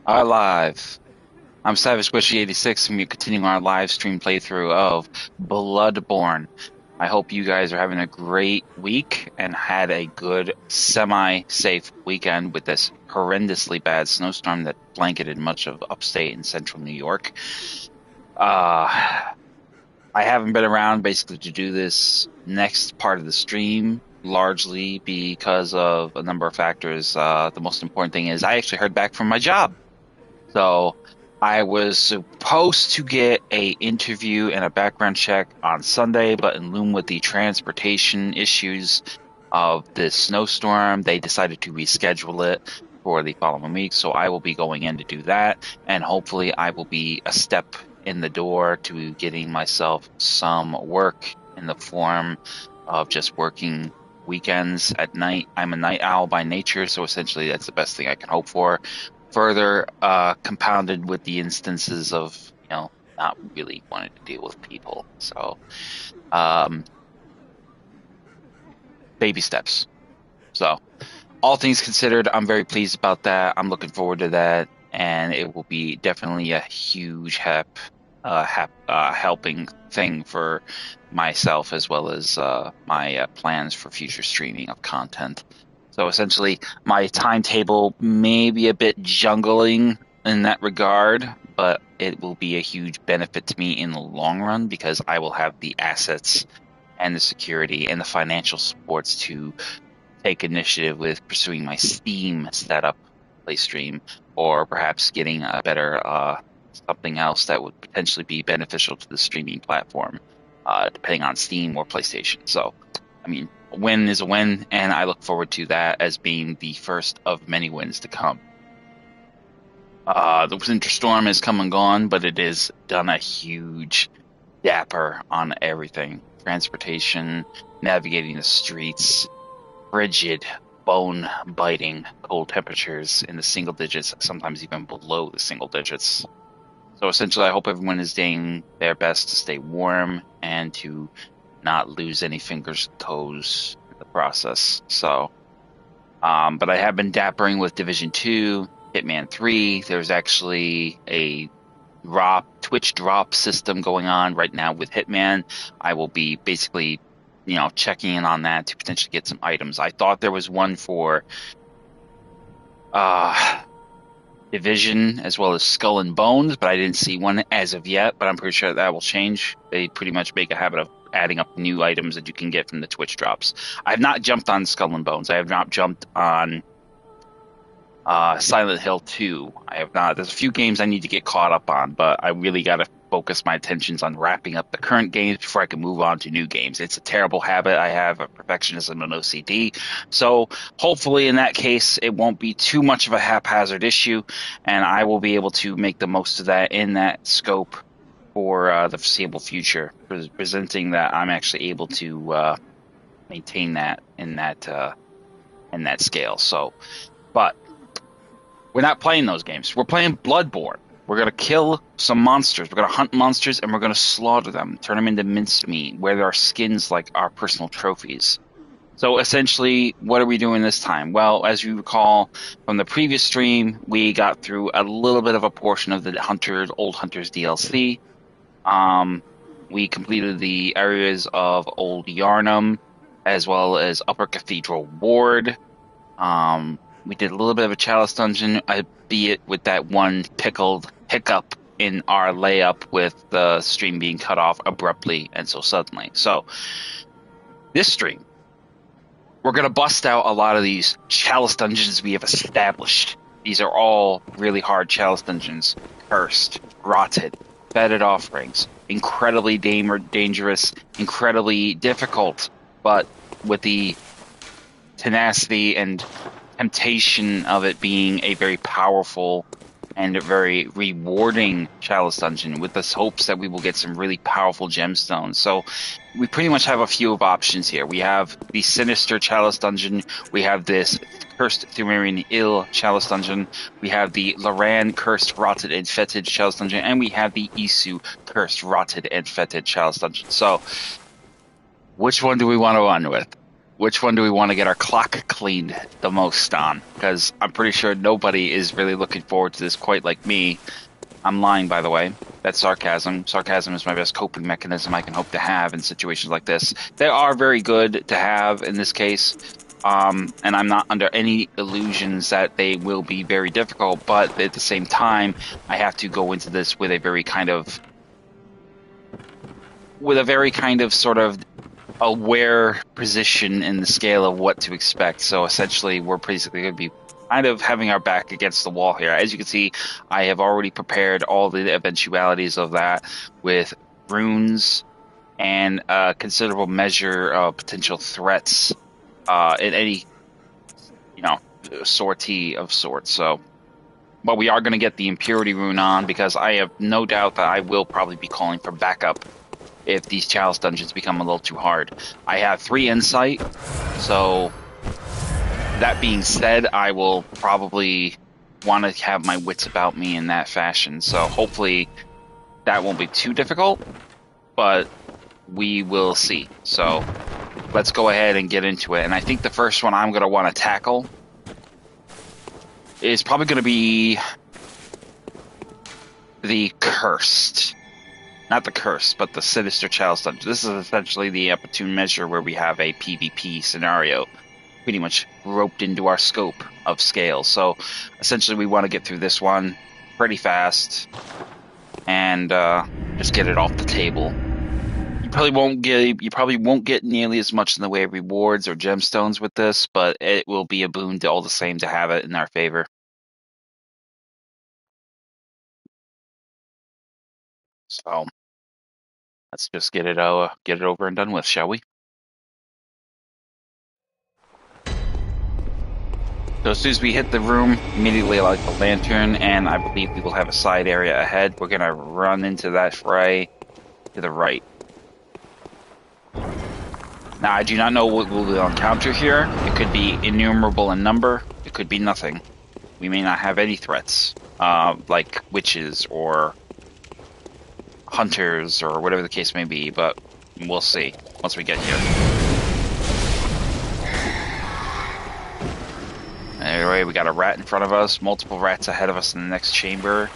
Our live. I'm Savage Squishy 86 and we're continuing our live stream playthrough of Bloodborne. I hope you guys are having a great week and had a good semi-safe weekend with this horrendously bad snowstorm that blanketed much of upstate and central New York. I haven't been around basically to do this next part of the stream, largely because of a number of factors. The most important thing is I actually heard back from my job. So I was supposed to get a interview and a background check on Sunday, but in lieu with the transportation issues of this snowstorm, they decided to reschedule it for the following week. So I will be going in to do that, and hopefully I will be a step in the door to getting myself some work in the form of just working weekends at night. I'm a night owl by nature, so essentially that's the best thing I can hope for. Further compounded with the instances of, not really wanting to deal with people. So, baby steps. So, all things considered, I'm very pleased about that. I'm looking forward to that, and it will be definitely a huge helping thing for myself as well as my plans for future streaming of content. So essentially, my timetable may be a bit jungling in that regard, but it will be a huge benefit to me in the long run because I will have the assets and the security and the financial supports to take initiative with pursuing my Steam setup, play stream, or perhaps getting a better something else that would potentially be beneficial to the streaming platform, depending on Steam or PlayStation. So, I mean, a win is a win, and I look forward to that as being the first of many wins to come. The winter storm has come and gone, but it has done a huge dapper on everything. Transportation, navigating the streets, frigid, bone-biting cold temperatures in the single digits, sometimes even below the single digits. So essentially, I hope everyone is doing their best to stay warm and to not lose any fingers and toes in the process. So, but I have been dappering with Division 2, Hitman 3. There's actually a Twitch drop system going on right now with Hitman. I will be basically, checking in on that to potentially get some items. I thought there was one for Division as well as Skull and Bones, but I didn't see one as of yet, but I'm pretty sure that will change. They pretty much make a habit of adding up new items that you can get from the Twitch drops. I have not jumped on Skull and Bones. I have not jumped on Silent Hill 2. I have not. There's a few games I need to get caught up on, but I really got to focus my attentions on wrapping up the current games before I can move on to new games. It's a terrible habit I have of perfectionism and OCD. So hopefully in that case, it won't be too much of a haphazard issue, and I will be able to make the most of that in that scope for the foreseeable future, presenting that I'm actually able to maintain that in that scale. So, but we're not playing those games. We're playing Bloodborne. We're going to kill some monsters. We're going to hunt monsters, and we're going to slaughter them, turn them into mincemeat, wear their skins like our personal trophies. So essentially, what are we doing this time? Well, as you recall from the previous stream, we got through a little bit of a portion of the Old Hunters DLC. We completed the areas of Old Yarnum, as well as Upper Cathedral Ward. We did a little bit of a Chalice Dungeon, albeit with that one pickled hiccup in our layup with the stream being cut off abruptly and so suddenly. So, this stream, we're going to bust out a lot of these Chalice Dungeons we have established. These are all really hard Chalice Dungeons. Cursed, rotted, fetid offerings, incredibly dangerous, incredibly difficult, but with the tenacity and temptation of it being a very powerful and a very rewarding Chalice Dungeon, with the hopes that we will get some really powerful gemstones. So we pretty much have a few of options here. We have the Sinister Chalice Dungeon, we have this Cursed Thumerian Ill Chalice Dungeon, we have the Loran Cursed Rotted and Fetid Chalice Dungeon, and we have the Isu Cursed Rotted and Fetid Chalice Dungeon. So which one do we want to run with? Which one do we want to get our clock cleaned the most on? Because I'm pretty sure nobody is really looking forward to this quite like me. I'm lying, by the way. That's sarcasm. Sarcasm is my best coping mechanism I can hope to have in situations like this. They are very good to have in this case, and I'm not under any illusions that they will be very difficult, but at the same time, I have to go into this with a very kind of sort of aware position in the scale of what to expect. So essentially, we're basically going to be kind of having our back against the wall here. As you can see, I have already prepared all the eventualities of that with runes and a considerable measure of potential threats in any, sortie of sorts. So, but we are going to get the Impurity rune on because I have no doubt that I will probably be calling for backup if these Chalice Dungeons become a little too hard. I have 3 insight, so that being said, I will probably want to have my wits about me in that fashion, so hopefully that won't be too difficult, but we will see. So let's go ahead and get into it, and I think the first one I'm going to want to tackle is probably going to be the Cursed. Not the Curse, but the Sinister Chalice Dungeon. This is essentially the opportune measure where we have a PvP scenario pretty much roped into our scope of scale. So essentially we want to get through this one pretty fast and just get it off the table. You probably won't get nearly as much in the way of rewards or gemstones with this, but it will be a boon to all the same to have it in our favor. So let's just get it over and done with, shall we? So as soon as we hit the room, immediately light the lantern, and I believe we will have a side area ahead. We're going to run into that fray to the right. Now, I do not know what we will encounter here. It could be innumerable in number. It could be nothing. We may not have any threats, like witches or hunters or whatever the case may be, but we'll see once we get here. Anyway, we got a rat in front of us, multiple rats ahead of us in the next chamber.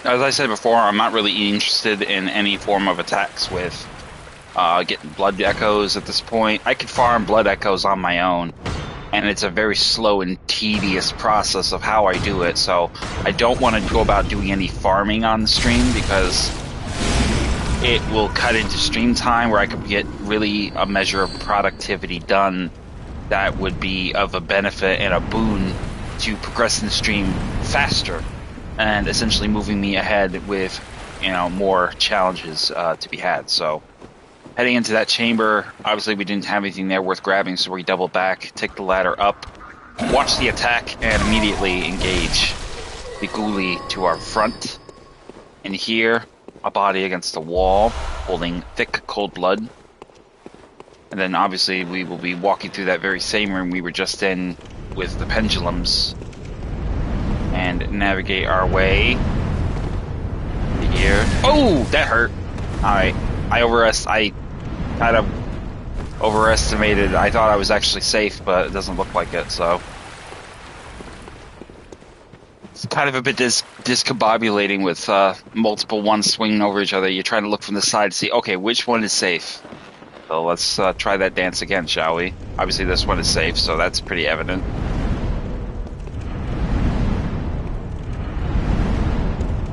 As I said before, I'm not really interested in any form of attacks with getting blood echoes at this point. I could farm blood echoes on my own, and it's a very slow and tedious process of how I do it, so I don't want to go about doing any farming on the stream because it will cut into stream time where I could get really a measure of productivity done that would be of a benefit and a boon to progressing the stream faster and essentially moving me ahead with, more challenges to be had. So heading into that chamber, obviously we didn't have anything there worth grabbing, so we double back, take the ladder up, watch the attack, and immediately engage the ghoulie to our front. And here, a body against the wall, holding thick, cold blood. And then obviously we will be walking through that very same room we were just in with the pendulums and navigate our way here. Oh, that hurt. Alright, I kind of overestimated. I thought I was actually safe, but it doesn't look like it, so it's kind of a bit discombobulating with multiple ones swinging over each other. You're trying to look from the side to see, okay, which one is safe? So let's try that dance again, shall we? Obviously this one is safe, so that's pretty evident.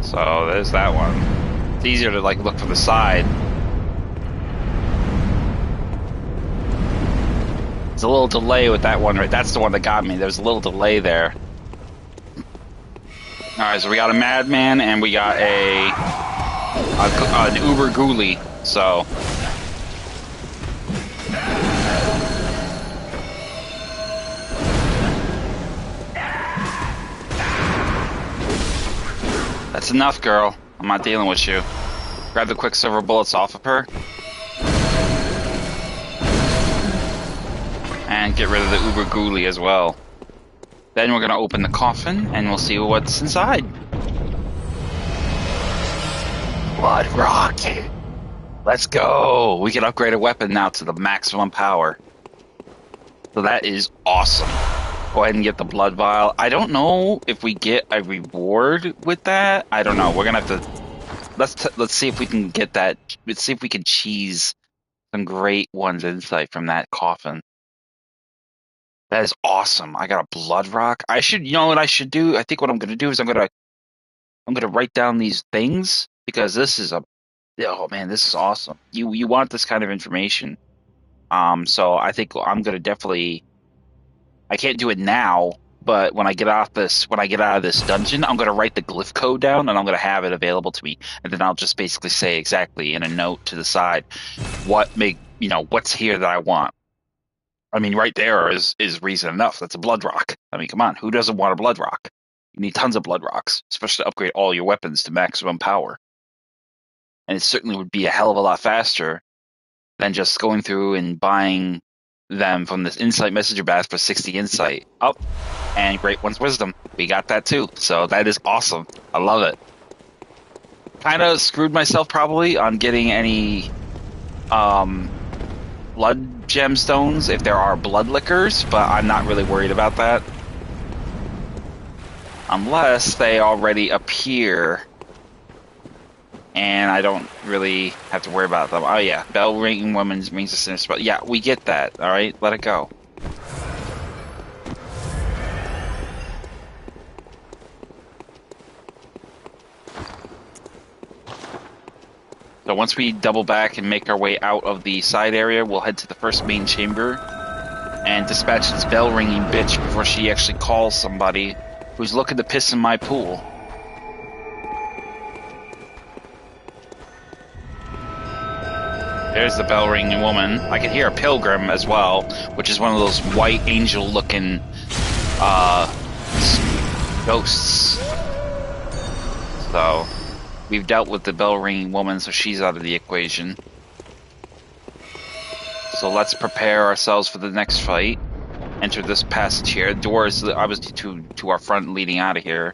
So there's that one. It's easier to look from the side. There's a little delay with that one, right? That's the one that got me. There's a little delay there. Alright, so we got a madman and we got an uber ghoulie. So That's enough, girl. I'm not dealing with you. Grab the quicksilver bullets off of her. And get rid of the uber ghoulie as well. Then we're going to open the coffin, and we'll see what's inside. Blood Rock! Let's go! We can upgrade a weapon now to the maximum power. So that is awesome. Go ahead and get the blood vial. I don't know if we get a reward with that. I don't know. We're going to have to... Let's see if we can get that. Let's see if we can cheese some great ones insight from that coffin. That is awesome. I got a blood rock. I should, you know what I should do? I think what I'm going to do is I'm going to write down these things because this is oh man, this is awesome. You want this kind of information. So I think I'm going to definitely, I can't do it now, but when I get out of this dungeon, I'm going to write the glyph code down and I'm going to have it available to me. And then I'll just basically say exactly in a note to the side what's here that I want. I mean, right there is reason enough. That's a blood rock. I mean, come on. Who doesn't want a blood rock? You need tons of blood rocks, especially to upgrade all your weapons to maximum power. And it certainly would be a hell of a lot faster than just going through and buying them from this insight messenger bath for 60 insight. Oh, and Great One's Wisdom. We got that too. So that is awesome. I love it. Kind of screwed myself probably on getting any blood gemstones if there are blood liquors, but I'm not really worried about that. Unless they already appear and I don't really have to worry about them. Oh yeah, bell ringing woman's means a sinister spell. Yeah, we get that. All right, let it go. So once we double back and make our way out of the side area, we'll head to the first main chamber and dispatch this bell ringing bitch before she actually calls somebody who's looking to piss in my pool. There's the bell ringing woman. I can hear a pilgrim as well, which is one of those white angel looking ghosts. So we've dealt with the bell ringing woman, so she's out of the equation. So let's prepare ourselves for the next fight. Enter this passage here. The door is obviously to our front leading out of here.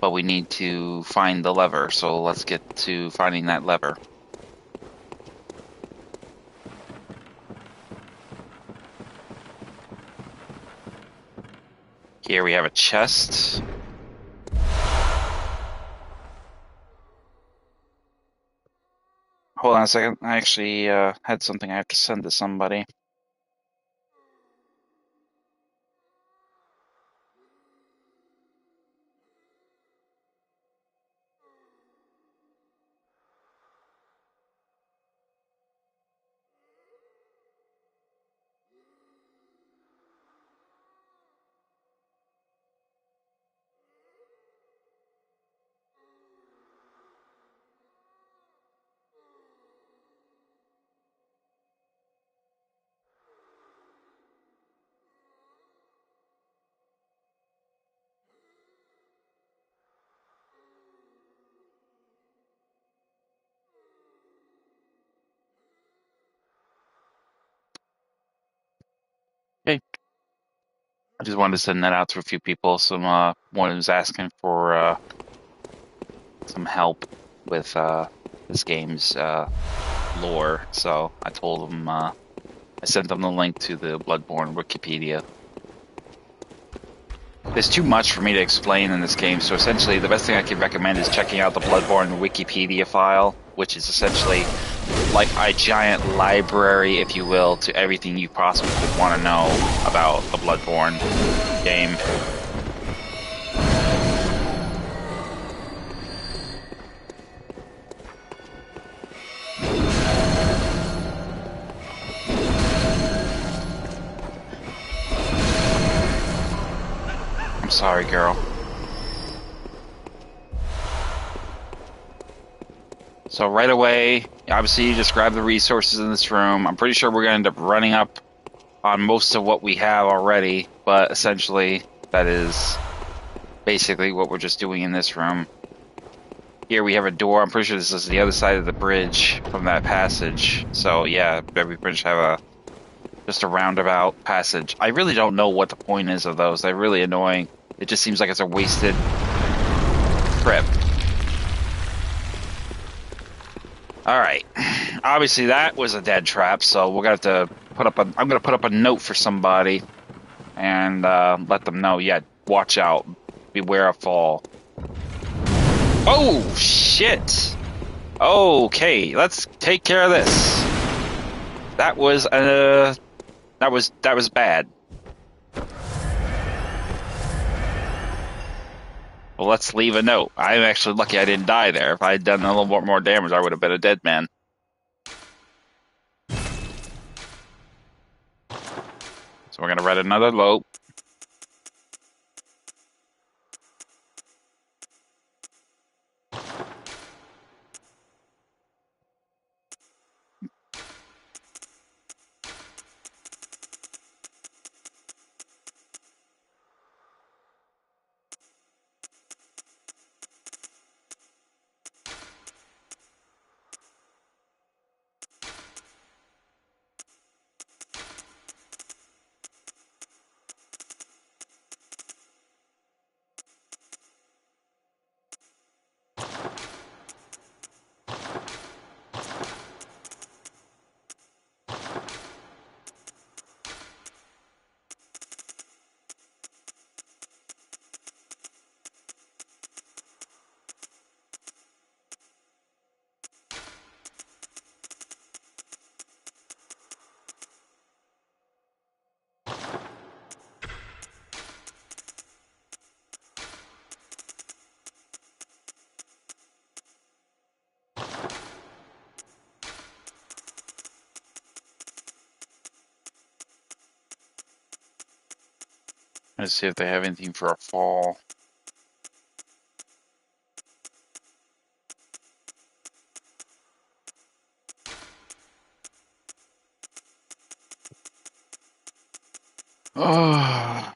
But we need to find the lever, so let's get to finding that lever. Here we have a chest. Hold on a second. I actually had something I have to send to somebody. Okay. I just wanted to send that out to a few people. One was asking for some help with this game's lore, so I told them I sent them the link to the Bloodborne Wikipedia. There's too much for me to explain in this game, so essentially the best thing I can recommend is checking out the Bloodborne Wikipedia file, which is essentially like a giant library, if you will, to everything you possibly could want to know about the Bloodborne game. I'm sorry, girl. So right away, obviously you just grab the resources in this room. I'm pretty sure we're going to end up running up on most of what we have already, but essentially that is basically what we're just doing in this room. Here we have a door. I'm pretty sure this is the other side of the bridge from that passage. So yeah, every bridge have just a roundabout passage. I really don't know what the point is of those. They're really annoying. It just seems like it's a wasted trip. All right. Obviously that was a dead trap, so we're gonna have to put up I'm gonna put up a note for somebody and let them know. Yeah, watch out. Beware of fall. Oh shit. Okay, let's take care of this. That was bad. Well, let's leave a note. I'm actually lucky I didn't die there. If I had done a little more damage, I would have been a dead man. So we're gonna write another note. Let's see if they have anything for a fall. Oh.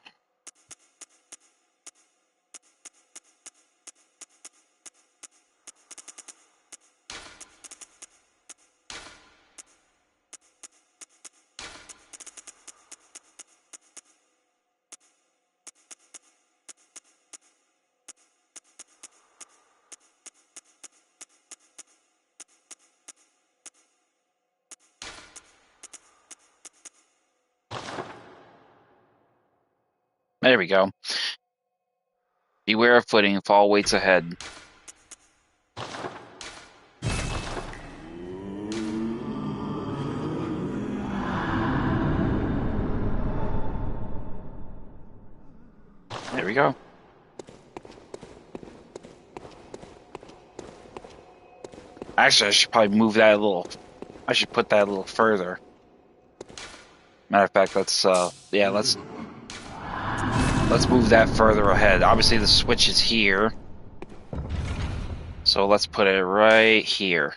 There we go. Beware of footing, fall waits ahead. There we go. Actually, I should probably move that a little. I should put that a little further. Matter of fact, let's move that further ahead. Obviously, the switch is here, so let's put it right here.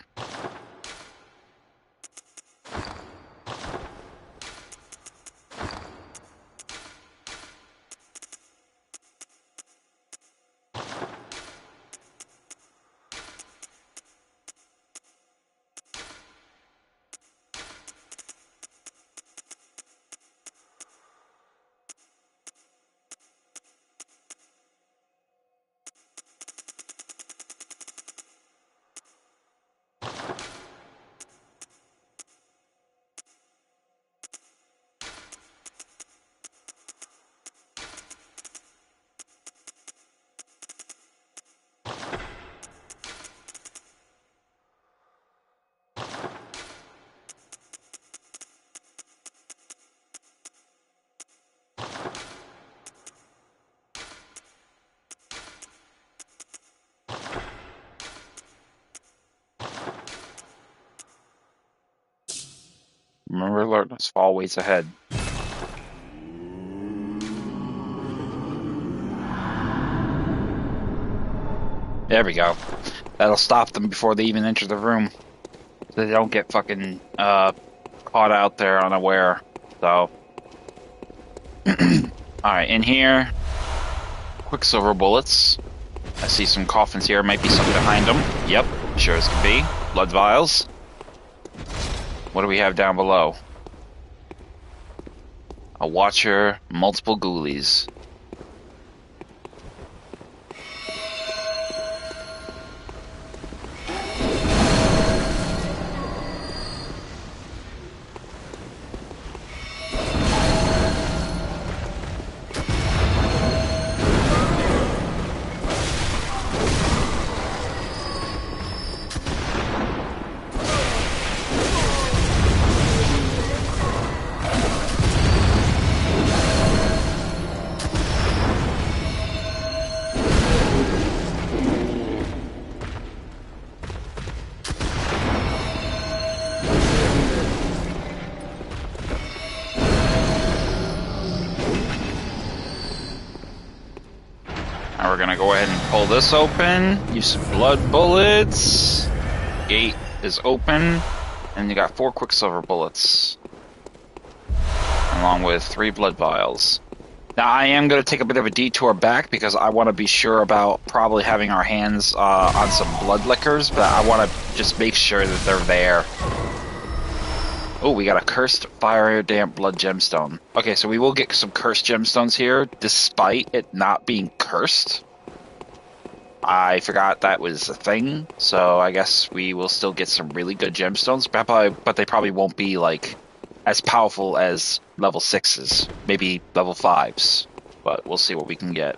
Remember, alertness, fall waits ahead. There we go. That'll stop them before they even enter the room, so they don't get fucking caught out there unaware. So, all right, in here, quicksilver bullets. I see some coffins here. Might be something behind them. Yep, sure as can be. Blood vials. What do we have down below? A watcher, multiple ghoulies. We're gonna go ahead and pull this open. Use some blood bullets. Gate is open. And you got 4 quicksilver bullets. Along with 3 blood vials. Now I am gonna take a bit of a detour back because I want to be sure about probably having our hands on some blood liquors, but I want to just make sure that they're there. Oh, we got a cursed fire damp blood gemstone. Okay, so we will get some cursed gemstones here, despite it not being cursed. I forgot that was a thing, so I guess we will still get some really good gemstones, but they probably won't be like as powerful as level 6s, maybe level 5s, but we'll see what we can get.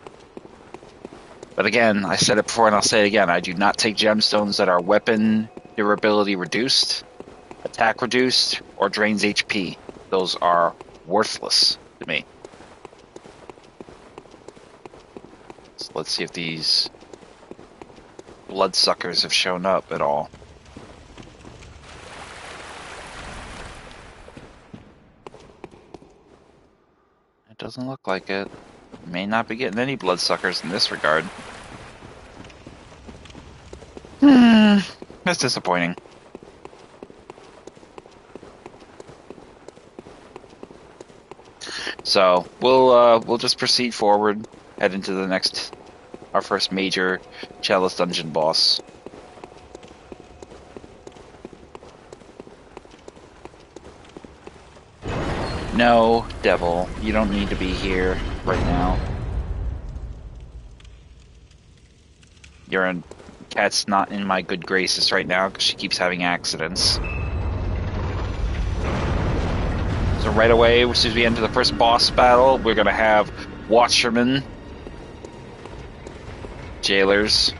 But again, I said it before and I'll say it again, I do not take gemstones that are weapon durability reduced, attack reduced, or drains HP. Those are worthless to me. So let's see if these bloodsuckers have shown up at all. It doesn't look like it. May not be getting any bloodsuckers in this regard. That's disappointing. So we'll just proceed forward, head into the next, our first major Chalice Dungeon boss. No, devil, you don't need to be here right now. Cat's not in my good graces right now because she keeps having accidents. So right away, as soon as we enter the first boss battle, we're going to have Watchermen, Jailers,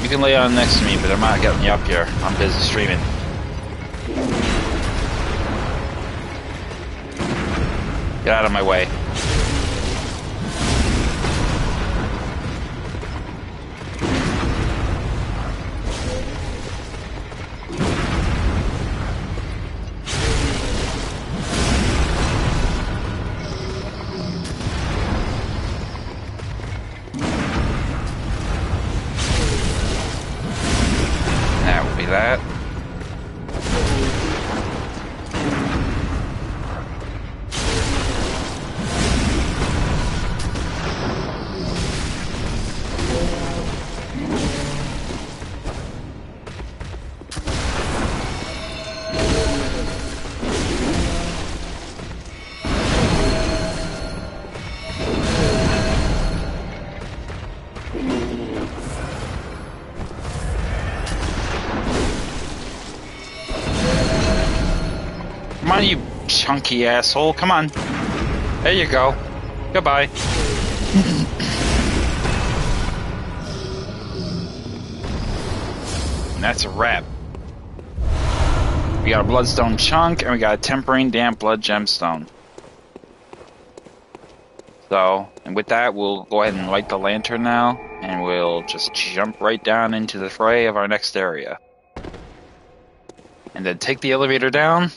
you can lay on next to me, but I'm not getting you up here. I'm busy streaming. Get out of my way. That will be that. Come on, you chunky asshole. Come on. There you go. Goodbye. And that's a wrap. We got a bloodstone chunk, and we got a tempering damp blood gemstone. So, and with that, we'll go ahead and light the lantern now, and we'll just jump right down into the fray of our next area. And then take the elevator down.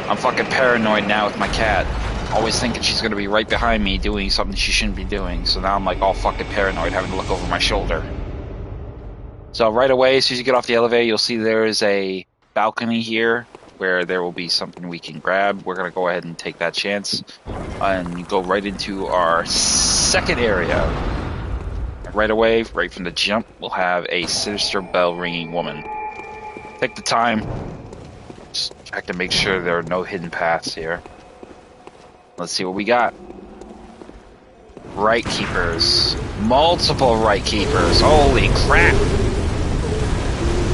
I'm fucking paranoid now with my cat. Always thinking she's going to be right behind me doing something she shouldn't be doing. So now I'm like all fucking paranoid, having to look over my shoulder. So right away, as soon as you get off the elevator, you'll see there is a balcony here where there will be something we can grab. We're going to go ahead and take that chance and go right into our second area. Right away, right from the jump, we'll have a sinister bell ringing woman. Take the time. Just check to make sure there are no hidden paths here. Let's see what we got. Right keepers. Multiple right keepers. Holy crap.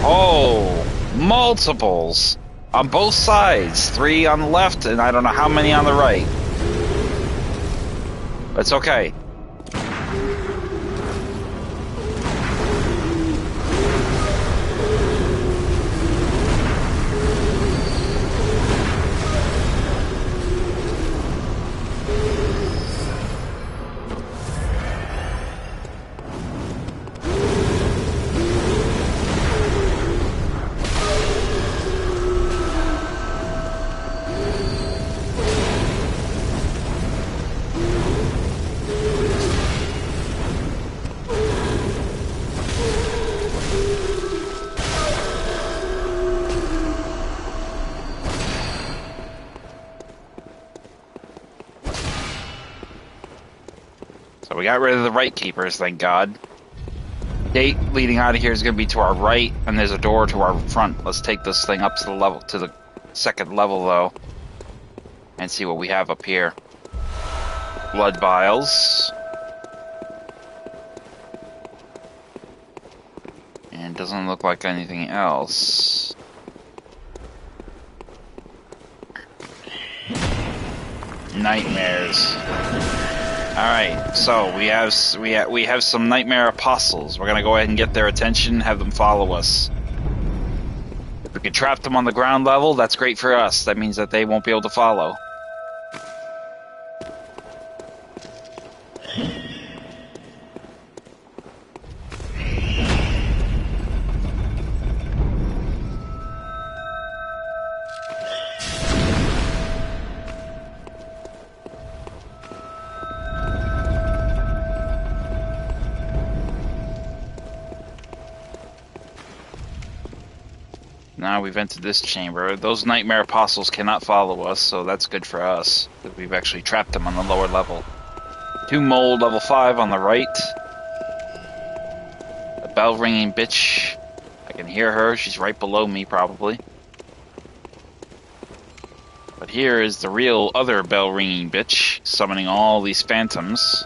Oh, multiples. On both sides. 3 on the left, and I don't know how many on the right. That's okay. So we got rid of the right keepers, thank God. Gate leading out of here is going to be to our right, and there's a door to our front. Let's take this thing up to the second level, though, and see what we have up here. Blood vials. And doesn't look like anything else. Nightmares. Alright, so we have some nightmare apostles. We're gonna go ahead and get their attention, have them follow us. If we can trap them on the ground level, that's great for us. That means that they won't be able to follow. Now we've entered this chamber. Those nightmare apostles cannot follow us, so that's good for us. Because we've actually trapped them on the lower level. 2 mold level 5 on the right. A bell ringing bitch. I can hear her. She's right below me, probably. But here is the real other bell ringing bitch, summoning all these phantoms.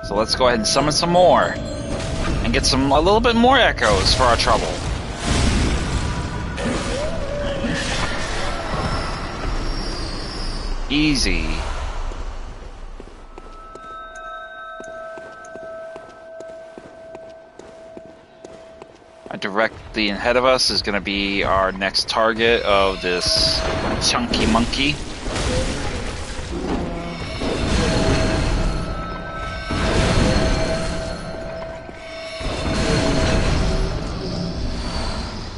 So let's go ahead and summon some more. And get a little bit more echoes for our trouble. Easy. Directly ahead of us is going to be our next target of this chunky monkey.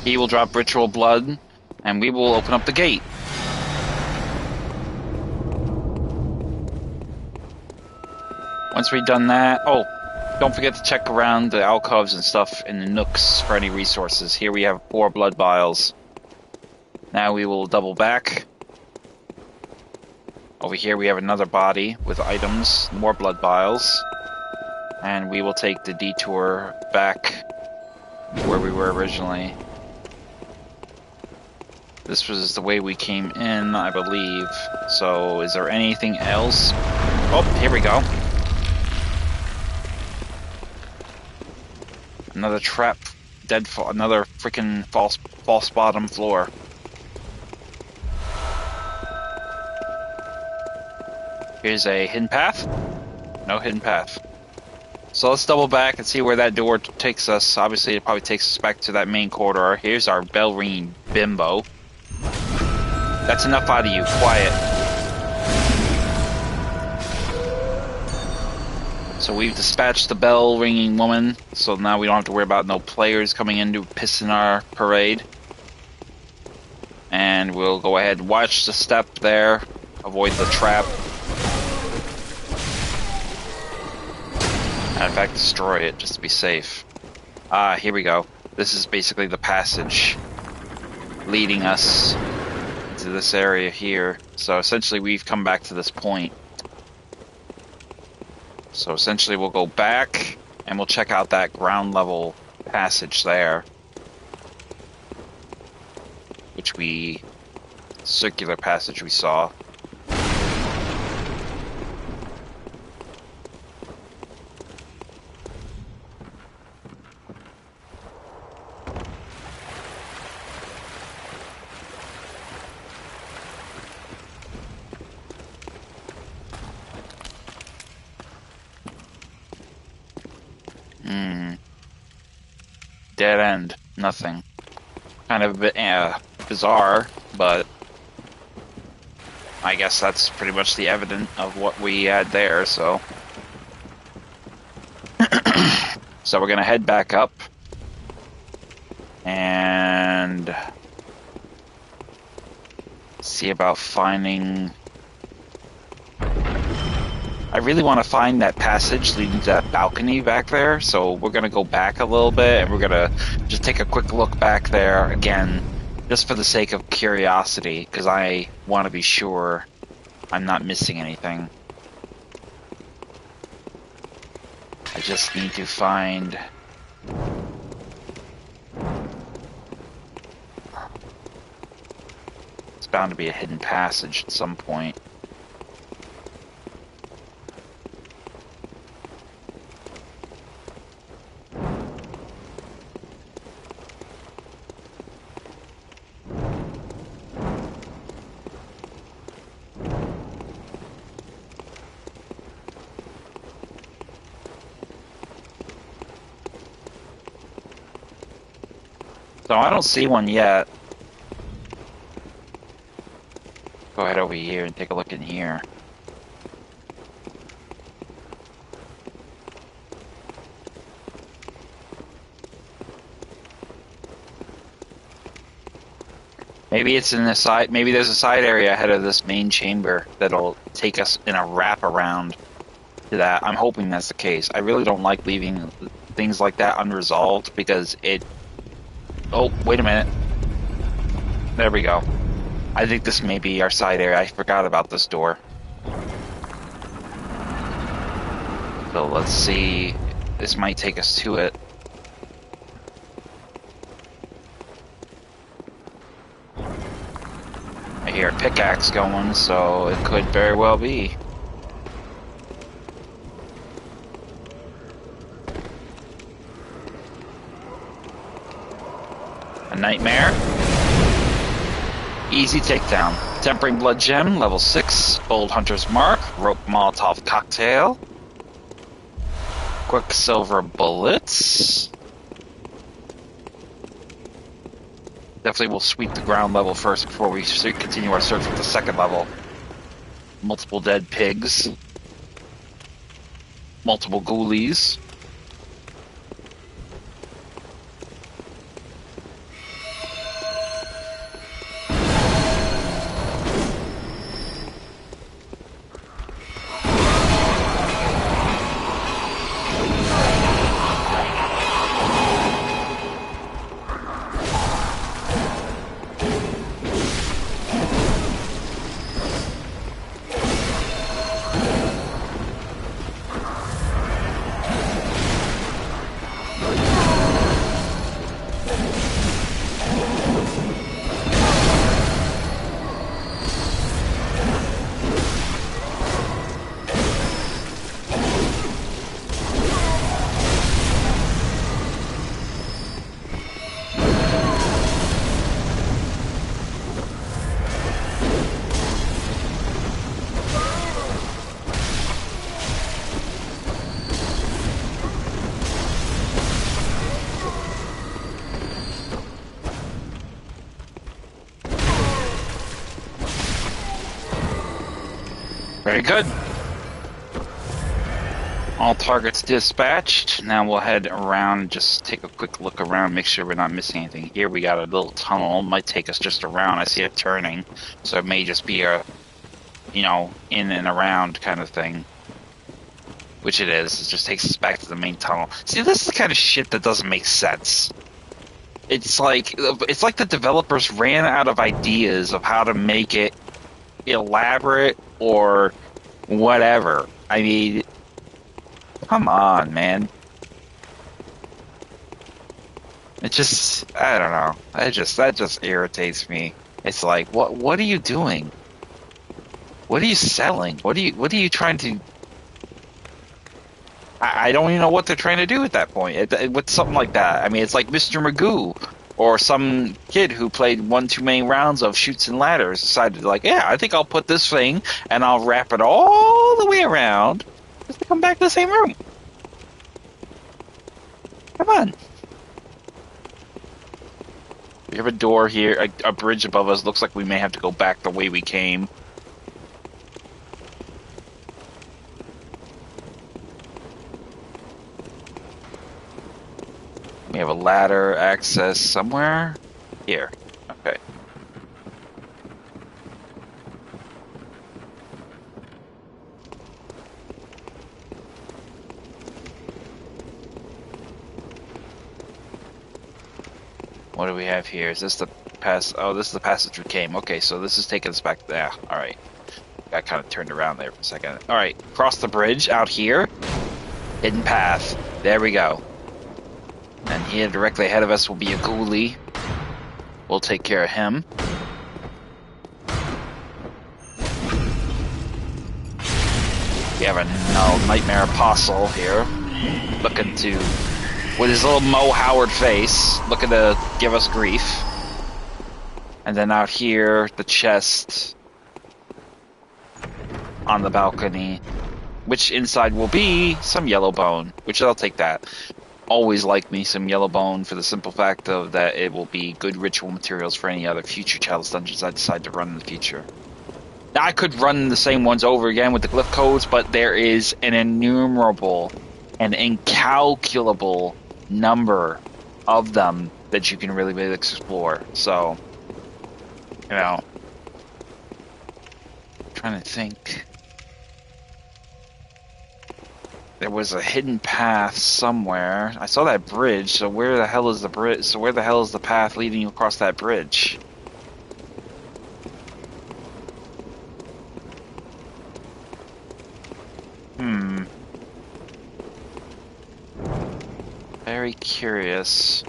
He will drop ritual blood, and we will open up the gate. Once we've done that, don't forget to check around the alcoves and stuff in the nooks for any resources. Here we have 4 blood vials. Now we will double back. Over here we have another body with items, more blood vials. And we will take the detour back where we were originally. This was the way we came in, I believe. So is there anything else? Oh, here we go. Another trap, another freaking false bottom floor. Here's a hidden path. No hidden path. So let's double back and see where that door takes us. Obviously, it probably takes us back to that main corridor. Here's our bell ringing bimbo. That's enough out of you. Quiet. So we've dispatched the bell ringing woman, so now we don't have to worry about no players coming in to piss in our parade. And we'll go ahead and watch the step there. avoid the trap. And in fact, destroy it just to be safe. Ah, here we go. This is basically the passage leading us to this area here. So essentially we've come back to this point. So essentially we'll go back and we'll check out that ground level passage there. Circular passage we saw. Dead end. Nothing. Kind of a bit bizarre, but I guess that's pretty much the evidence of what we had there, so. So we're gonna head back up and see about finding... I really want to find that passage leading to that balcony back there, so we're going to go back a little bit, and we're going to just take a quick look back there again, just for the sake of curiosity, because I want to be sure I'm not missing anything. I just need to find... It's bound to be a hidden passage at some point. So I don't see one yet. Go ahead over here and take a look in here. Maybe it's in the side. Maybe there's a side area ahead of this main chamber that'll take us in a wrap around to that. I'm hoping that's the case. I really don't like leaving things like that unresolved because it... Oh, wait a minute. There we go. I think this may be our side area. I forgot about this door. So let's see. This might take us to it. I hear a pickaxe going, so it could very well be. A nightmare. Easy takedown. Tempering Blood Gem, level 6. Bold Hunter's Mark. Rope Molotov Cocktail. Quicksilver Bullets. Definitely we'll sweep the ground level first before we continue our search with the second level. Multiple dead pigs. Multiple ghoulies. Very good. All targets dispatched. Now we'll head around and just take a quick look around, make sure we're not missing anything. Here we got a little tunnel. It might take us just around. I see it turning, so it may just be a you know, in and around kind of thing. Which it is. It just takes us back to the main tunnel. See, this is the kind of shit that doesn't make sense. It's like the developers ran out of ideas of how to make it elaborate or whatever. I mean, come on, man. It just, I don't know. That just irritates me. It's like, what are you doing? What are you selling? What are you trying to? I don't even know what they're trying to do at that point. With something like that, I mean, it's like Mr. Magoo or some kid who played one too many rounds of Chutes and Ladders decided, like, yeah, I think I'll put this thing and I'll wrap it all the way around just to come back to the same room. Come on. We have a door here, a bridge above us. Looks like we may have to go back the way we came. We have a ladder access somewhere. Here. Okay. What do we have here? Is this the pass? Oh, this is the passage we came. Okay, so this is taking us back there. All right. Got kind of turned around there for a second. All right, cross the bridge out here. Hidden path. There we go. And here, directly ahead of us, will be a ghoulie. We'll take care of him. We have a nightmare apostle here, looking to, with his little Mo Howard face, looking to give us grief. And then out here, the chest on the balcony, which inside will be some yellow bone, which I'll take that. Always like me some yellow bone for the simple fact of that it will be good ritual materials for any other future Chalice Dungeons I decide to run in the future. Now, I could run the same ones over again with the glyph codes, but there is an innumerable and incalculable number of them that you can really explore. So, you know, I'm trying to think. There was a hidden path somewhere. I saw that bridge, so where the hell is the bridge? So where the hell is the path leading you across that bridge? Very curious.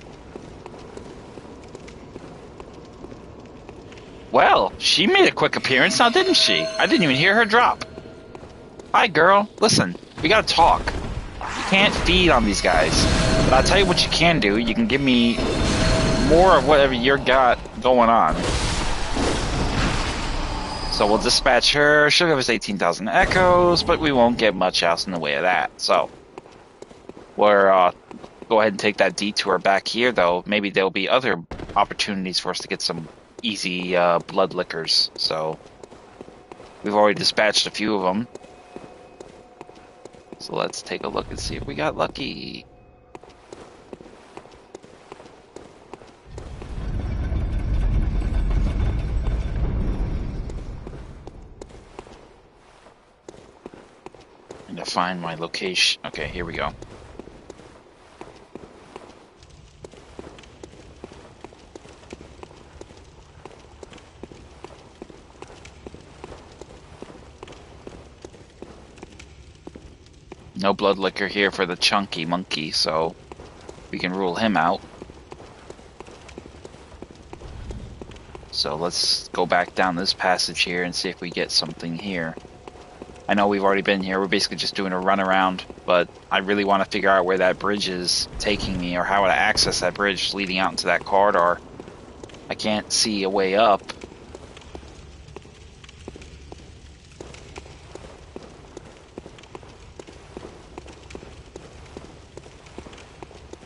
Well, she made a quick appearance now, didn't she? I didn't even hear her drop. Hi, girl. Listen, we gotta talk. You can't feed on these guys. But I'll tell you what you can do. You can give me more of whatever you got going on. So we'll dispatch her. She'll give us 18,000 echoes, but we won't get much else in the way of that. So we'll go ahead and take that detour back here, though. Maybe there'll be other opportunities for us to get some easy blood liquors. So we've already dispatched a few of them. So let's take a look and see if we got lucky. And to find my location. Okay, here we go. No blood liquor here for the chunky monkey, so we can rule him out. So let's go back down this passage here and see if we get something here. I know we've already been here. We're basically just doing a run around, but I really want to figure out where that bridge is taking me or how to access that bridge leading out into that corridor. I can't see a way up.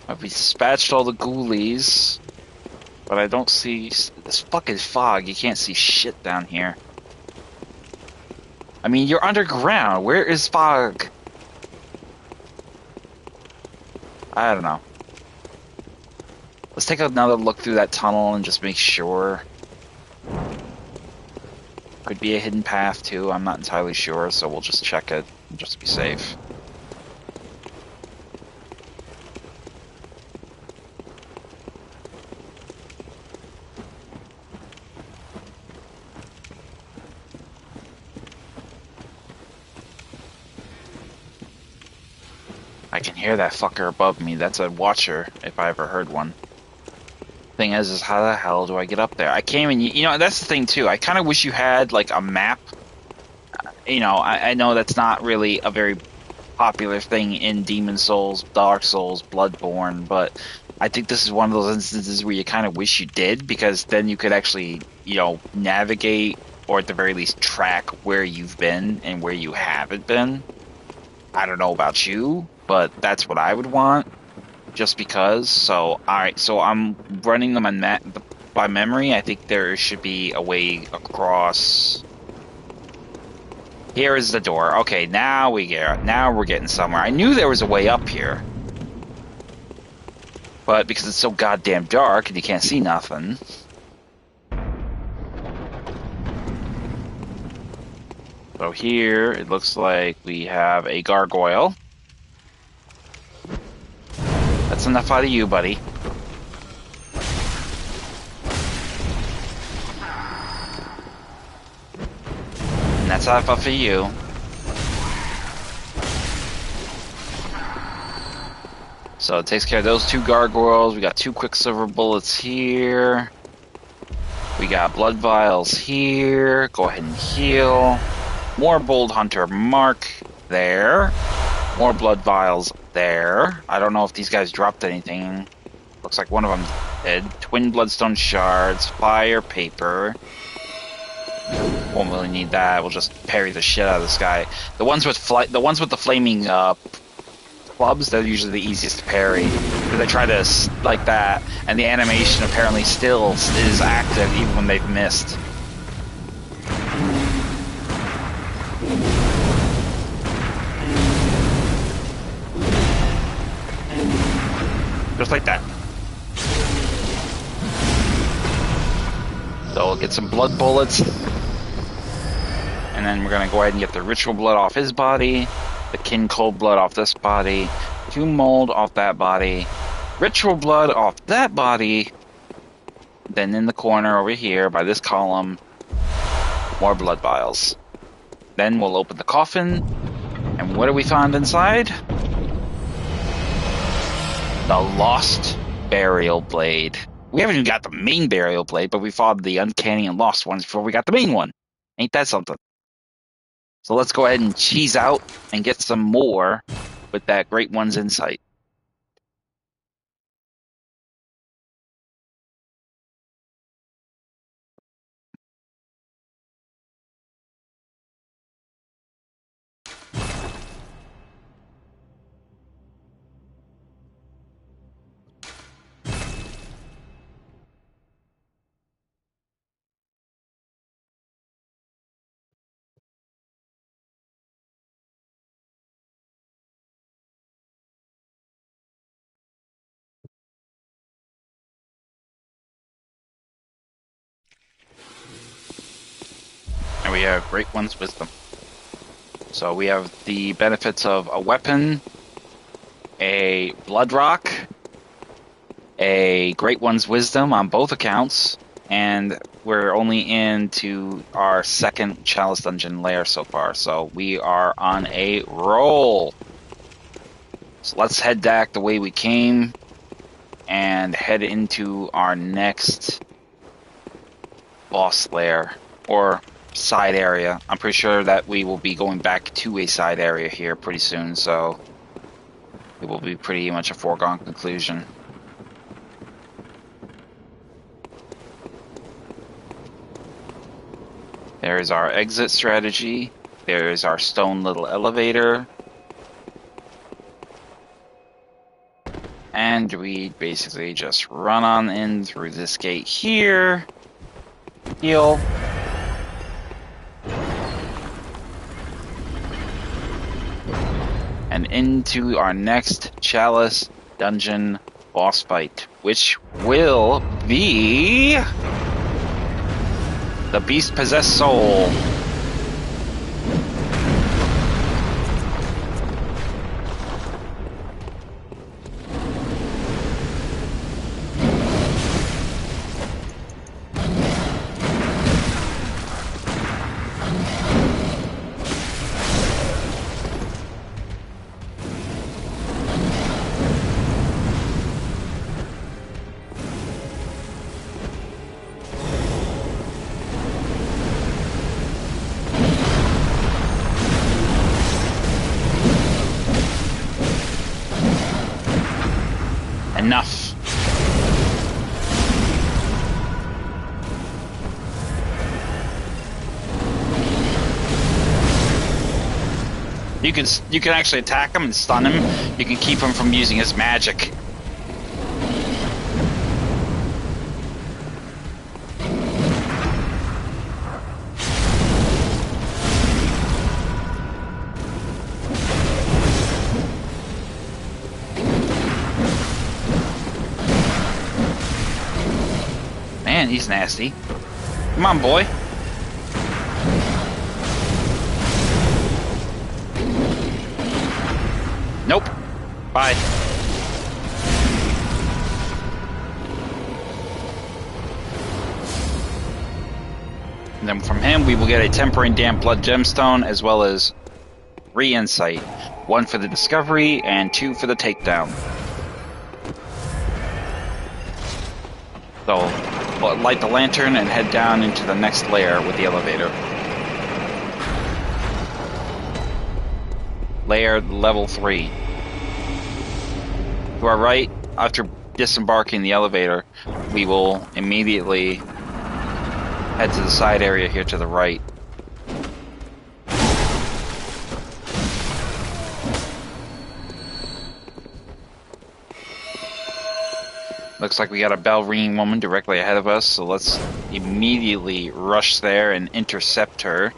I've dispatched all the ghoulies, but I don't see this fucking fog. You can't see shit down here. I mean, you're underground. Where is fog? I don't know. Let's take another look through that tunnel and just make sure. Could be a hidden path too. I'm not entirely sure, so we'll just check it just to be safe. I can hear that fucker above me. That's a watcher, if I ever heard one. Thing is how the hell do I get up there? I can't even, you know, that's the thing too. I kind of wish you had like a map. You know, I know that's not really a very popular thing in Demon Souls, Dark Souls, Bloodborne, but I think this is one of those instances where you kind of wish you did, because then you could actually, you know, navigate, or at the very least track where you've been and where you haven't been. I don't know about you, but that's what I would want, just because. So, alright, so I'm running them on by memory. I think there should be a way across. Here is the door. Okay, now we're getting somewhere. I knew there was a way up here, but because it's so goddamn dark and you can't see nothing. So here, it looks like we have a gargoyle. That's enough out of you, buddy. And that's enough for you. So it takes care of those two gargoyles. We got 2 quicksilver bullets here. We got blood vials here. Go ahead and heal. More bold hunter mark there. More blood vials there. I don't know if these guys dropped anything. Looks like one of them did. Twin bloodstone shards. Fire paper. Won't really need that. We'll just parry the shit out of this guy. The ones with the flaming clubs, they're usually the easiest to parry. They try to like that, and the animation apparently still is active even when they've missed. Just like that. So we'll get some blood bullets, and then we're gonna go ahead and get the ritual blood off his body, the kin cold blood off this body, 2 mold off that body, ritual blood off that body, then in the corner over here by this column, more blood vials. Then we'll open the coffin, and what do we find inside? The Lost Burial Blade. We haven't even got the main Burial Blade, but we fought the uncanny and lost ones before we got the main one. Ain't that something? So let's go ahead and cheese out and get some more with that Great One's Insight. And we have Great One's Wisdom. So we have the benefits of a weapon, a blood rock, a Great One's Wisdom on both accounts, and we're only into our 2nd Chalice Dungeon lair so far, so we are on a roll. So let's head back the way we came and head into our next boss lair, or side area. I'm pretty sure that we will be going back to a side area here pretty soon, so it will be pretty much a foregone conclusion. There is our exit strategy. There is our stone little elevator. And we basically just run on in through this gate here. Heal. And into our next Chalice Dungeon boss fight, which will be The beast possessed soul. Enough. You can actually attack him and stun him. You can keep him from using his magic. Man, he's nasty. Come on, boy. Nope. Bye. And then from him, we will get a Tempering Damp Blood Gemstone, as well as 3 Insight. 1 for the discovery, and 2 for the takedown. So, we'll light the lantern and head down into the next layer with the elevator. Layer level 3. To our right, after disembarking the elevator, we will immediately head to the side area here to the right. Looks like we got a bell ringing woman directly ahead of us, so let's immediately rush there and intercept her.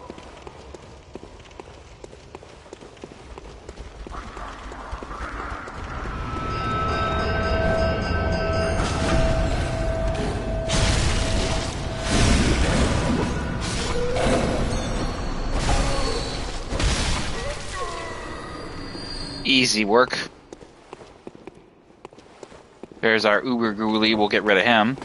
Easy work. There's our Uber Ghoulie, we'll get rid of him.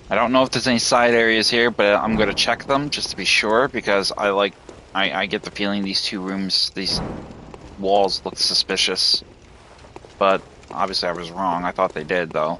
I don't know if there's any side areas here, but I'm going to check them just to be sure, because I get the feeling these 2 rooms, these walls look suspicious. But obviously I was wrong, I thought they did though.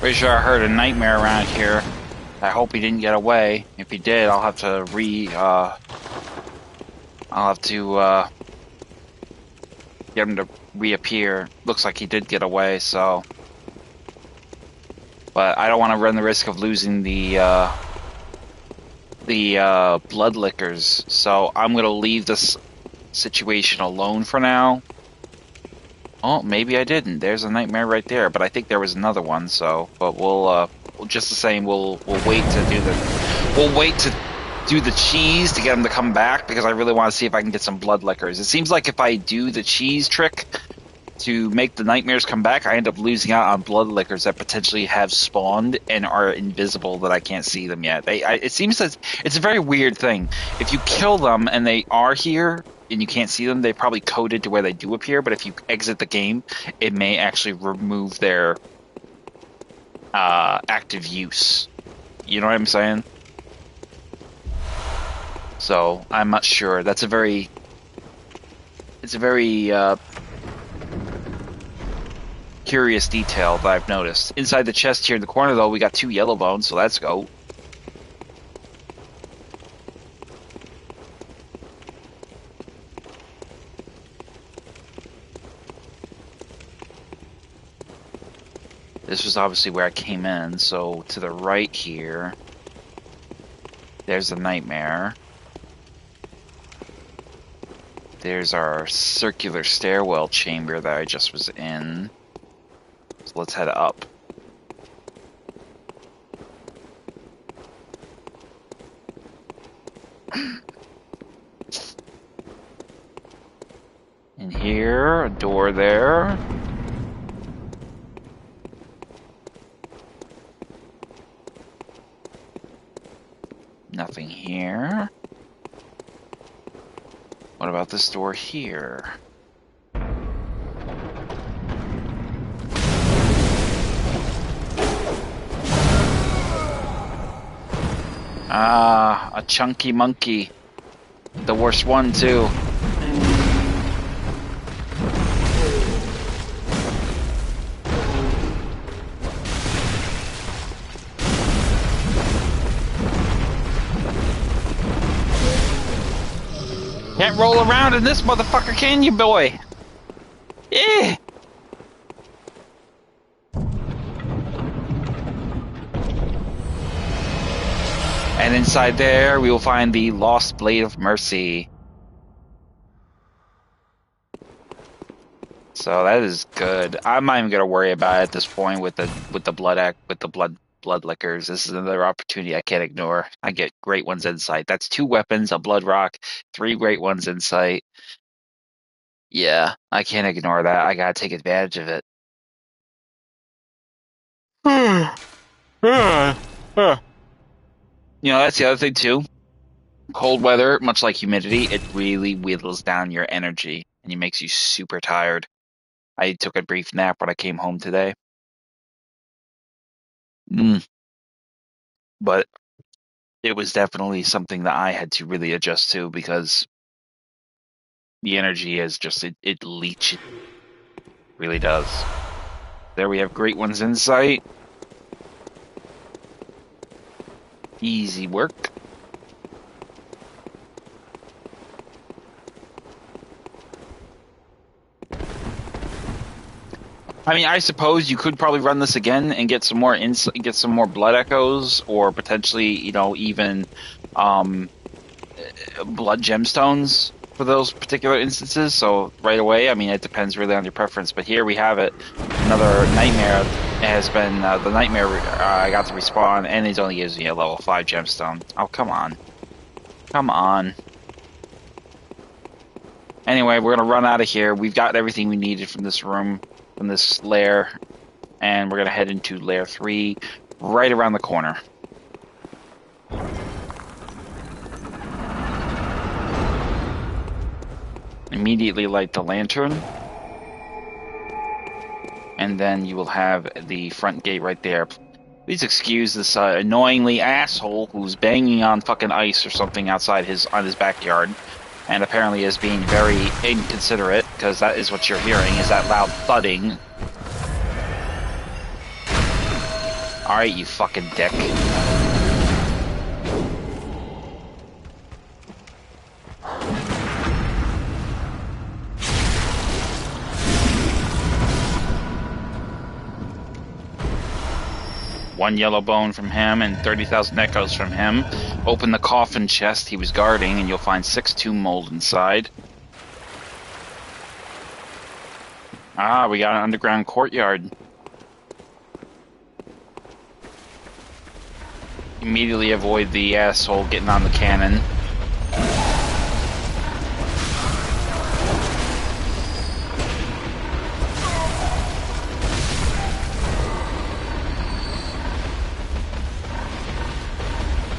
Pretty sure I heard a nightmare around here. I hope he didn't get away. If he did, I'll have to get him to reappear. Looks like he did get away, so. But I don't want to run the risk of losing the blood lickers, so I'm gonna leave this situation alone for now. Oh, maybe I didn't. There's a nightmare right there, but I think there was another one. So, but we'll just the same. We'll wait to do the cheese to get him to come back, because I really want to see if I can get some blood lickers. It seems like if I do the cheese trick to make the nightmares come back, I end up losing out on blood lickers that potentially have spawned and are invisible, that I can't see them yet. It seems that it's a very weird thing. If you kill them and they are here and you can't see them, they probably coded to where they do appear, but if you exit the game, it may actually remove their active use. You know what I'm saying? So I'm not sure. It's a very curious detail that I've noticed. Inside the chest here in the corner, though, we got 2 yellow bones, so let's go. This was obviously where I came in, so to the right here, there's the nightmare. There's our circular stairwell chamber that I just was in. So let's head up. In here, a door there. Nothing here. What about this door here? Ah, a chunky monkey. The worst one, too. Can't roll around in this motherfucker, can you, boy? Yeah. And inside there, we will find the Lost Blade of Mercy. So that is good. I'm not even gonna worry about it at this point with the blood liquors. This is another opportunity I can't ignore. I get Great One's Insight. That's 2 weapons, a blood rock, 3 Great One's Insight. Yeah, I can't ignore that. I gotta take advantage of it. You know, that's the other thing too. Cold weather, much like humidity, it really whittles down your energy and it makes you super tired. I took a brief nap when I came home today. But it was definitely something that I had to really adjust to because the energy is just, it leeches. It really does. There we have Great One's Insight. Easy work. I mean, I suppose you could probably run this again and get some more get some more blood echoes, or potentially, you know, even blood gemstones for those particular instances. So right away, I mean, it depends really on your preference. But here we have it. Another nightmare has been the nightmare. I got to respawn, and he's only gives me a level 5 gemstone. Oh, come on, come on. Anyway, we're gonna run out of here. We've got everything we needed from this room, from this lair, and we're gonna head into lair 3, right around the corner. Immediately light the lantern, and then you will have the front gate right there. Please excuse this annoyingly asshole who's banging on fucking ice or something outside his backyard, and apparently is being very inconsiderate, because that is what you're hearing, is that loud thudding. Alright, you fucking dick. One yellow bone from him and 30,000 echoes from him. Open the coffin chest he was guarding and you'll find 6 tomb mold inside. Ah, we got an underground courtyard. Immediately avoid the asshole getting on the cannon.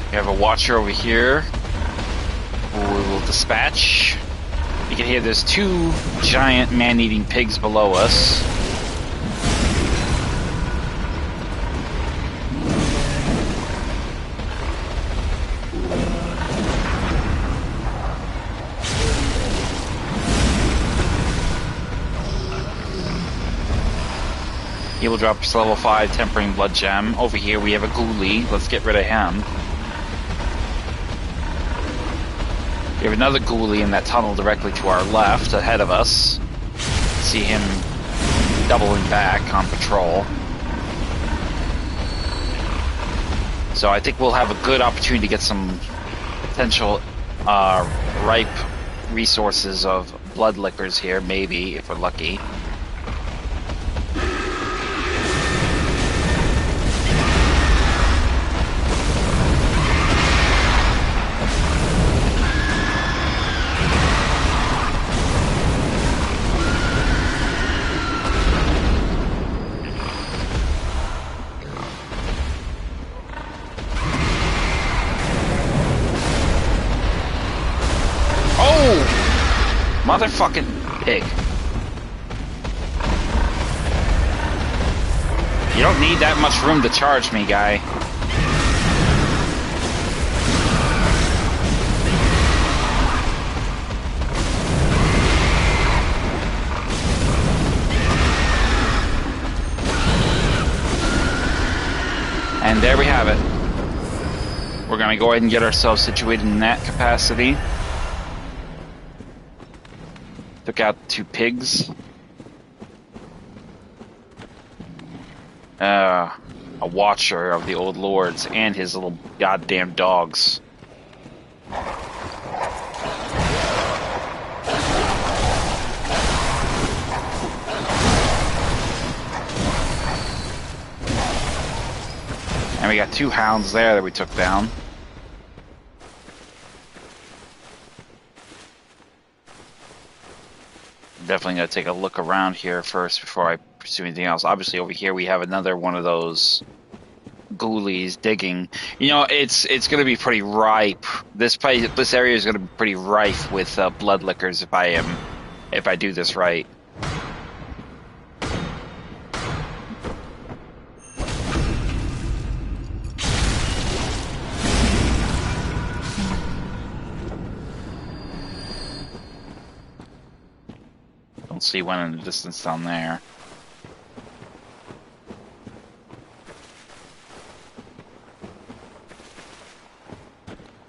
We have a watcher over here who we will dispatch. You can hear there's 2 giant man-eating pigs below us. He will drop us level 5 Tempering Blood Gem. Over here we have a ghoulie. Let's get rid of him. We have another ghoulie in that tunnel directly to our left, ahead of us. See him doubling back on patrol. So I think we'll have a good opportunity to get some potential ripe resources of blood liquors here, maybe, if we're lucky. Motherfucking pig. You don't need that much room to charge me, guy. And there we have it. We're gonna go ahead and get ourselves situated in that capacity. Took out 2 pigs. A watcher of the old lords and his little goddamn dogs. And we got 2 hounds there that we took down. Definitely gonna take a look around here first before I pursue anything else. Obviously, over here we have another one of those ghoulies digging. You know, it's gonna be pretty ripe. This area is gonna be pretty rife with blood liquors if I do this right. See one in the distance down there.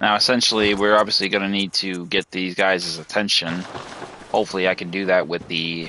Now, essentially, we're obviously going to need to get these guys' attention. Hopefully, I can do that with the...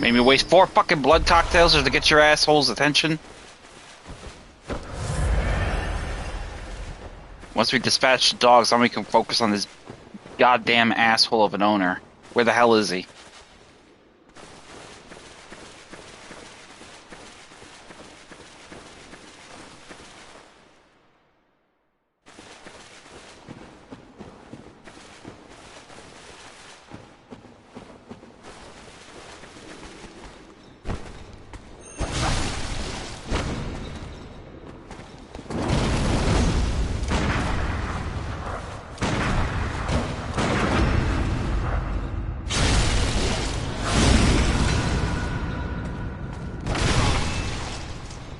Made me waste 4 fucking blood cocktails just to get your assholes' attention. Once we dispatch the dogs, then we can focus on this goddamn asshole of an owner. Where the hell is he?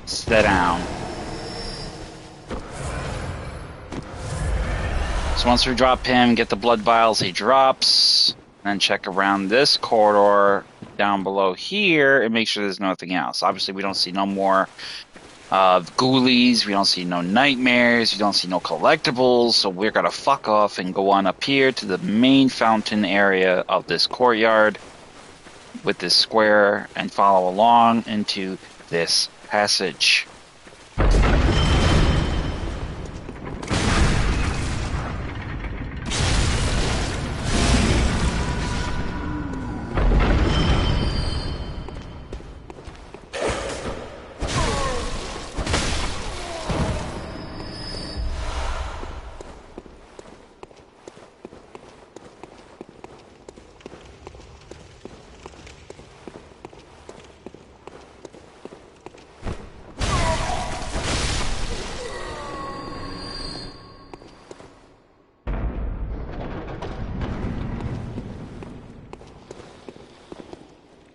Sit down. So once we drop him, get the blood vials he drops, then check around this corridor down below here and make sure there's nothing else. Obviously, we don't see no more ghoulies, we don't see no nightmares, we don't see no collectibles, so we're gonna fuck off and go on up here to the main fountain area of this courtyard with this square and follow along into this passage.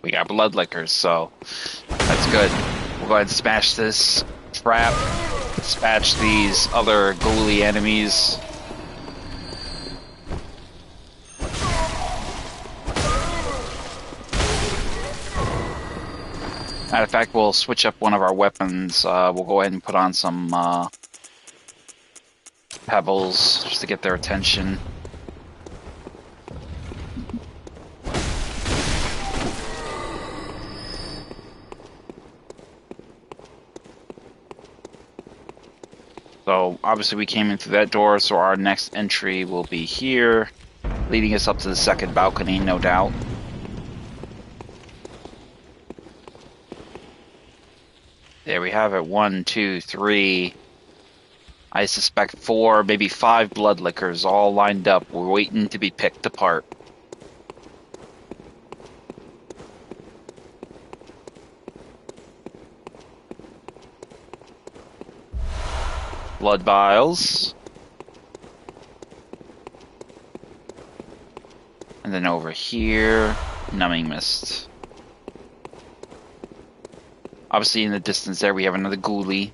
We got blood liquors, so that's good. We'll go ahead and smash this trap, dispatch these other ghouly enemies. Matter of fact, we'll switch up one of our weapons. We'll go ahead and put on some pebbles just to get their attention. So obviously we came in through that door, so our next entry will be here, leading us up to the second balcony, no doubt. There we have it. 1, 2, 3. I suspect 4, maybe 5 blood liquors all lined up. We're waiting to be picked apart. Blood vials. And then over here, numbing mist. Obviously in the distance there we have another ghoulie.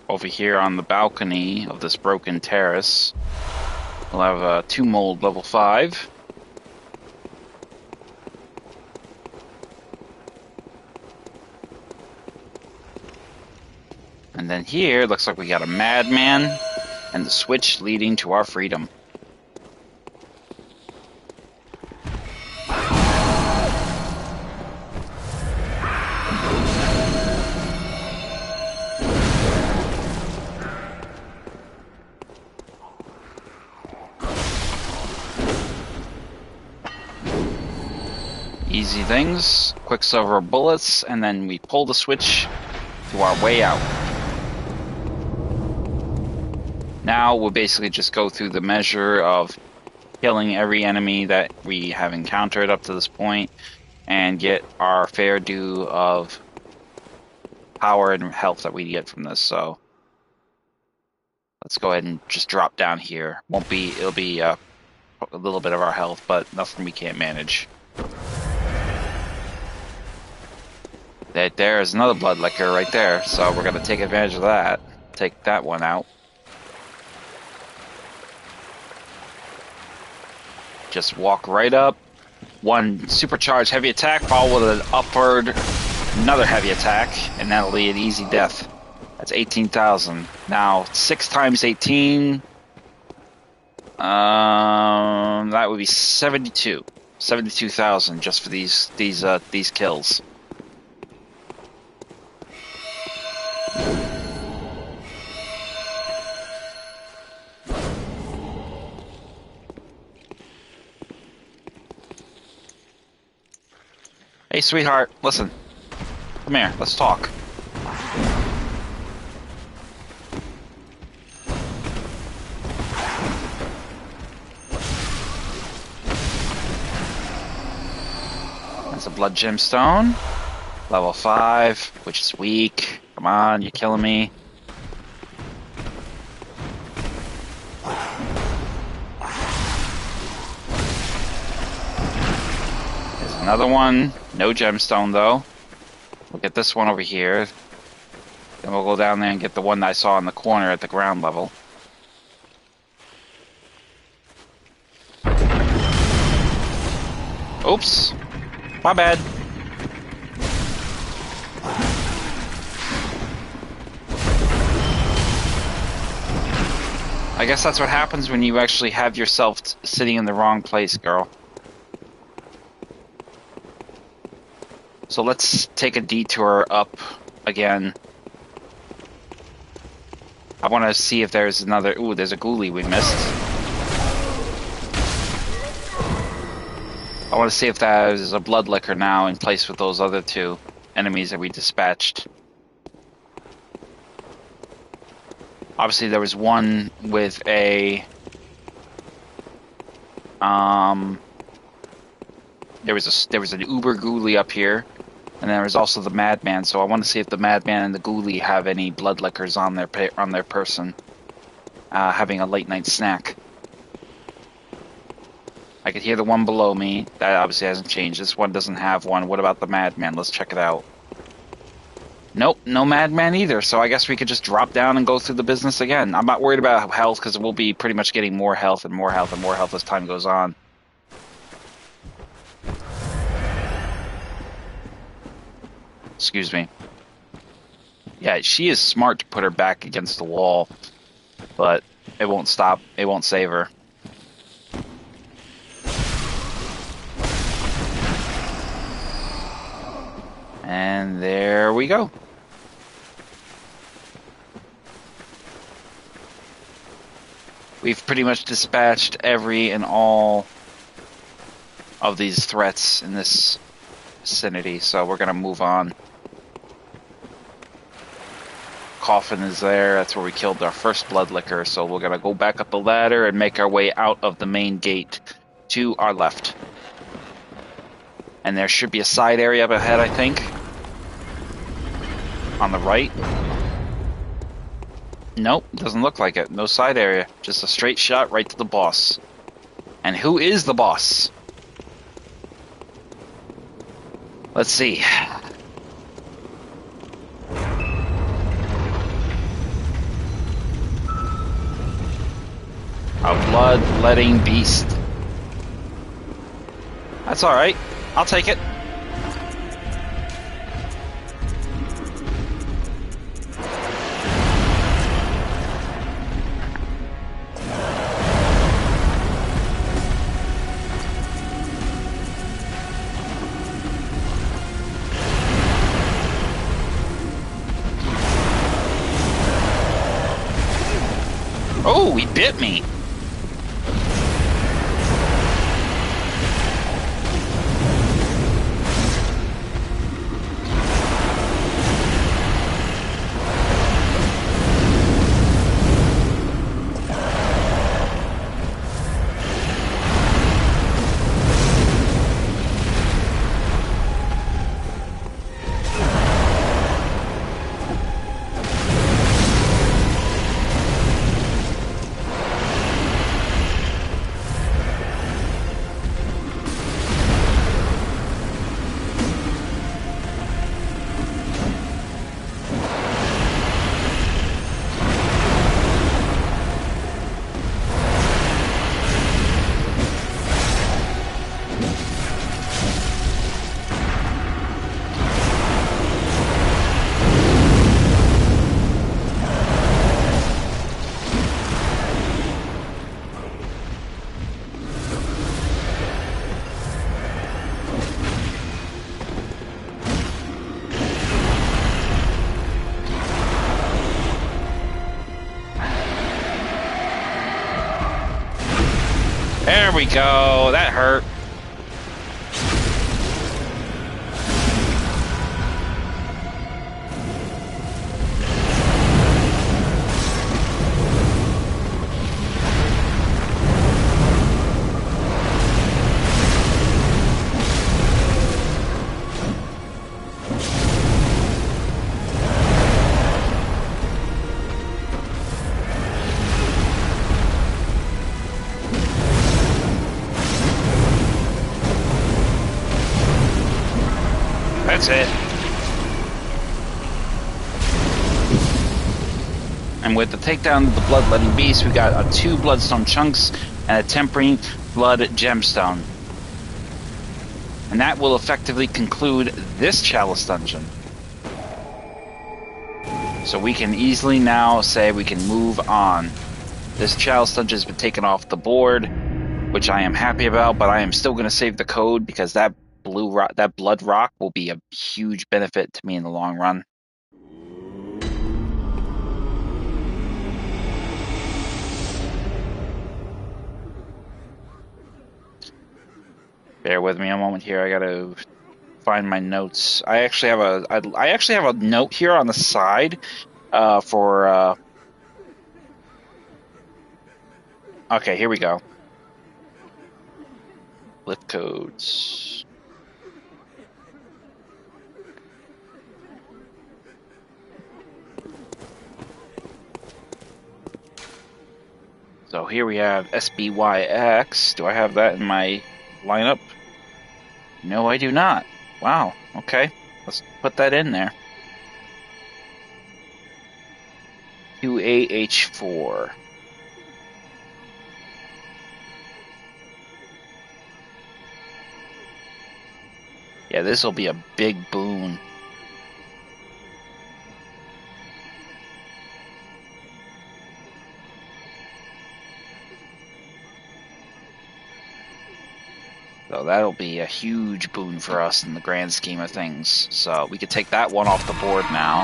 Over here on the balcony of this broken terrace, we'll have 2 mold level 5. And then here, looks like we got a madman and the switch leading to our freedom. Easy things, quicksilver bullets, and then we pull the switch to our way out. Now we'll basically just go through the measure of killing every enemy that we have encountered up to this point and get our fair due of power and health that we get from this. So let's go ahead and just drop down here. It'll be a little bit of our health, but nothing we can't manage. There's another blood liquor right there, so we're going to take advantage of that. Take that one out. Just walk right up. One supercharged heavy attack, followed with an upward, another heavy attack, and that'll be an easy death. That's 18,000. Now, 6 times 18, that would be 72,000 just for these kills. Hey, sweetheart, listen. Come here, let's talk. That's a blood gemstone. Level 5, which is weak. Come on, you're killing me. There's another one. No gemstone, though. We'll get this one over here. Then we'll go down there and get the one that I saw in the corner at the ground level. Oops. My bad. I guess that's what happens when you actually have yourself sitting in the wrong place, girl. So let's take a detour up again. I want to see if there's another... Ooh, there's a ghoulie we missed. I want to see if there's a blood liquor now in place with those other 2 enemies that we dispatched. Obviously, there was one with a... there was an Uber Ghoulie up here, and there was also the Madman. So I want to see if the Madman and the Ghoulie have any blood liquors on their person, having a late night snack. I could hear the one below me. That obviously hasn't changed. This one doesn't have one. What about the Madman? Let's check it out. Nope, no Madman either. So I guess we could just drop down and go through the business again. I'm not worried about health because we'll be pretty much getting more health and more health and more health as time goes on. Excuse me. Yeah, she is smart to put her back against the wall, but it won't stop. It won't save her. And there we go. We've pretty much dispatched every and all of these threats in this vicinity, so we're going to move on. Coffin is there. That's where we killed our first blood liquor, so we're going to go back up the ladder and make our way out of the main gate to our left. And there should be a side area up ahead, I think. On the right. Nope, doesn't look like it. No side area. Just a straight shot right to the boss. And who is the boss? Let's see. A blood-letting beast. That's alright. I'll take it. Oh, he bit me. There we go. That hurt. That's it. And with the takedown of the bloodletting beast, we got 2 bloodstone chunks and a tempering blood gemstone. And that will effectively conclude this Chalice Dungeon. So we can easily now say we can move on. This Chalice Dungeon has been taken off the board, which I am happy about, but I am still going to save the code because that blood rock will be a huge benefit to me in the long run. Bear with me a moment here. I gotta find my notes. I actually have a note here on the side for. Okay, here we go. Lift codes. So here we have SBYX. Do I have that in my lineup? No, I do not. Wow. Okay. Let's put that in there. QAH4. Yeah, this will be a big boon. So that'll be a huge boon for us in the grand scheme of things. So we could take that one off the board now.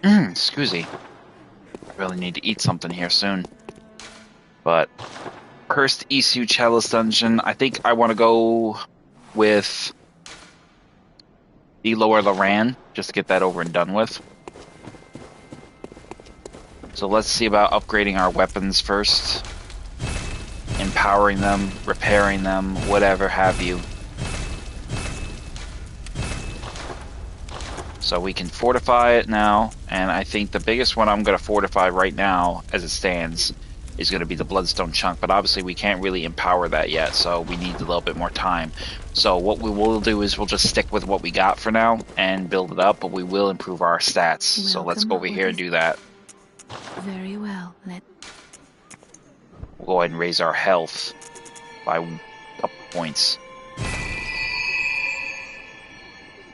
Excuse me. I really need to eat something here soon. But Cursed Isu Chalice Dungeon, I think I want to go with the Lower Loran, just to get that over and done with. So let's see about upgrading our weapons first. Empowering them, repairing them, whatever have you. So we can fortify it now, and I think the biggest one I'm going to fortify right now, as it stands, is going to be the Bloodstone Chunk, but obviously we can't really empower that yet, so we need a little bit more time. So what we will do is we'll just stick with what we got for now and build it up, but we will improve our stats. So let's go over here and do that. Very well. We'll go ahead and raise our health by a couple points.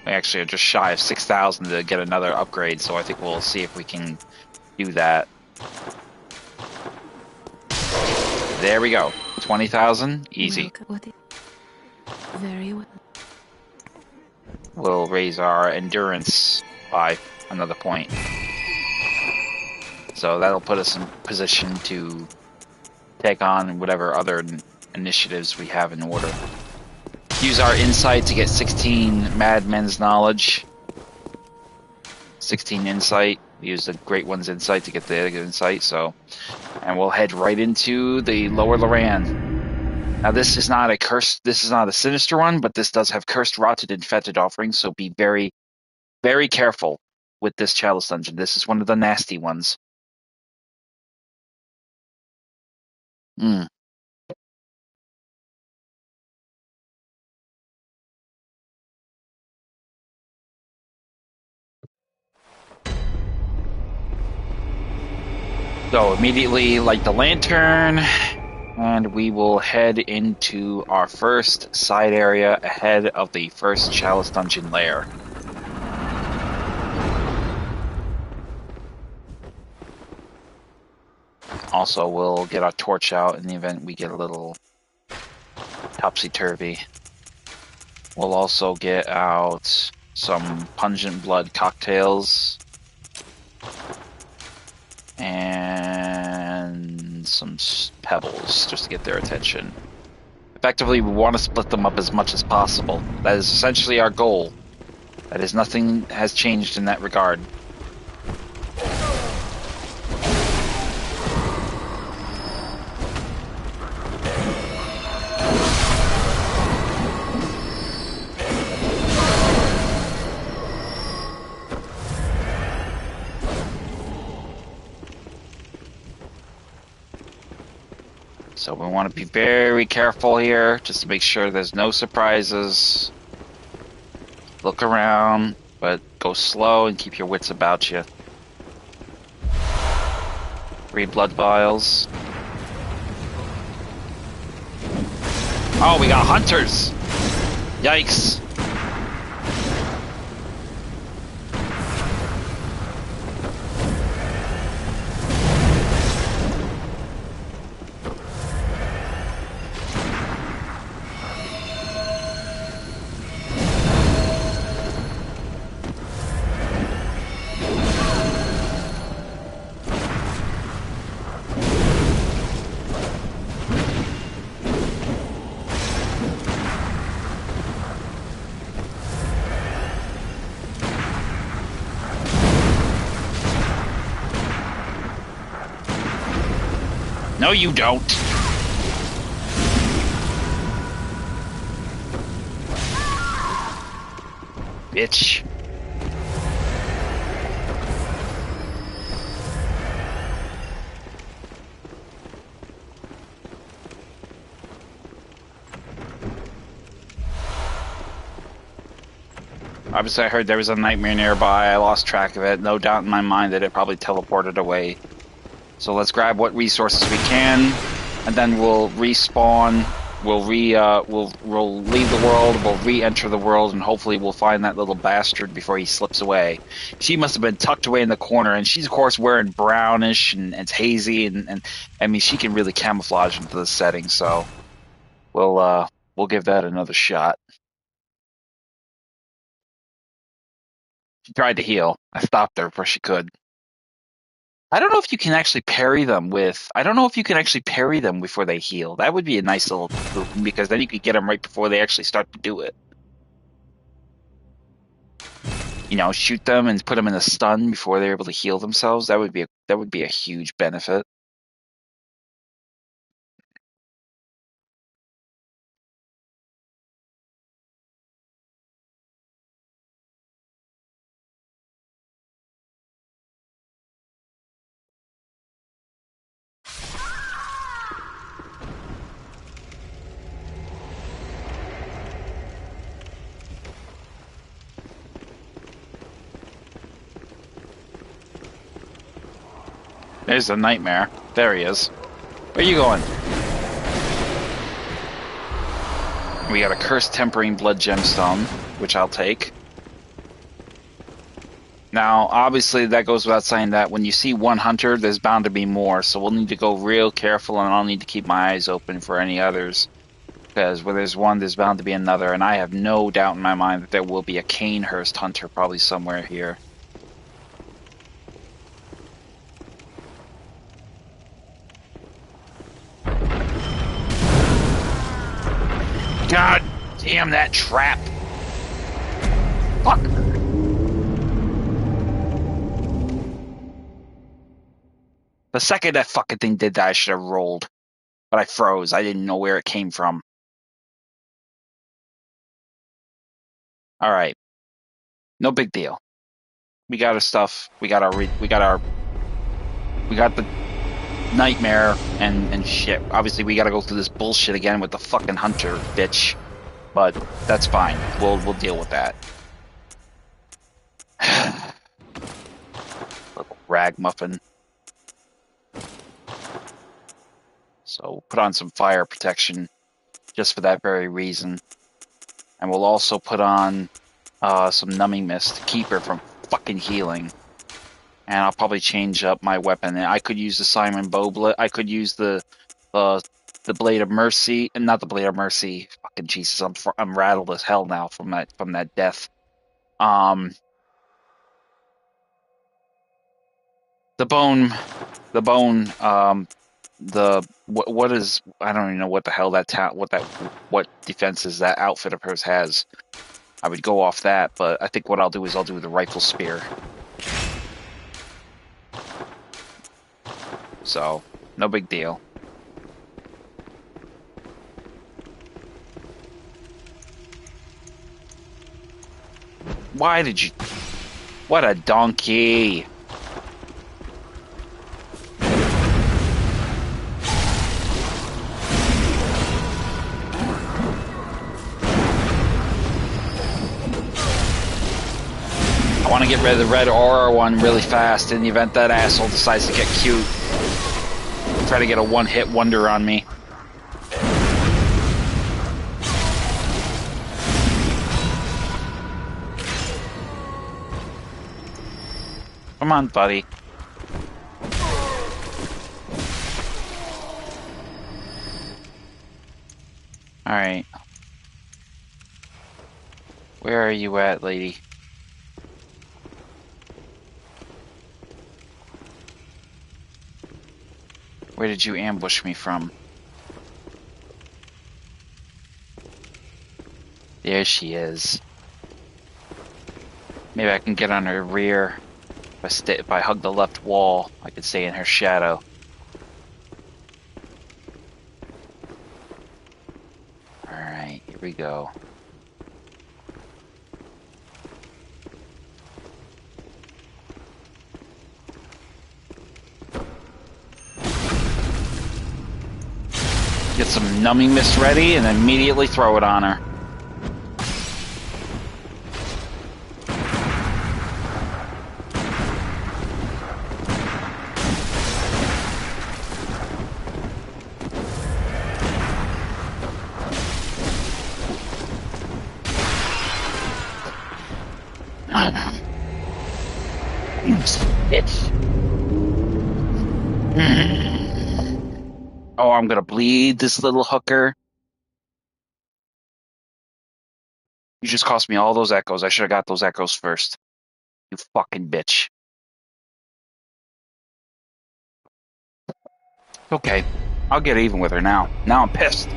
We actually are just shy of 6,000 to get another upgrade, so I think we'll see if we can do that. There we go. 20,000. Easy. Very well. We'll raise our endurance by another point. So that'll put us in position to take on whatever other initiatives we have in order. Use our insight to get 16 Madmen's knowledge. 16 insight. We use the Great One's insight to get the insight, so... And we'll head right into the Lower Loran. Now this is not a cursed, this is not a sinister one, but this does have cursed, rotted, and fetid offerings, so be very, very careful with this Chalice Dungeon. This is one of the nasty ones. So immediately light the lantern, and we will head into our first side area ahead of the first Chalice Dungeon lair. Also, we'll get our torch out in the event we get a little topsy-turvy. We'll also get out some pungent blood cocktails and some pebbles just to get their attention. Effectively, we want to split them up as much as possible. That is essentially our goal. That is, nothing has changed in that regard. So we want to be very careful here, just to make sure there's no surprises. Look around, but go slow and keep your wits about you. 3 blood vials. Oh, we got hunters! Yikes! No, you don't. Bitch. Obviously, I heard there was a nightmare nearby. I lost track of it. No doubt in my mind that it probably teleported away. So let's grab what resources we can, and then we'll respawn. We'll leave the world. We'll re-enter the world, and hopefully we'll find that little bastard before he slips away. She must have been tucked away in the corner, and she's of course wearing brownish and it's hazy, and I mean she can really camouflage into the setting. So we'll give that another shot. She tried to heal. I stopped her before she could. I don't know if you can actually parry them with. I don't know if you can actually parry them before they heal. That would be a nice little move, because then you could get them right before they actually start to do it. You know, shoot them and put them in a stun before they're able to heal themselves. That would be a huge benefit. There's the nightmare. There he is. Where are you going? We got a cursed tempering blood gemstone, which I'll take. Now, obviously, that goes without saying that when you see one hunter, there's bound to be more, so we'll need to go real careful, and I'll need to keep my eyes open for any others. Because where there's one, there's bound to be another, and I have no doubt in my mind that there will be a Canehurst hunter probably somewhere here. God damn that trap! Fuck! The second that fucking thing did that, I should have rolled. But I froze. I didn't know where it came from. Alright. No big deal. We got our stuff. We got the nightmare and shit. Obviously, we gotta go through this bullshit again with the fucking hunter bitch. But that's fine. We'll deal with that. Little ragmuffin. So put on some fire protection just for that very reason. And we'll also put on some numbing mist to keep her from fucking healing. And I'll probably change up my weapon. I could use the Simon Bowblet. I could use the Blade of Mercy, and not the Blade of Mercy. Fucking Jesus, I'm rattled as hell now from that death. The bone. What is, I don't even know what the hell what defenses that outfit of hers has. I would go off that, but I think what I'll do is I'll do the rifle spear. So, no big deal. Why did you... What a donkey! I want to get rid of the red aura one really fast in the event that asshole decides to get cute. Try to get a one-hit wonder on me. Come on, buddy. Alright. Where are you at, lady? Where did you ambush me from? There she is. Maybe I can get on her rear. If I hug the left wall, I could stay in her shadow. Alright, here we go. Get some numbing mist ready and immediately throw it on her. You bitch. Oh, I'm gonna bleed this little hooker. You just cost me all those echoes. I should have got those echoes first. You fucking bitch. Okay. I'll get even with her now. Now I'm pissed.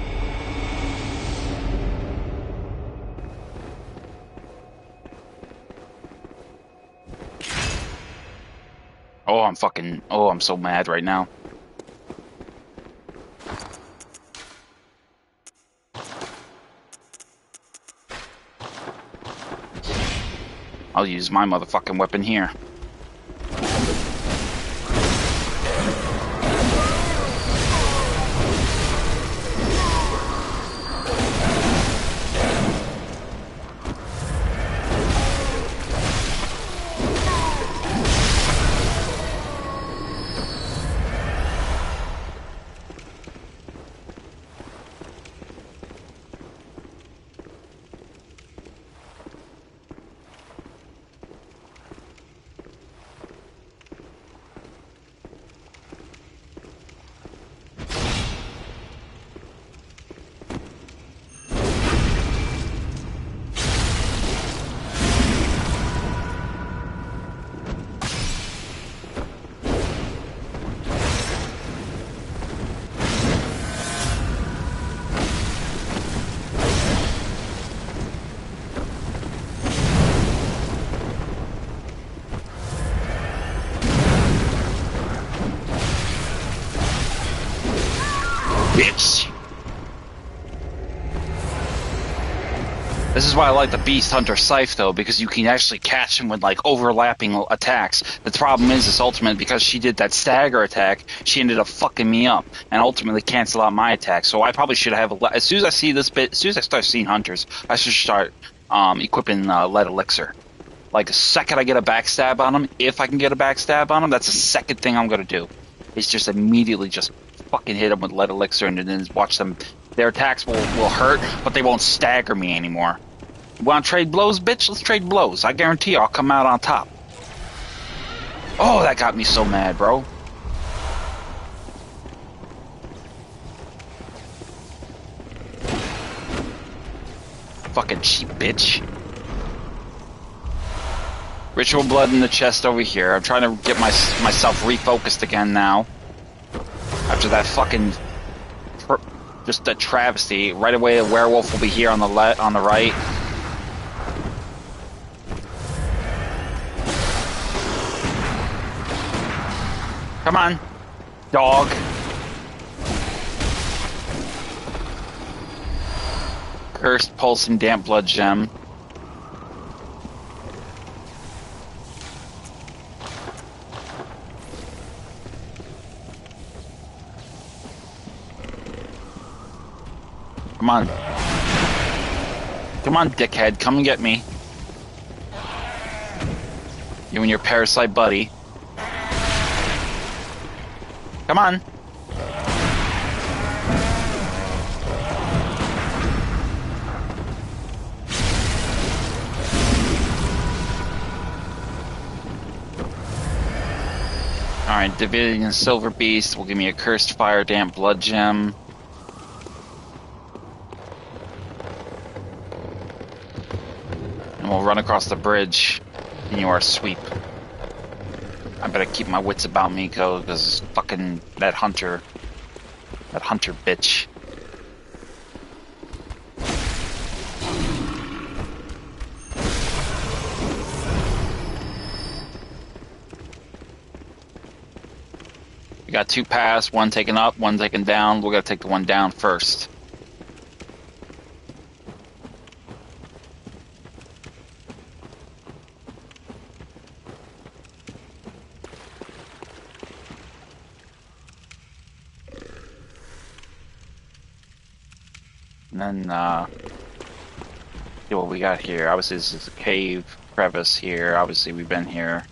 Oh, I'm so mad right now. I'll use my motherfucking weapon here. Bitch. This is why I like the Beast Hunter Scythe, though, because you can actually catch him with, like, overlapping attacks. The problem is, this ultimate, because she did that stagger attack, she ended up fucking me up, and ultimately cancel out my attack. So I probably should have, as soon as I see this bit, as soon as I start seeing hunters, I should start equipping lead elixir. Like, the second I get a backstab on them, if I can get a backstab on them, that's the second thing I'm gonna do. It's just immediately just fucking hit them with lead elixir and then watch them. Their attacks will hurt, but they won't stagger me anymore. Want to trade blows, bitch? Let's trade blows. I guarantee you I'll come out on top. Oh, that got me so mad, bro. Fucking cheap bitch. Ritual blood in the chest over here. I'm trying to get myself refocused again now. After that fucking... just a travesty. Right away, a werewolf will be here on the right. Come on, dog. Cursed pulsing damp blood gem. Come on. Come on, dickhead. Come and get me. You and your parasite buddy. Come on. Alright, Division Silver Beast will give me a Cursed Fire Damp Blood Gem. And we'll run across the bridge. Continue our sweep. I better keep my wits about me, because fucking that hunter bitch. We got 2 paths, one taken up, one taken down. We're gonna take the one down first. And then, see what we got here. Obviously, this is a cave crevice here. Obviously, we've been here.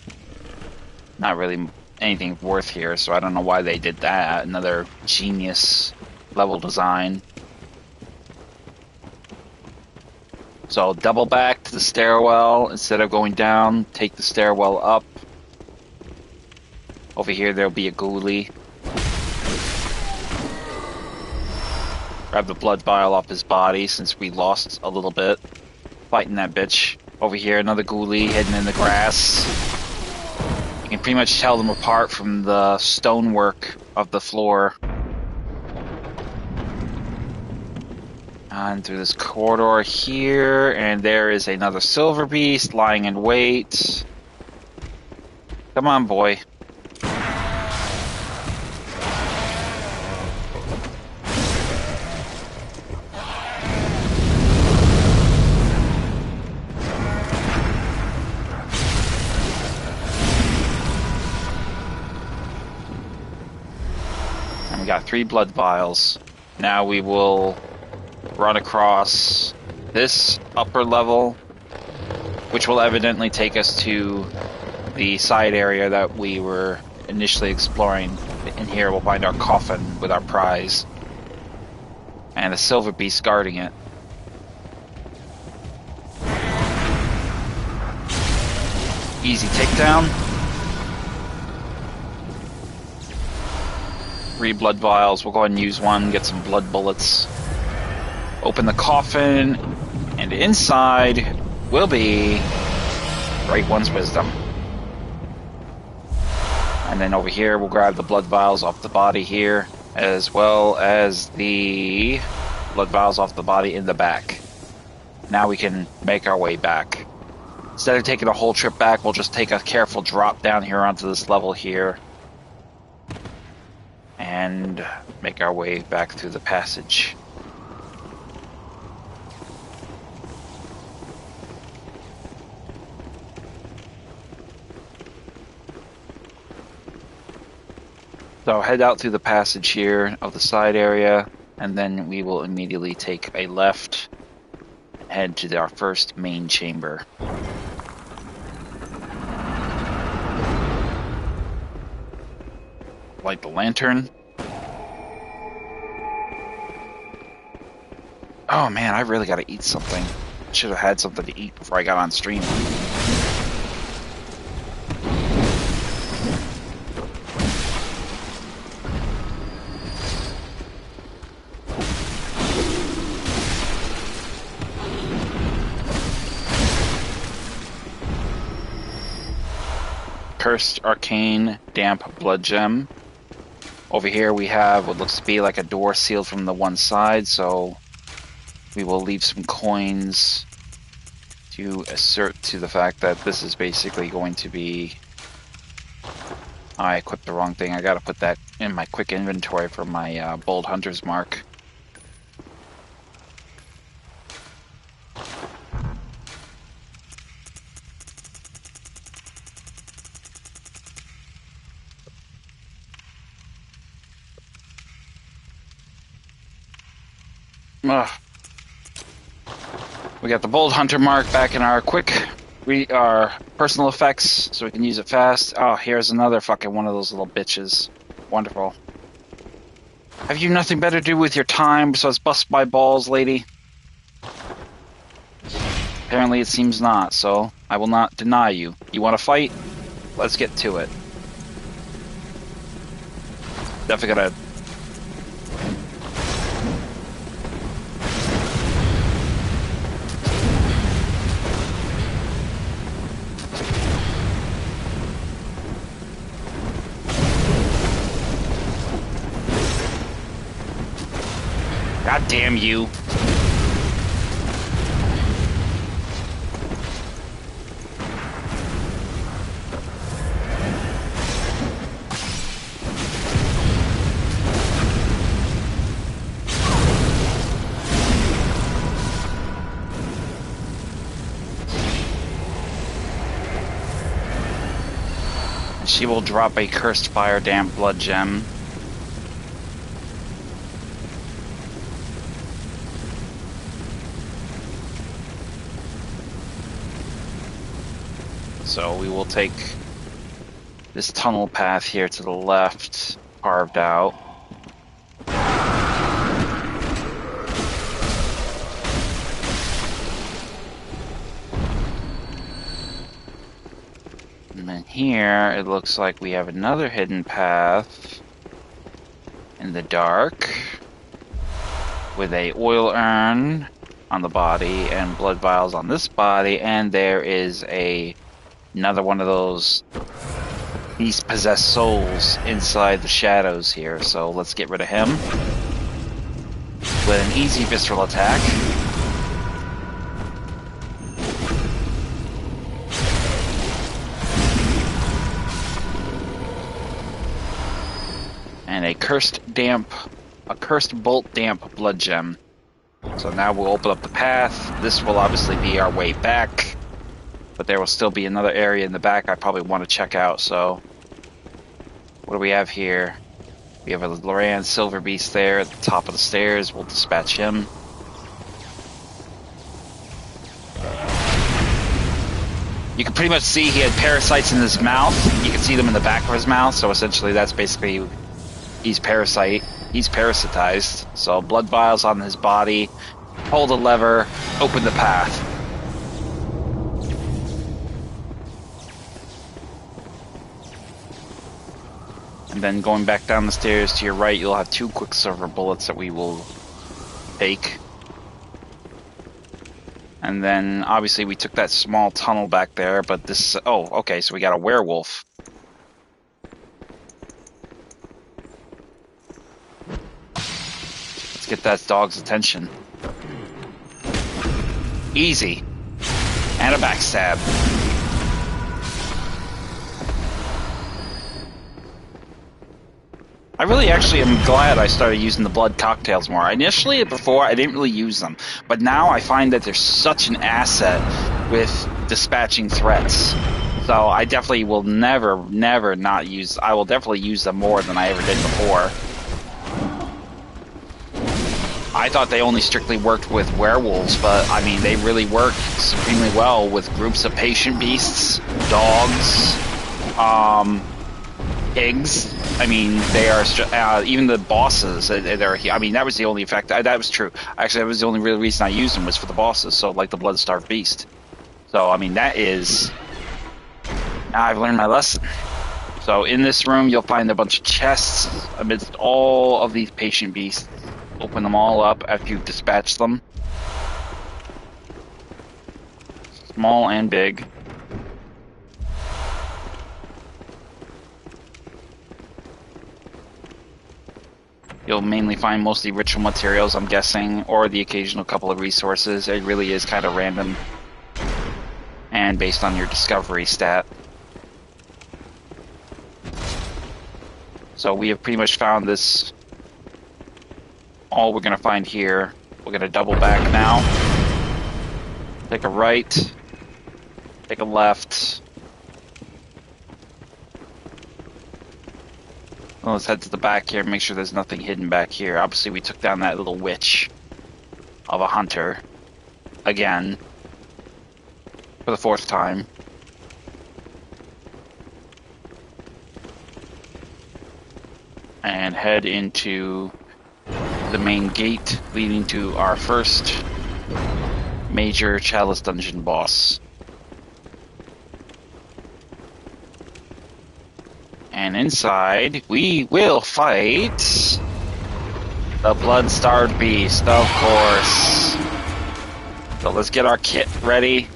Not really anything worth here, so I don't know why they did that. Another genius level design. So, double back to the stairwell. Instead of going down, take the stairwell up. Over here, there'll be a ghoulie. Grab the blood vial off his body since we lost a little bit fighting that bitch. Over here, another ghoulie hidden in the grass. You can pretty much tell them apart from the stonework of the floor. On through this corridor here, and there is another silver beast lying in wait. Come on, boy. And we got 3 blood vials. Now we will run across this upper level, which will evidently take us to the side area that we were initially exploring. In here we'll find our coffin with our prize and a silver beast guarding it. Easy takedown. 3 blood vials. We'll go ahead and use one, get some blood bullets. Open the coffin, and inside will be Great One's Wisdom. And then over here, we'll grab the blood vials off the body here, as well as the blood vials off the body in the back. Now we can make our way back. Instead of taking a whole trip back, we'll just take a careful drop down here onto this level here, and make our way back through the passage. So head out through the passage here of the side area, and then we will immediately take a left and head to our first main chamber. Light the lantern. Oh man, I really gotta eat something. Should have had something to eat before I got on stream. Cursed Arcane Damp Blood Gem. Over here we have what looks to be like a door sealed from the one side, so we will leave some coins to assert to the fact that this is basically going to be... I equipped the wrong thing. I gotta put that in my quick inventory for my Bold Hunter's Mark. Ugh. We got the Bold Hunter mark back in our our personal effects, so we can use it fast. Oh, here's another fucking one of those little bitches. Wonderful. Have you nothing better to do with your time besides bust my balls, lady? Apparently it seems not, so I will not deny you. You want to fight? Let's get to it. Definitely gotta... God damn you. She will drop a Cursed Fire Damp Blood Gem. So we will take this tunnel path here to the left, carved out. And then here, it looks like we have another hidden path in the dark with a oil urn on the body and blood vials on this body, and there is another one of those beast-possessed souls inside the shadows here. So let's get rid of him with an easy visceral attack. And a cursed bolt damp blood gem. So now we'll open up the path. This will obviously be our way back, but there will still be another area in the back I probably want to check out. So what do we have here? We have a Laurence Silver Beast there at the top of the stairs. We'll dispatch him. You can pretty much see he had parasites in his mouth. You can see them in the back of his mouth. So essentially that's basically he's parasitized. So blood vials on his body. Hold a lever. Open the path. And then going back down the stairs to your right, you'll have 2 Quicksilver bullets that we will take. And then obviously we took that small tunnel back there, but this... Oh, okay, so we got a werewolf. Let's get that dog's attention. Easy. And a backstab. I really actually am glad I started using the blood cocktails more. Initially, before, I didn't really use them. But now I find that they're such an asset with dispatching threats. So I definitely will never not use... I will definitely use them more than I ever did before. I thought they only strictly worked with werewolves, but I mean, they really work supremely well with groups of patient beasts, dogs, pigs. I mean, they are even the bosses. They're. I mean, that was the only effect. That was true. Actually, that was the only real reason I used them was for the bosses. So, like the Blood-Starved Beast. So, I mean, that is. Now I've learned my lesson. So, in this room, you'll find a bunch of chests amidst all of these patient beasts. Open them all up after you've dispatched them. Small and big. You'll mainly find mostly ritual materials, I'm guessing, or the occasional couple of resources. It really is kind of random and based on your discovery stat. So we have pretty much found this. All we're going to find here. We're going to double back now. Take a right. Take a left. Well, let's head to the back here and make sure there's nothing hidden back here. Obviously, we took down that little witch of a hunter. Again. For the 4th time. And head into the main gate leading to our first major Chalice Dungeon boss. And inside, we will fight the Blood-Starved Beast, of course. So let's get our kit ready.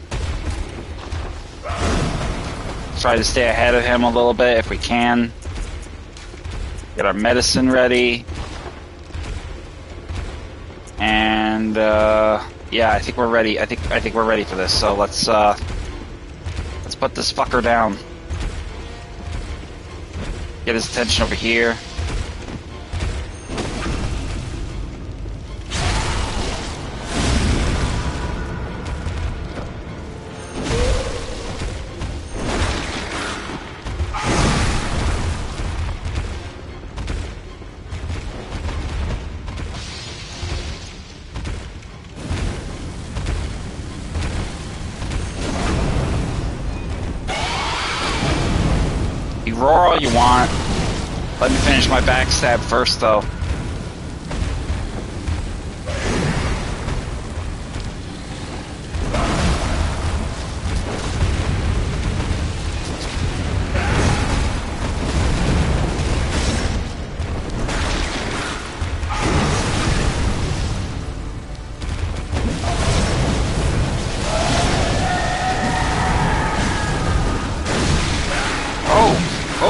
Try to stay ahead of him a little bit if we can. Get our medicine ready. And yeah, I think we're ready. I think we're ready for this. So let's put this fucker down. Get his attention over here. You roar all you want. Let me finish my backstab first, though.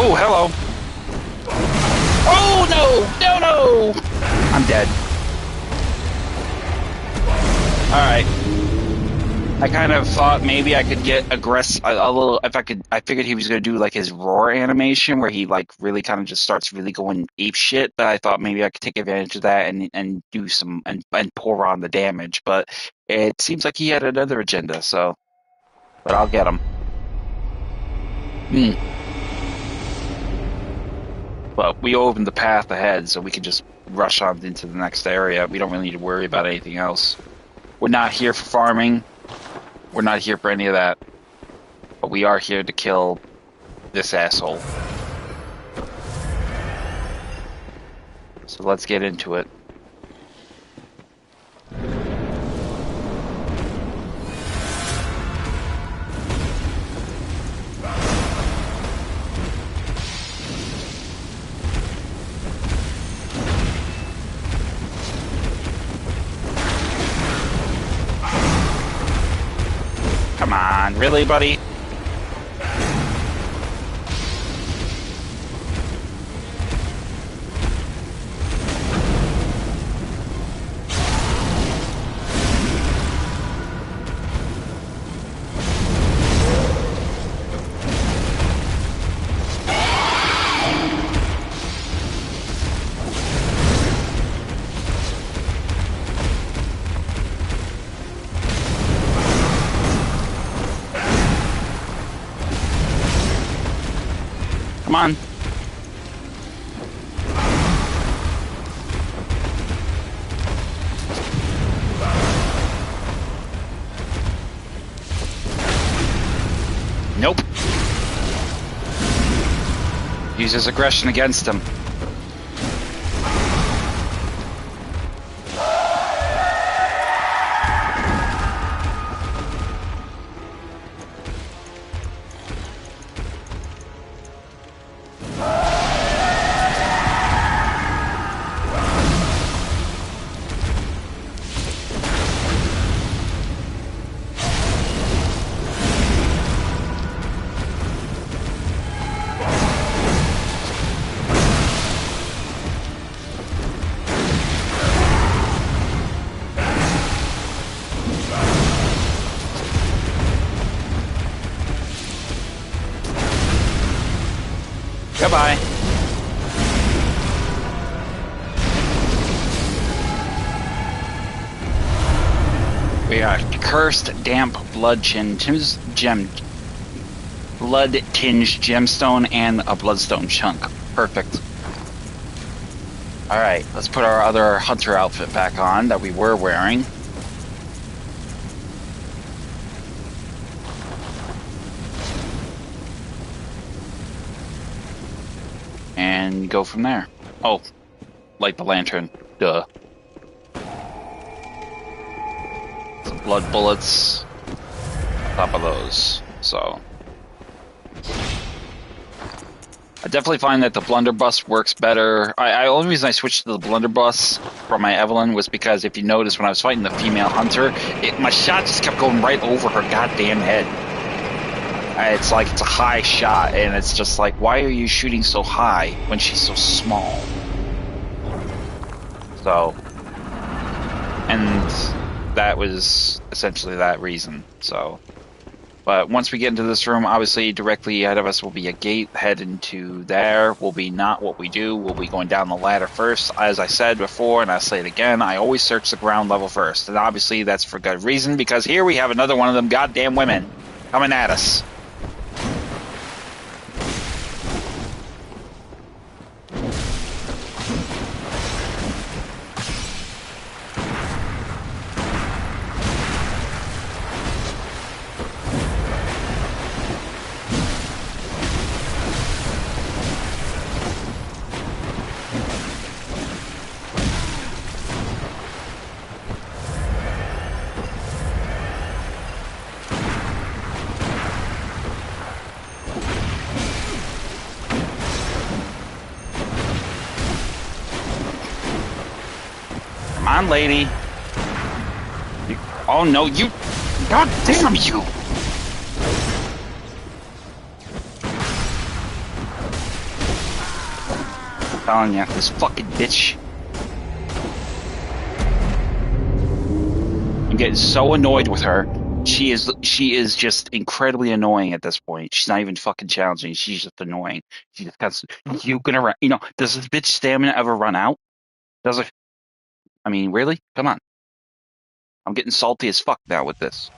Oh, hello. Oh, no! No, no! I'm dead. Alright. I kind of thought maybe I could get aggressive a little, if I could. I figured he was going to do like his roar animation where he like really kind of just starts really going ape shit, but I thought maybe I could take advantage of that and do some and pour on the damage, but it seems like he had another agenda, so but I'll get him. But we opened the path ahead, so we can just rush on into the next area. We don't really need to worry about anything else. We're not here for farming. We're not here for any of that. But we are here to kill this asshole. So let's get into it. Come on, really, buddy? Come on. Nope. Use his aggression against him. Goodbye. We got cursed, damp, blood-tinged gemstone and a bloodstone chunk. Perfect. Alright, let's put our other hunter outfit back on that we were wearing. And go from there. Oh, light the lantern. Duh. Some blood bullets on top of those. So I definitely find that the blunderbuss works better. The only reason I switched to the blunderbuss from my Evelyn was because if you notice when I was fighting the female hunter, my shot just kept going right over her goddamn head. It's like it's a high shot, and it's just like, why are you shooting so high when she's so small? So, and that was essentially that reason. So, but once we get into this room, obviously directly ahead of us will be a gate. Head into there will be not what we do. We'll be going down the ladder first. As I said before, and I'll say it again, I always search the ground level first. And obviously that's for good reason, because here we have another one of them goddamn women coming at us. Come on, lady. Oh no, you! God damn you! telling you, this fucking bitch. I'm getting so annoyed with her. She is just incredibly annoying at this point. She's not even fucking challenging. She's just annoying. She just got you gonna run. You know, does this bitch stamina ever run out? Does it? I mean, really? Come on. I'm getting salty as fuck now with this.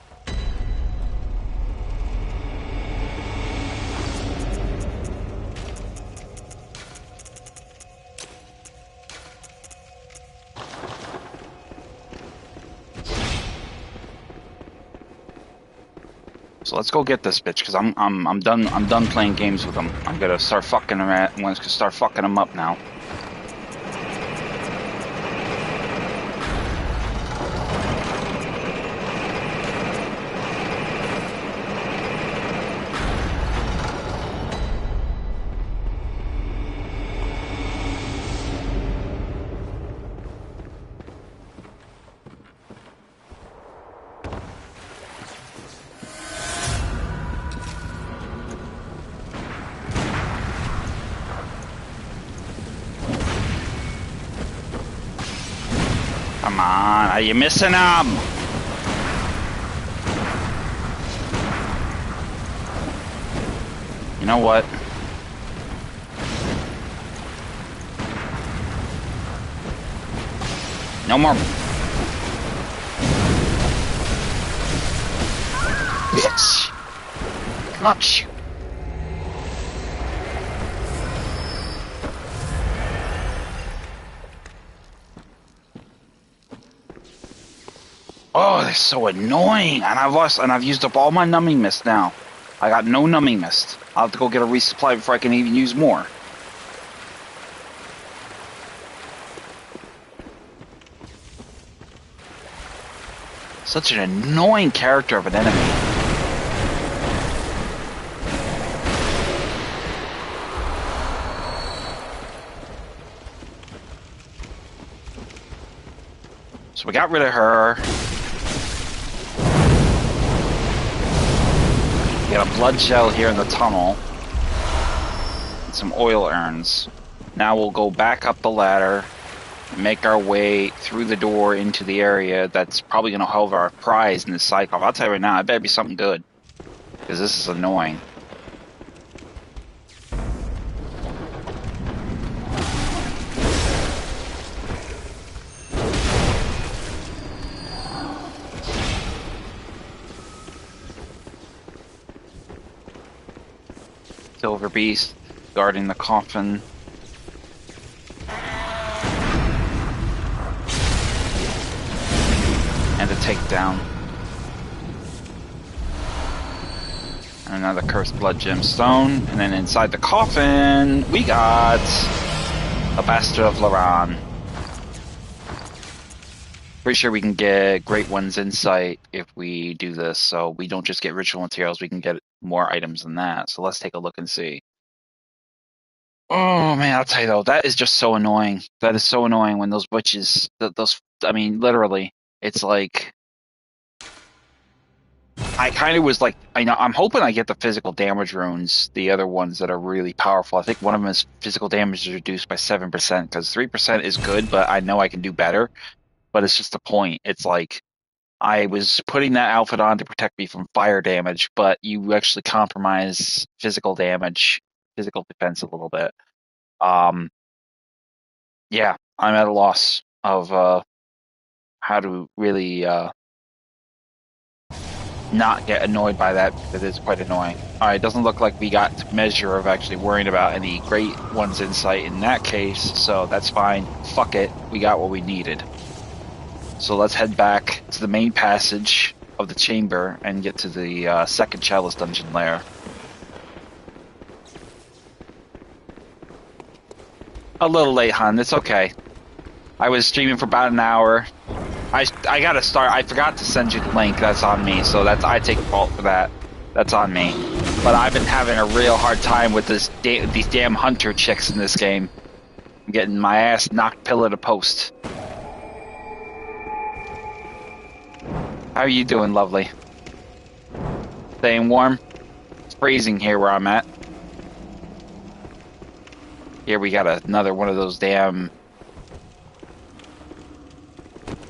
So let's go get this bitch because I'm done playing games with him. I'm gonna start fucking him at. I'm gonna start fucking him up now. Come on, are you missing him? You know what? No more. Bitch. Clutch. Oh, they're so annoying, and I've used up all my numbing mist now. I got no numbing mist. I'll have to go get a resupply before I can even use more. Such an annoying character of an enemy. So we got rid of her. We got a blood gel here in the tunnel. And some oil urns. Now we'll go back up the ladder. Make our way through the door into the area that's probably going to hold our prize in this cycle. I'll tell you right now, it better be something good. Because this is annoying. Silver Beast guarding the coffin. And a takedown. And another cursed blood gemstone. And then inside the coffin, we got a Bastard of Laurence. Pretty sure we can get Great One's Insight if we do this, so we don't just get ritual materials, we can get more items than that. So let's take a look and see. Oh man, I'll tell you though, that is just so annoying. That is so annoying when those witches, I mean, literally, it's like, I kind of was like, I'm hoping I get the physical damage runes, the other ones that are really powerful. I think one of them is physical damage is reduced by 7%, because 3% is good, but I know I can do better. But it's just the point. It's like, I was putting that outfit on to protect me from fire damage, but you actually compromise physical damage, physical defense a little bit. Yeah, I'm at a loss of how to really not get annoyed by that, because it's quite annoying. Alright, it doesn't look like we got measure of actually worrying about any Great One's Insight in that case, so that's fine. Fuck it, we got what we needed. So let's head back to the main passage of the chamber and get to the second Chalice Dungeon lair. A little late, hon. It's okay. I was streaming for about an hour. I gotta start. I forgot to send you the link. That's on me. So I take fault for that. That's on me. But I've been having a real hard time with these damn hunter chicks in this game. I'm getting my ass knocked pillar to post. How are you doing, lovely? Staying warm? It's freezing here where I'm at. Here we got another one of those damn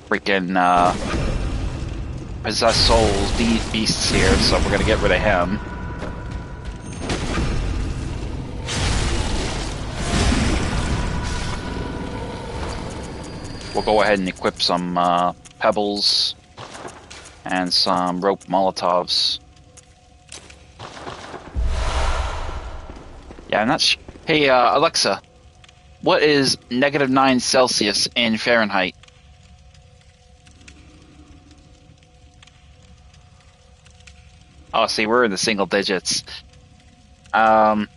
freaking possessed souls beasts here, so we're gonna get rid of him. We'll go ahead and equip some pebbles and some rope molotovs. Yeah, I'm not sure. Hey, Alexa, what is -9 Celsius in Fahrenheit? Oh, see, we're in the single digits. Let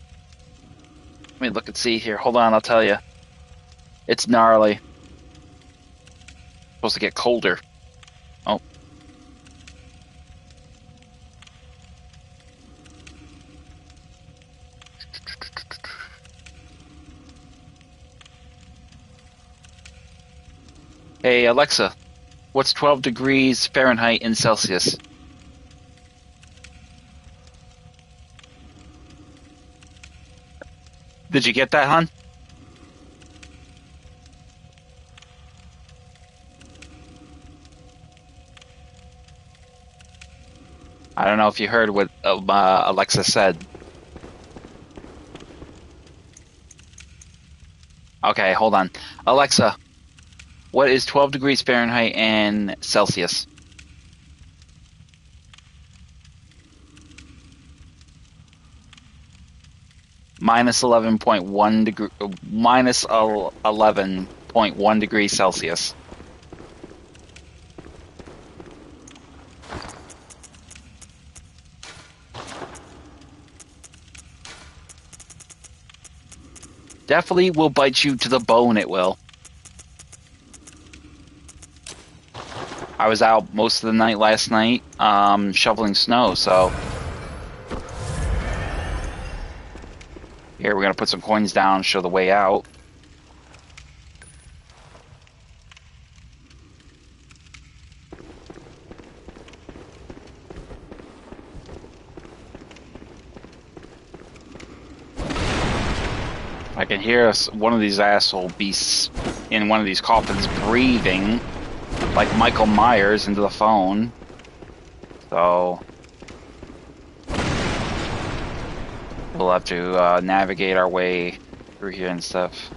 me look and see here. Hold on, I'll tell you. It's gnarly. Supposed to get colder. Oh. Hey, Alexa, what's 12 degrees Fahrenheit in Celsius? Did you get that, hon? I don't know if you heard what Alexa said. Okay, hold on. Alexa, what is 12 degrees Fahrenheit in Celsius? Minus 11.1 degree, minus 11.1 degrees Celsius. Definitely will bite you to the bone, it will. I was out most of the night last night, shoveling snow, so... Here, we're gonna put some coins down, show the way out. I can hear one of these asshole beasts in one of these coffins breathing like Michael Myers into the phone. So we'll have to navigate our way through here and stuff.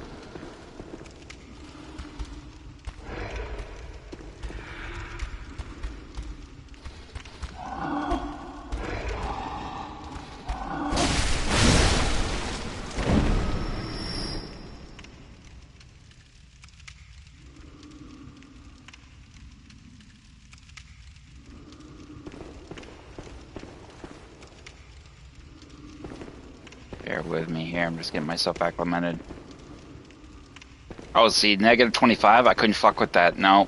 Bear with me here, I'm just getting myself acclimated. Oh, see, -25? I couldn't fuck with that, no.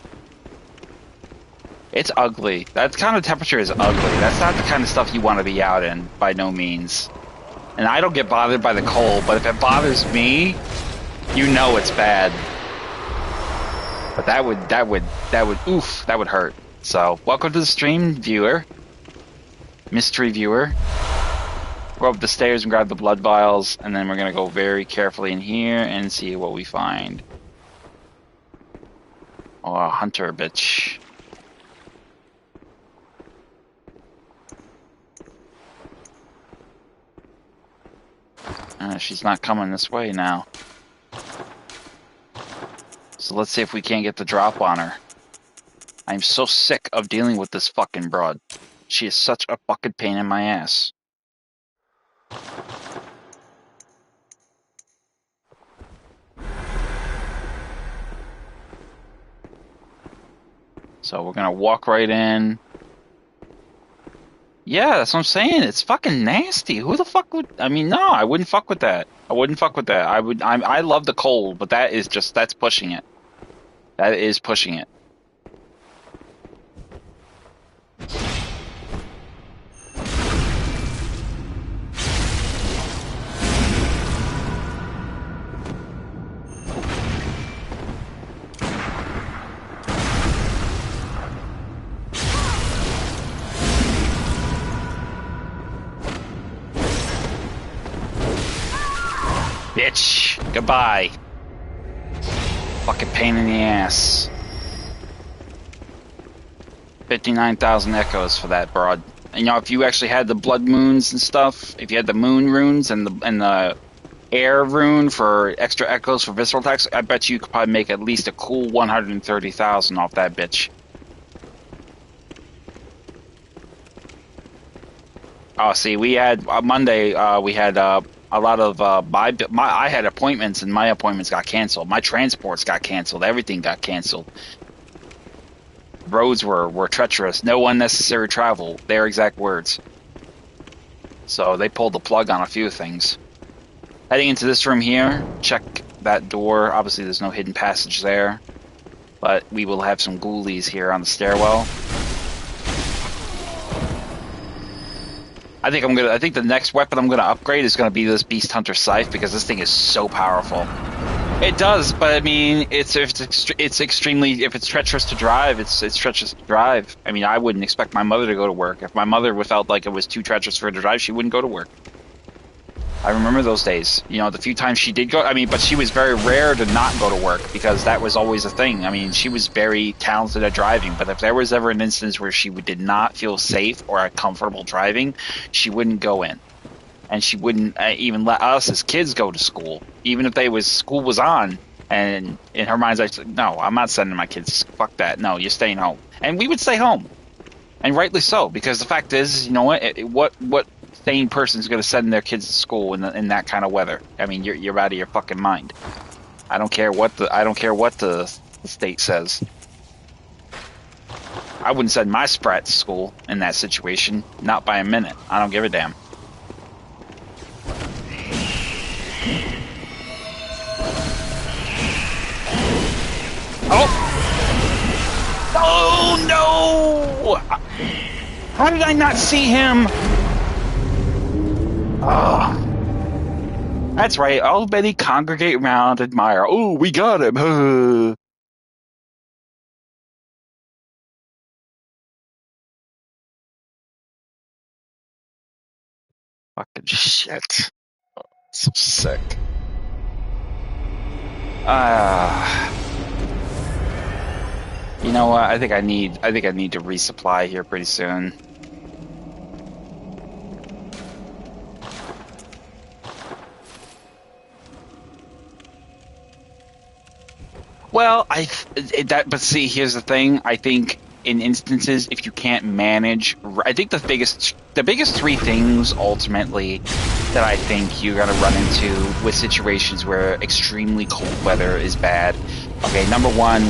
It's ugly. That kind of temperature is ugly. That's not the kind of stuff you want to be out in, by no means. And I don't get bothered by the cold, but if it bothers me, you know it's bad. But that would hurt. So, welcome to the stream, viewer. Mystery viewer. Go up the stairs and grab the blood vials, and then we're gonna go very carefully in here and see what we find. Oh, a hunter bitch. She's not coming this way now. So let's see if we can't get the drop on her. I'm so sick of dealing with this fucking broad. She is such a fucking pain in my ass. So we're gonna walk right in. Yeah, that's what I'm saying. It's fucking nasty. Who the fuck would... I mean, no, I wouldn't fuck with that. I wouldn't fuck with that. I love the cold, but that is just... That's pushing it. That is pushing it. Bitch. Goodbye. Fucking pain in the ass. 59,000 echoes for that broad. And, you know, if you actually had the blood moons and stuff, if you had the moon runes and the air rune for extra echoes for visceral attacks, I bet you could probably make at least a cool 130,000 off that bitch. Oh, see, we had Monday. We had a lot of I had appointments, and my appointments got canceled. My transports got canceled. Everything got canceled. Roads were treacherous. No unnecessary travel. Their exact words. So they pulled the plug on a few things. Heading into this room here, check that door. Obviously, there's no hidden passage there, but we will have some ghoulies here on the stairwell. I think the next weapon I'm gonna upgrade is gonna be this Beast Hunter Scythe, because this thing is so powerful. It does, but I mean, it's extremely, if it's treacherous to drive, it's treacherous to drive. I mean, I wouldn't expect my mother to go to work. If my mother felt like it was too treacherous for her to drive, she wouldn't go to work. I remember those days. You know, the few times she did go, I mean, but she was very rare to not go to work, because that was always a thing. I mean, she was very talented at driving, but if there was ever an instance where she did not feel safe or comfortable driving, she wouldn't go in. And she wouldn't even let us as kids go to school, even if school was on. And in her mind, I said, no, I'm not sending my kids. Fuck that. No, you're staying home. And we would stay home. And rightly so, because the fact is, you know what sane person's going to send their kids to school in that kind of weather? I mean, you're out of your fucking mind. I don't care what the state says. I wouldn't send my sprat to school in that situation, not by a minute. I don't give a damn. Oh! Oh no! How did I not see him? Oh. That's right. Everybody congregate around, admire. Oh, we got him. Fucking shit. So sick. You know what? I think I need to resupply here pretty soon. Well, but see, here's the thing. I think in instances, if you can't manage, I think the biggest three things ultimately that I think you're gonna run into with situations where extremely cold weather is bad. Okay, number one,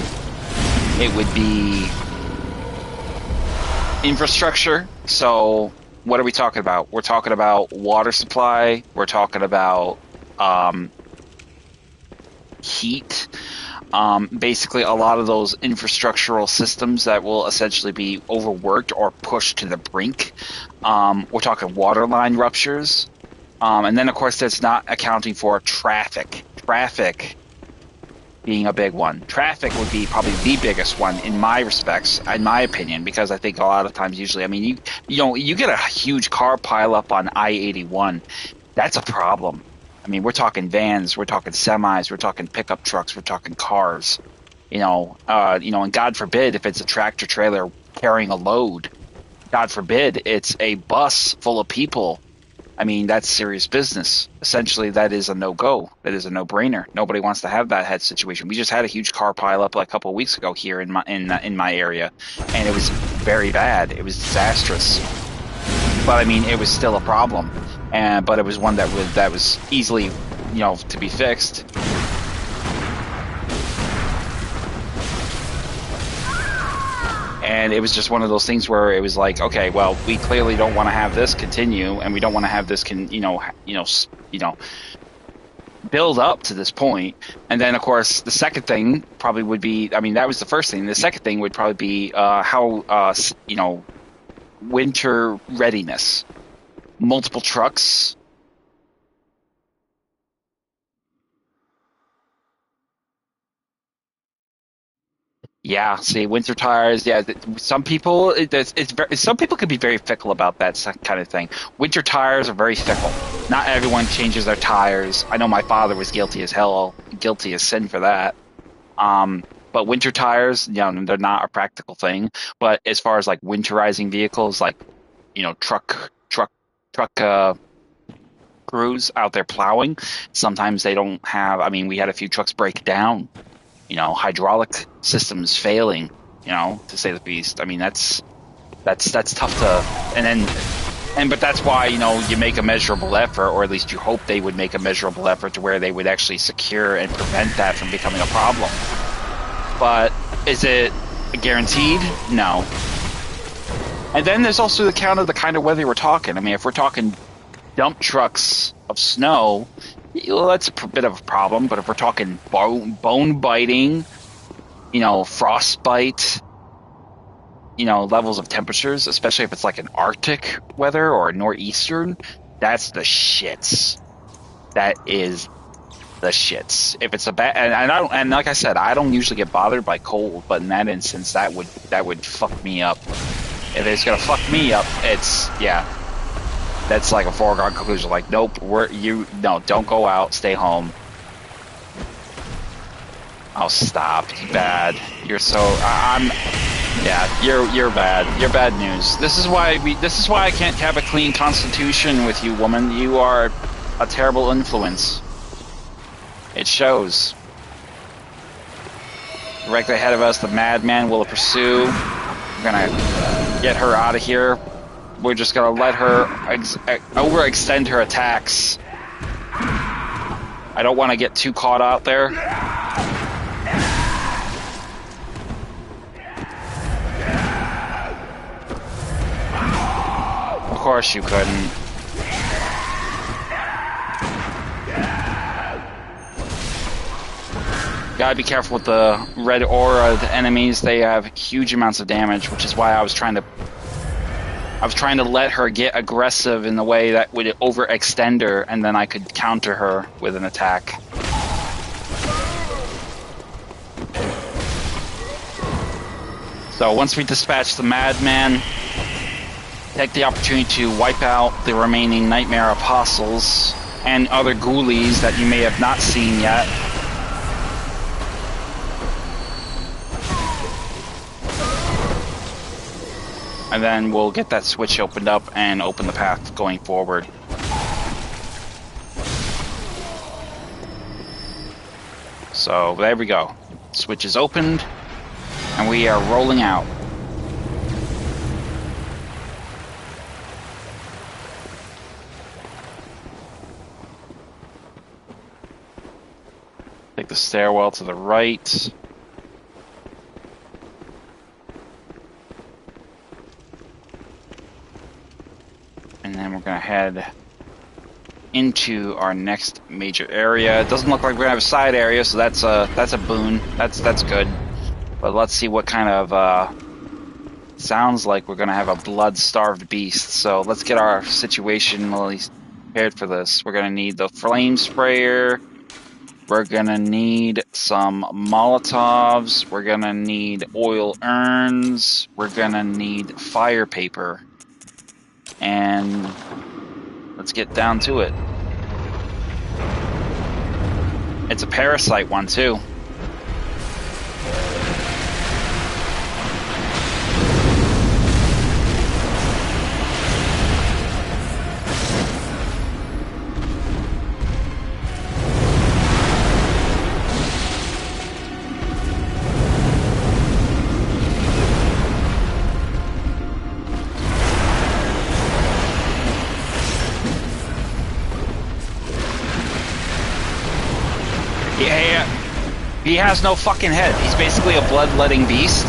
it would be infrastructure. So what are we talking about? We're talking about water supply. We're talking about heat. Basically, a lot of those infrastructural systems that will essentially be overworked or pushed to the brink. We're talking water line ruptures. And then, of course, that's not accounting for traffic. Traffic being a big one. Traffic would be probably the biggest one in my respects, in my opinion, because I think a lot of times, usually, I mean, you get a huge car pileup on I-81. That's a problem. I mean, we're talking vans, we're talking semis, we're talking pickup trucks, we're talking cars. And God forbid if it's a tractor trailer carrying a load. God forbid it's a bus full of people. I mean, that's serious business. Essentially, that is a no-go. That is a no-brainer. Nobody wants to have that head situation. We just had a huge car pileup like a couple of weeks ago here in my area, and it was very bad. It was disastrous. But I mean, it was still a problem, but it was one that was easily, to be fixed. And it was just one of those things where it was like, okay, well, we clearly don't want to have this continue, and we don't want to have this build up to this point. And then, of course, the second thing probably would be, I mean, that was the first thing. The second thing would probably be how winter readiness, multiple trucks. Yeah, see, winter tires. Yeah, some people some people could be very fickle about that kind of thing. Winter tires are very fickle. Not everyone changes their tires. I know my father was guilty as hell, guilty as sin for that. But winter tires, they're not a practical thing. But as far as like winterizing vehicles, like truck crews out there plowing, sometimes they don't have. I mean, we had a few trucks break down, hydraulic systems failing, to say the least. I mean, that's tough to, but that's why, you make a measurable effort, or at least you hope they would make a measurable effort to where they would actually secure and prevent that from becoming a problem. But is it guaranteed? No. And then there's also the count of the kind of weather we're talking. I mean, if we're talking dump trucks of snow, that's a bit of a problem. But if we're talking bone biting, frostbite, levels of temperatures, especially if it's like an Arctic weather or a northeastern, that's the shits. That is the shits. If it's a bad, and like I said, I don't usually get bothered by cold, but in that instance, that would fuck me up. If it's gonna fuck me up, that's like a foregone conclusion. Like, nope, don't go out, stay home. Oh, stop! Bad. You're you're bad. You're bad news. This is why I can't have a clean constitution with you, woman. You are a terrible influence. It shows. Directly ahead of us, the madman will pursue. We're gonna get her out of here. We're just gonna let her overextend her attacks. I don't want to get too caught out there. Of course you couldn't. Gotta be careful with the red aura. The enemies, they have huge amounts of damage, which is why I was trying to let her get aggressive in the way that would overextend her, and then I could counter her with an attack. So once we dispatch the madman, take the opportunity to wipe out the remaining Nightmare Apostles and other ghoulies that you may have not seen yet. And then we'll get that switch opened up and open the path going forward. So there we go. Switch is opened, and we are rolling out. Take the stairwell to the right. And then we're going to head into our next major area. It doesn't look like we're going to have a side area, so that's a boon. That's good. But let's see what kind of... sounds like we're going to have a blood-starved beast. So let's get our situation at least prepared for this. We're going to need the flame sprayer. We're going to need some Molotovs. We're going to need oil urns. We're going to need fire paper. And let's get down to it. It's a parasite one, too. He has no fucking head. He's basically a bloodletting beast,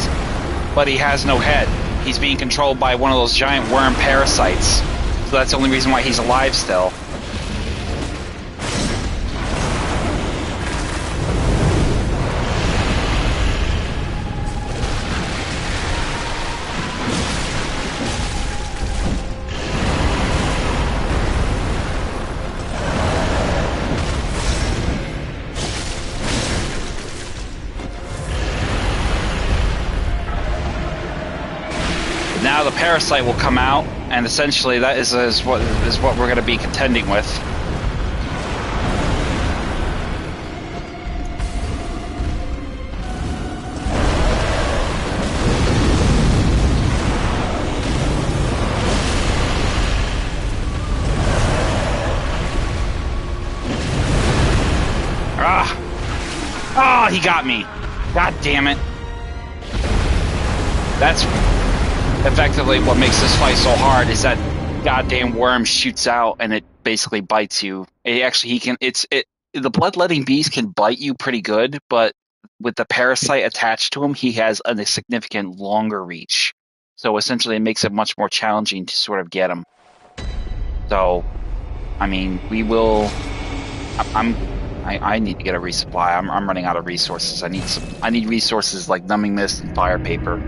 but he has no head. He's being controlled by one of those giant worm parasites. So that's the only reason why he's alive still. the parasite will come out, and essentially that is what we're going to be contending with. Ah! Oh, he got me. God damn it. That's effectively what makes this fight so hard, is that goddamn worm shoots out and it basically bites you. The bloodletting beast can bite you pretty good, but with the parasite attached to him, he has a significant longer reach. So essentially it makes it much more challenging to sort of get him. So, I mean, we will... I need to get a resupply. I'm running out of resources. I need resources like numbing mist and fire paper.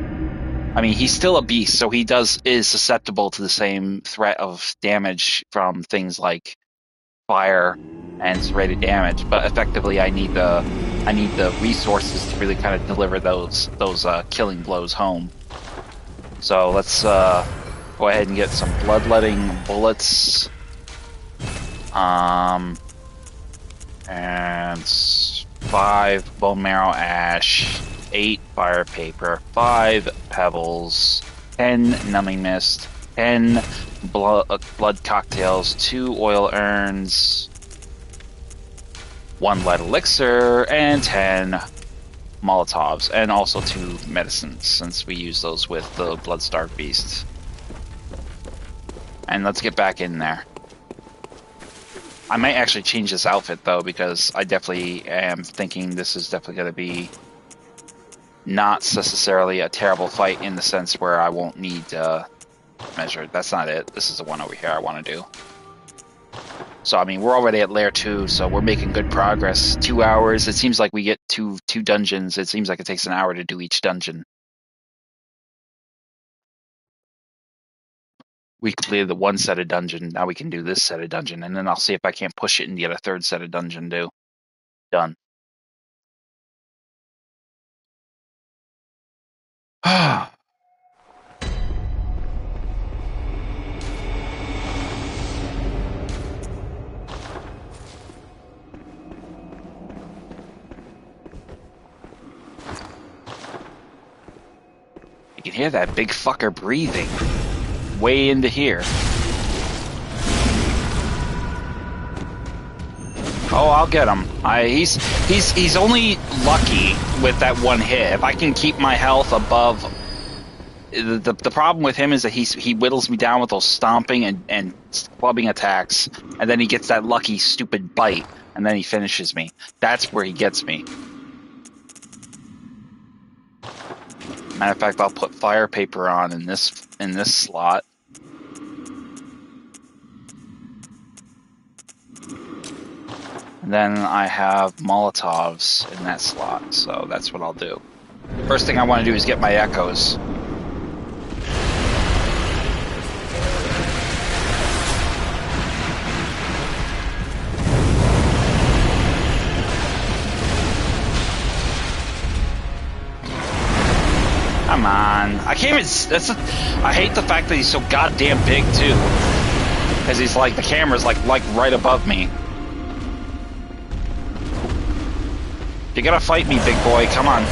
I mean, he's still a beast, so he is susceptible to the same threat of damage from things like fire and serrated damage. But effectively, I need the resources to really kind of deliver those killing blows home. So let's go ahead and get some bloodletting bullets. And 5 bone marrow ash, 8 fire paper, 5 pebbles, 10 numbing mist, 10 blood cocktails, 2 oil urns, 1 lead elixir, and 10 Molotovs, and also 2 medicines, since we use those with the blood-starved beasts. And let's get back in there. I might actually change this outfit, though, because I definitely am thinking this is definitely going to be not necessarily a terrible fight in the sense where I won't need to measure. That's not it. This is the one over here I want to do. So, I mean, we're already at Lair 2, so we're making good progress. 2 hours. It seems like we get two dungeons. It seems like it takes an hour to do each dungeon. We completed the 1 set of dungeon. Now we can do this set of dungeon, and then I'll see if I can't push it and get a 3rd set of dungeon too. Done. You can hear that big fucker breathing way into here. Oh, I'll get him. He's only lucky with that 1 hit. If I can keep my health above, the problem with him is that he whittles me down with those stomping and clubbing attacks, and then he gets that lucky stupid bite, and then he finishes me. That's where he gets me. Matter of fact, I'll put fire paper on in this slot. And then I have Molotovs in that slot, so that's what I'll do. First thing I want to do is get my echoes. Come on. I can't even... I hate the fact that he's so goddamn big, too. Because he's like... The camera's like right above me. You gotta fight me, big boy. Come on.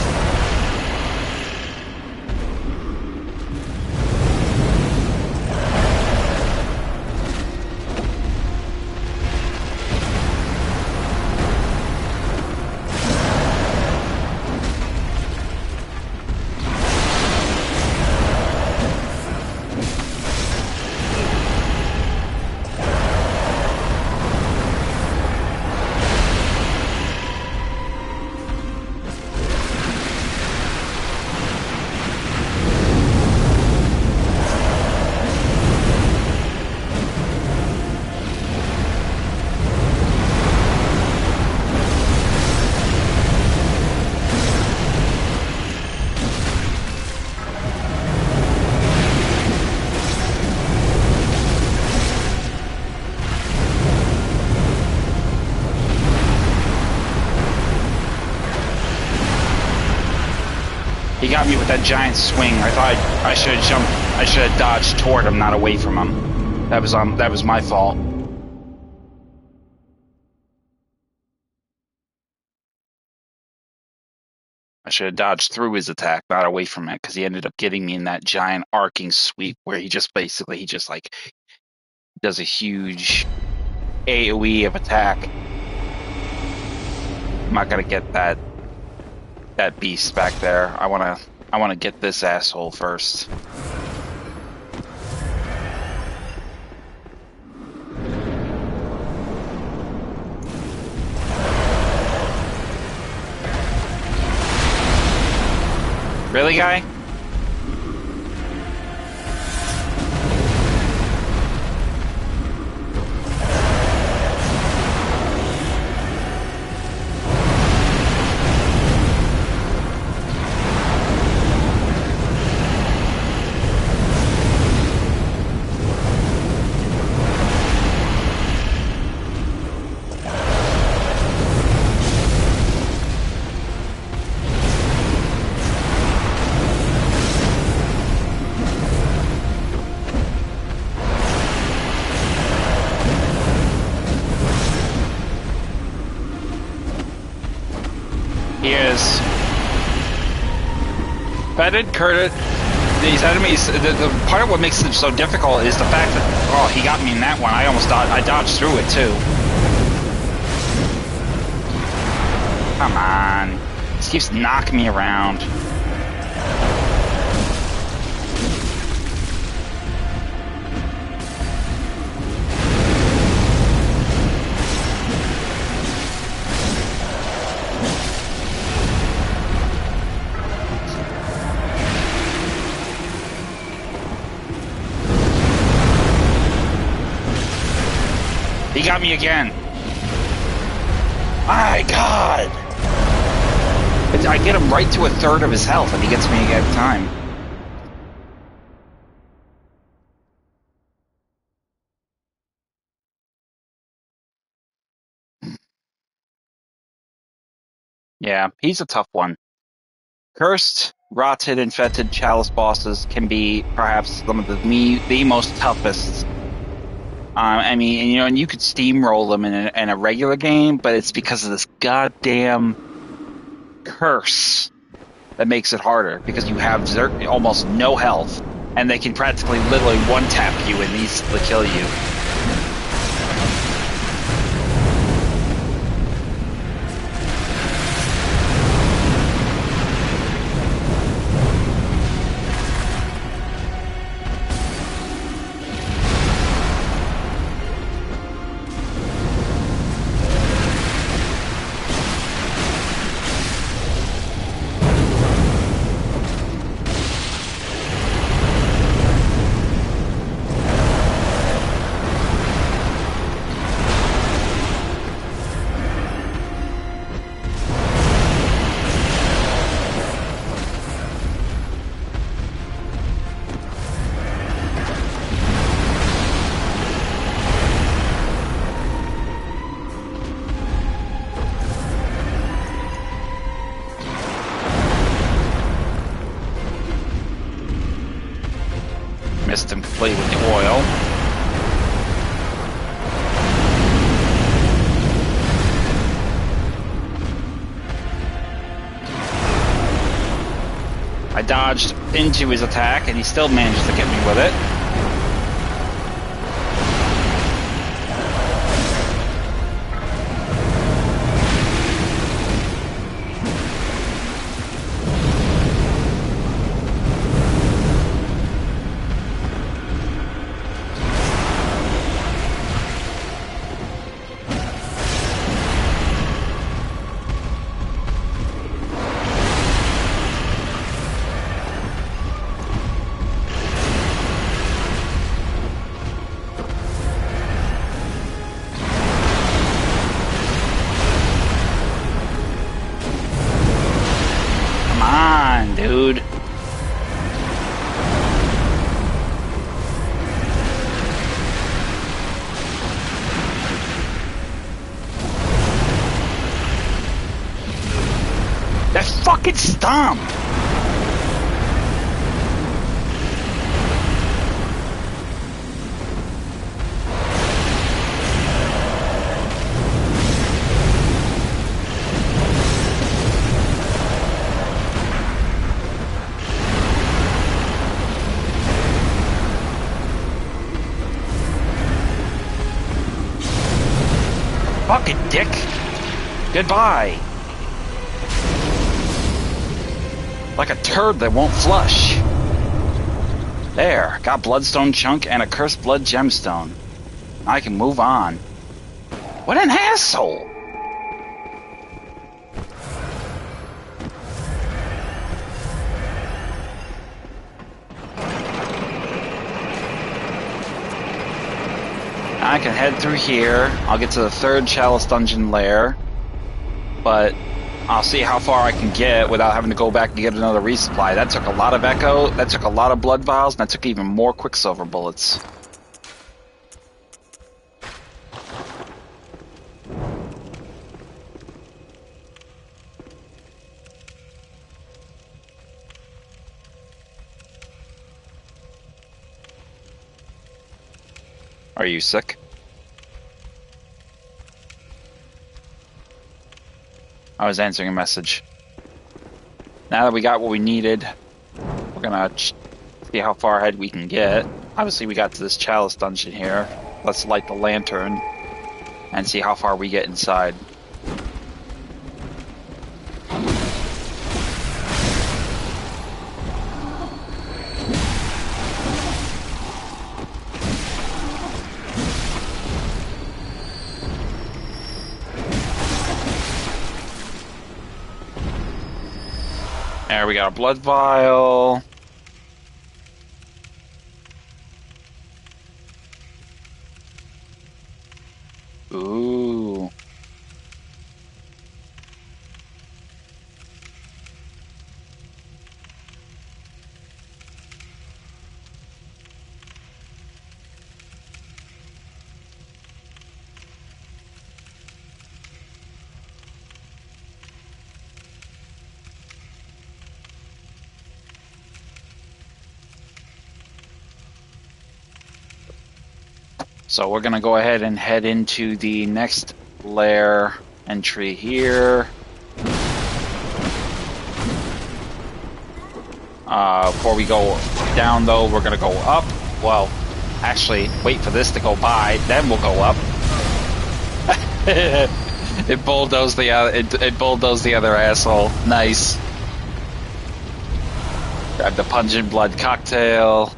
He got me with that giant swing. I thought I should have jumped. I should have dodged toward him, not away from him. That was my fault. I should have dodged through his attack, not away from it, because he ended up getting me in that giant arcing sweep where he just like does a huge AoE of attack. I'm not gonna get that beast back there. I wanna get this asshole first. Really, guy? Fetid, Curtis, these enemies, the part of what makes them so difficult is the fact that, oh, he got me in that one. I dodged through it too. Come on. This keeps knocking me around. He got me again. My God. I get him right to a third of his health and he gets me every time. Yeah, he's a tough one. Cursed, rotted, and fetid Chalice bosses can be perhaps some of the most toughest. I mean, and you could steamroll them in a regular game, but it's because of this goddamn curse that makes it harder, because you have almost no health, and they can practically literally one-tap you and easily kill you. Missed him completely with the oil. I dodged into his attack and he still managed to get me with it. Dude. That fucking stomp! Goodbye. Like a turd that won't flush. There, got bloodstone chunk and a cursed blood gemstone. I can move on. What an asshole! I can head through here. I'll get to the third Chalice Dungeon lair, but I'll see how far I can get without having to go back and get another resupply. That took a lot of echo, that took a lot of blood vials, and that took even more quicksilver bullets. Are you sick? I was answering a message. Now that we got what we needed, we're gonna see how far ahead we can get. Obviously, we got to this Chalice dungeon here. Let's light the lantern and see how far we get inside. There, we got a blood vial. Ooh. So we're gonna go ahead and head into the next lair entry here. Before we go down though, we're gonna go up. Well, actually, wait for this to go by, then we'll go up. It bulldozed the other asshole. Nice. Grab the pungent blood cocktail.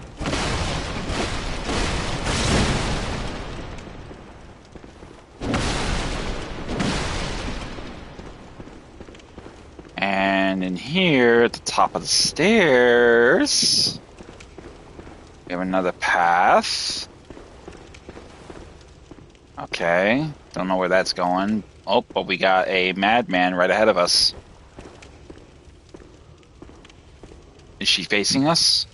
And in here, at the top of the stairs, we have another path. Okay, don't know where that's going. Oh, but we got a madman right ahead of us. Is she facing us?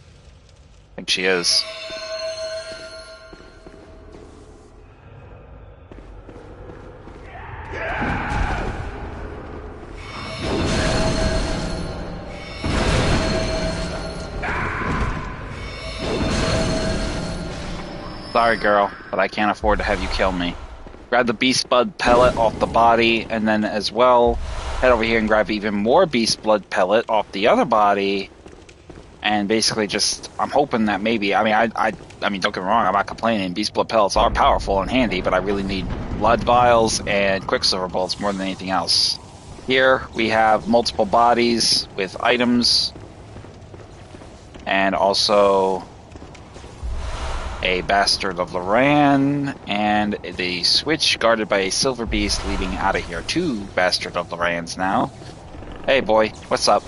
I think she is. Sorry, girl, but I can't afford to have you kill me. Grab the beast blood pellet off the body, and then as well, head over here and grab even more beast blood pellet off the other body. And basically just, I'm hoping that maybe, I mean, don't get me wrong, I'm not complaining. Beast blood pellets are powerful and handy, but I really need blood vials and quicksilver bullets more than anything else. Here, we have multiple bodies with items, and also a Bastard of Loran, and the switch guarded by a silver beast leading out of here. 2 Bastard of Lorans now. Hey boy, what's up?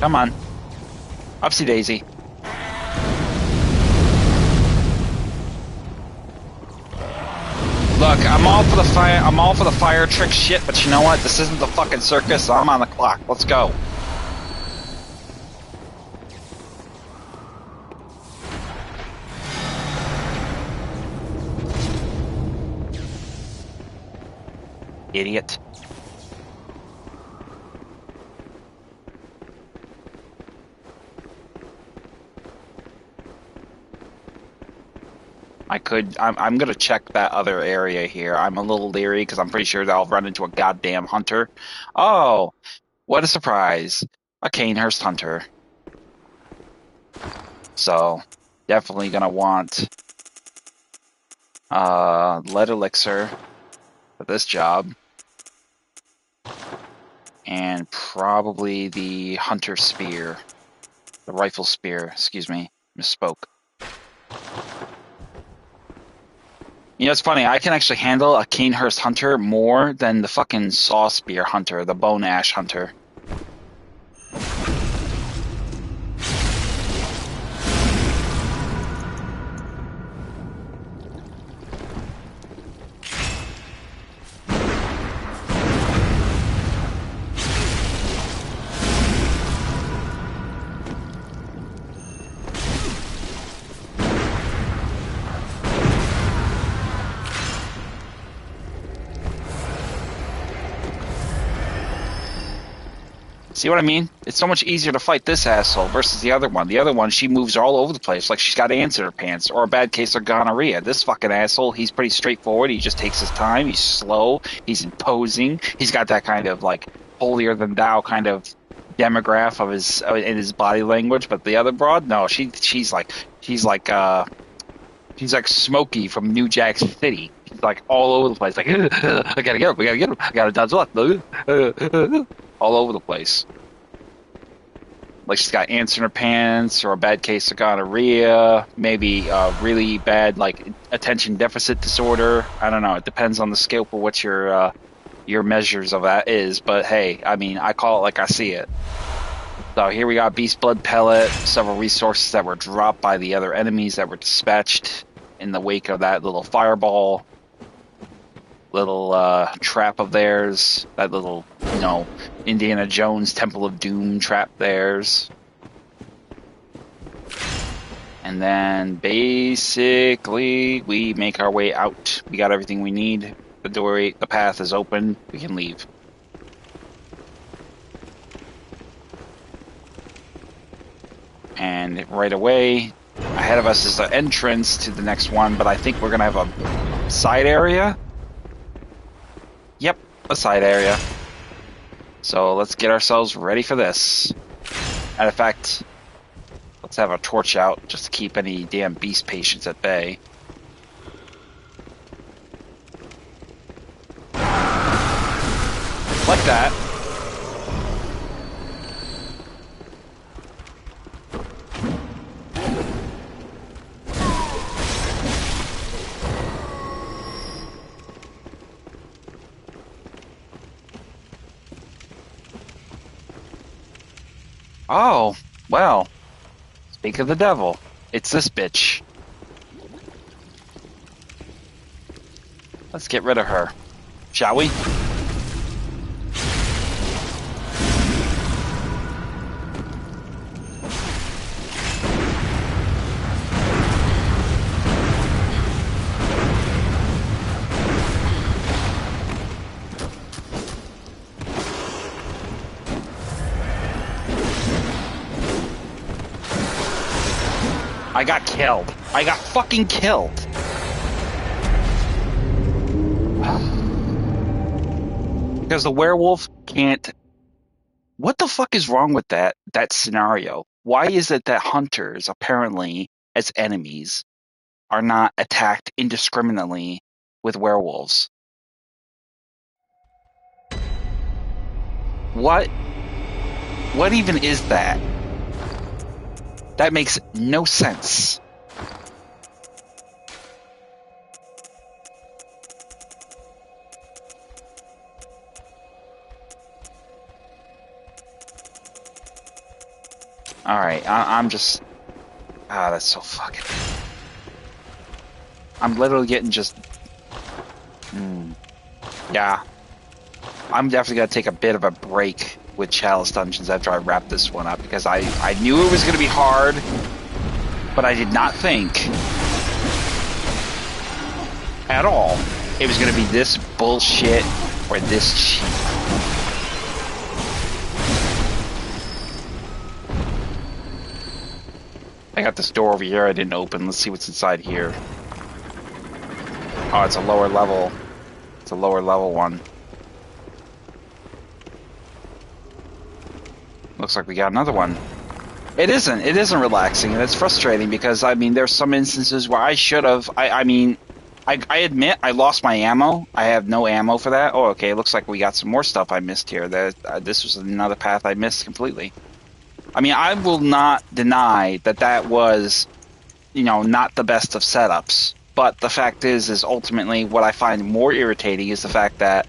Come on. Upsy daisy. Look, I'm all for the fire trick shit, but you know what? This isn't the fucking circus, so I'm on the clock. Let's go. Idiot. I'm gonna check that other area here. I'm a little leery because I'm pretty sure that I'll run into a goddamn hunter. Oh, what a surprise. A Canehurst hunter. So, definitely gonna want lead elixir. for this job. And probably the hunter spear. The rifle spear, excuse me. Misspoke. You know, it's funny, I can actually handle a Canehurst hunter more than the fucking saw spear hunter, the bone ash hunter. See what I mean? It's so much easier to fight this asshole versus the other one. The other one, she moves all over the place like she's got ants in her pants, or a bad case of gonorrhea. This fucking asshole, he's pretty straightforward. He just takes his time. He's slow. He's imposing. He's got that kind of like holier than thou kind of demograph of his in his body language. But the other broad, no, she's like Smokey from New Jack City. She's like all over the place. Like I gotta get him. We gotta get him. I gotta dodge left. All over the place. Like she's got ants in her pants, or a bad case of gonorrhea, maybe a really bad like attention deficit disorder. I don't know. It depends on the scale for what your measures of that is. But hey, I mean, I call it like I see it. So here we got Beast Blood Pellet, several resources that were dropped by the other enemies that were dispatched in the wake of that little fireball. Little trap of theirs, that little, you know, Indiana Jones Temple of Doom trap theirs. And then basically we make our way out. We got everything we need. The path is open. We can leave. And right away, ahead of us is the entrance to the next one, but I think we're gonna have a side area. Yep, a side area. So let's get ourselves ready for this. Matter of fact, let's have a torch out just to keep any damn beast patients at bay. Like that. Oh, well, speak of the devil, it's this bitch. Let's get rid of her, shall we? I got killed. I got fucking killed. Because the werewolf can't... What the fuck is wrong with that scenario? Why is it that hunters, apparently, as enemies, are not attacked indiscriminately with werewolves? What even is that? That makes no sense. Alright, I'm just... Ah, that's so fucking... I'm literally getting just... Yeah. I'm definitely gonna take a bit of a break with Chalice Dungeons after I wrap this one up, because I knew it was going to be hard, but I did not think at all it was going to be this bullshit or this cheap. I got this door over here I didn't open. Let's see what's inside here. Oh, it's a lower level. It's a lower level one. Looks like we got another one. It isn't relaxing, and it's frustrating because, I mean, there's some instances where I should have, I mean, I admit I lost my ammo. I have no ammo for that. Oh, okay. It looks like we got some more stuff I missed here. This was another path I missed completely. I mean, I will not deny that that was, you know, not the best of setups. But the fact is ultimately what I find more irritating is the fact that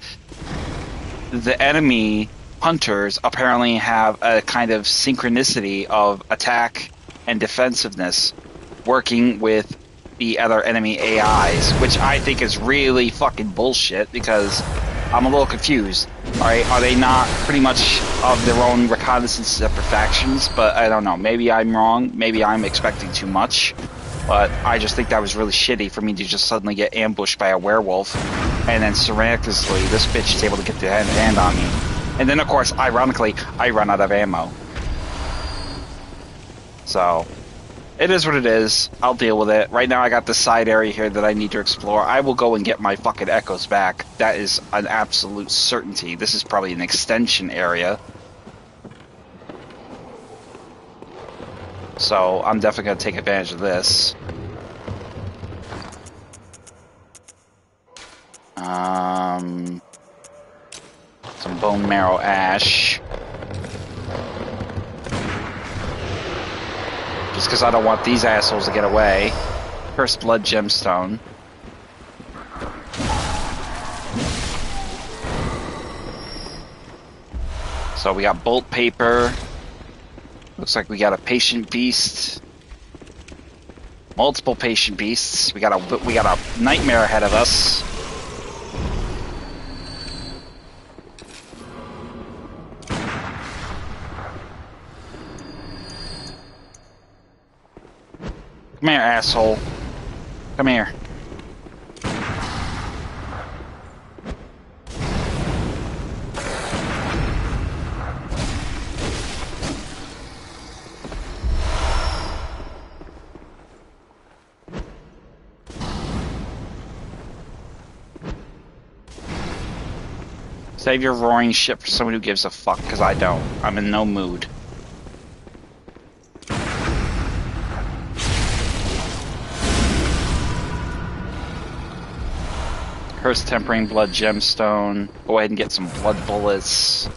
the enemy hunters apparently have a kind of synchronicity of attack and defensiveness working with the other enemy AIs, which I think is really fucking bullshit because I'm a little confused. Alright, are they not pretty much of their own reconnaissance separate factions? But I don't know. Maybe I'm wrong. Maybe I'm expecting too much. But I just think that was really shitty for me to just suddenly get ambushed by a werewolf. And then miraculously, this bitch is able to get the hand on me. And then, of course, ironically, I run out of ammo. So, it is what it is. I'll deal with it. Right now I got this side area here that I need to explore. I will go and get my fucking echoes back. That is an absolute certainty. This is probably an extension area. So I'm definitely going to take advantage of this. Some bone marrow ash. Just because I don't want these assholes to get away. Cursed blood gemstone. So we got bolt paper. Looks like we got a patient beast. Multiple patient beasts. We got a nightmare ahead of us. Come here, asshole. Come here. Save your roaring shit for someone who gives a fuck, because I don't. I'm in no mood. Cursed Tempering Blood Gemstone. Go ahead and get some blood bullets.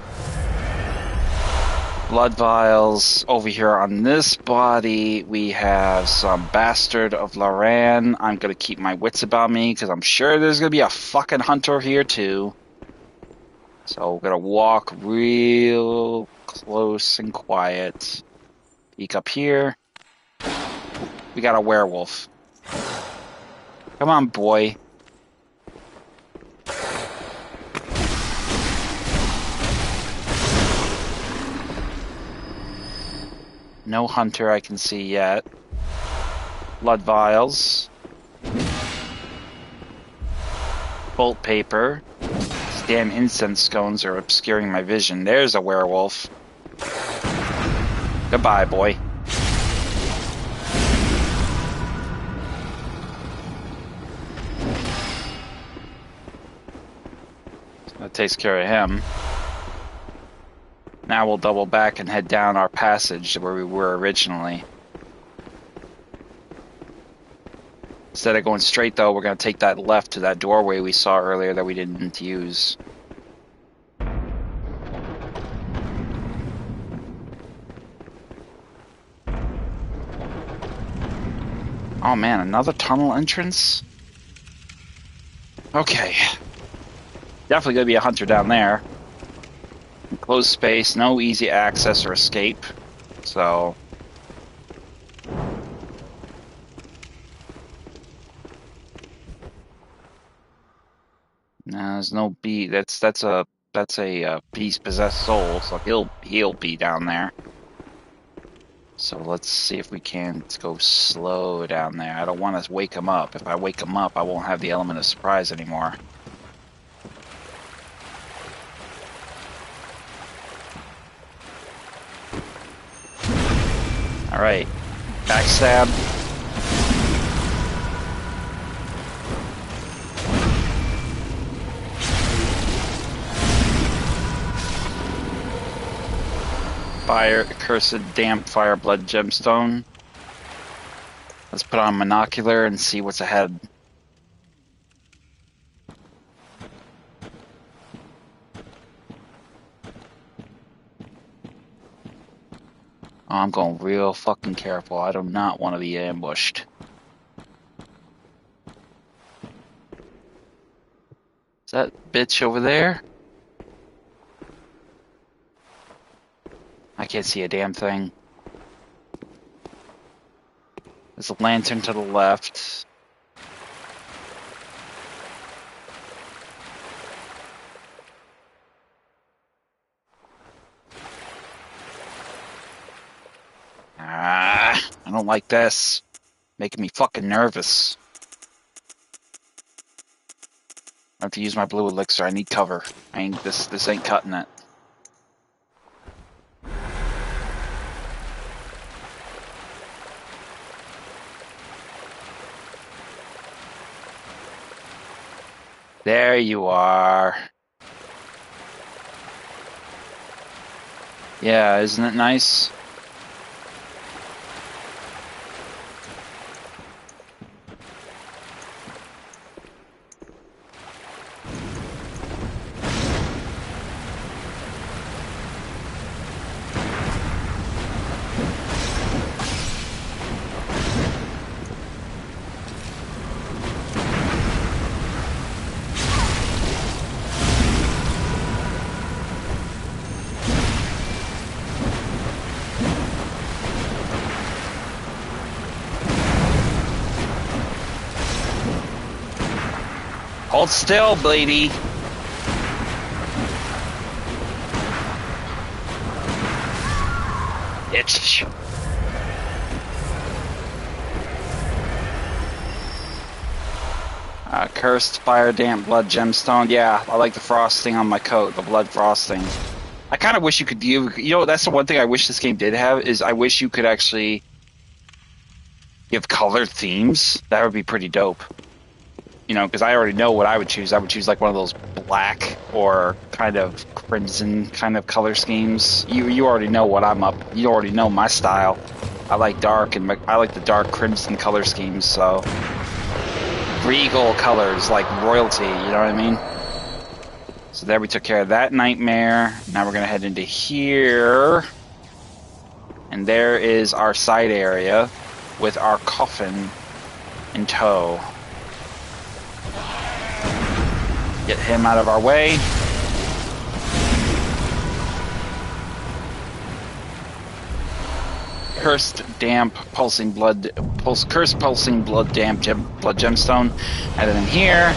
Blood vials. Over here on this body, we have some Bastard of Loran. I'm going to keep my wits about me, because I'm sure there's going to be a fucking hunter here, too. So we're going to walk real close and quiet. Peek up here. We got a werewolf. Come on, boy. No hunter I can see yet. Blood vials. Bolt paper. These damn incense scones are obscuring my vision. There's a werewolf. Goodbye, boy. That takes care of him. Now we'll double back and head down our passage where we were originally. Instead of going straight, though, we're going to take that left to that doorway we saw earlier that we didn't use. Oh man, another tunnel entrance? Okay. Definitely going to be a hunter down there. Closed space, no easy access or escape. So... no, there's no beast. That's a beast possessed soul, so he'll be down there. So let's see if we can go slow down there. I don't want to wake him up. If I wake him up, I won't have the element of surprise anymore. Alright. Backstab. Fire, cursed, damp, fire, blood, gemstone. Let's put on monocular and see what's ahead. Oh, I'm going real fucking careful. I do not want to be ambushed. Is that bitch over there? I can't see a damn thing. There's a lantern to the left. Ah, I don't like this. Making me fucking nervous. I have to use my blue elixir. I need cover. This ain't cutting it. There you are. Yeah, isn't it nice? Hold still, Bleedy. Itch. Cursed fire damp blood gemstone. Yeah, I like the frosting on my coat, the blood frosting. I kind of wish you could do. You know, that's the one thing I wish this game did have is I wish you could actually give colored themes. That would be pretty dope. You know, because I already know what I would choose. I would choose like one of those black or kind of crimson kind of color schemes. You already know what I'm up. You already know my style. I like dark and I like the dark crimson color schemes. So regal colors like royalty. You know what I mean? So there we took care of that nightmare. Now we're gonna head into here, and there is our side area with our coffin in tow. Get him out of our way. Cursed damp pulsing blood, cursed pulsing blood damp blood gemstone. And then here,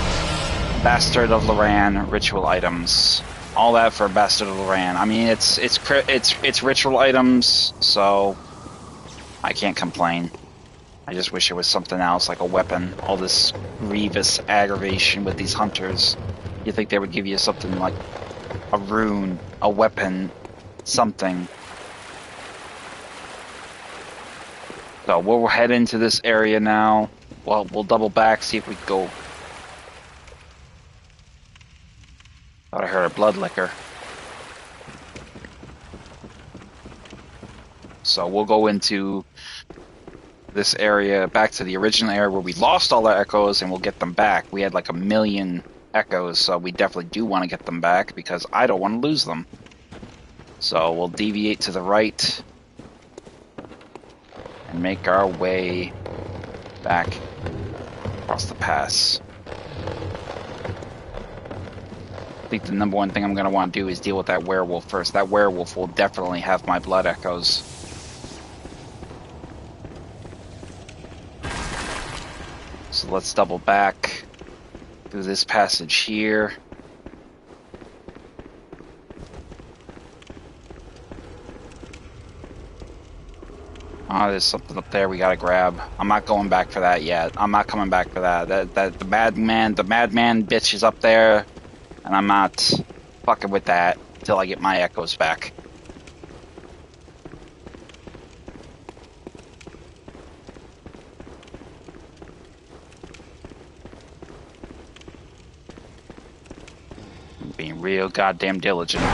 Bastard of Loran ritual items. All that for Bastard of Loran. I mean, it's ritual items, so I can't complain. I just wish it was something else, like a weapon. All this grievous aggravation with these hunters. You think they would give you something like a rune, a weapon, something. So we'll head into this area now. Well, we'll double back, see if we can go. Thought I heard a blood liquor. So we'll go into this area, back to the original area where we lost all our echoes, and we'll get them back. We had like 1 million echoes, so we definitely do want to get them back because I don't want to lose them. So we'll deviate to the right and make our way back across the pass. I think the number one thing I'm going to want to do is deal with that werewolf first. That werewolf will definitely have my blood echoes. So let's double back through this passage here. Oh, there's something up there we gotta grab. I'm not going back for that yet. I'm not coming back for that. The madman bitch is up there, and I'm not fucking with that until I get my echoes back. Being real goddamn diligent.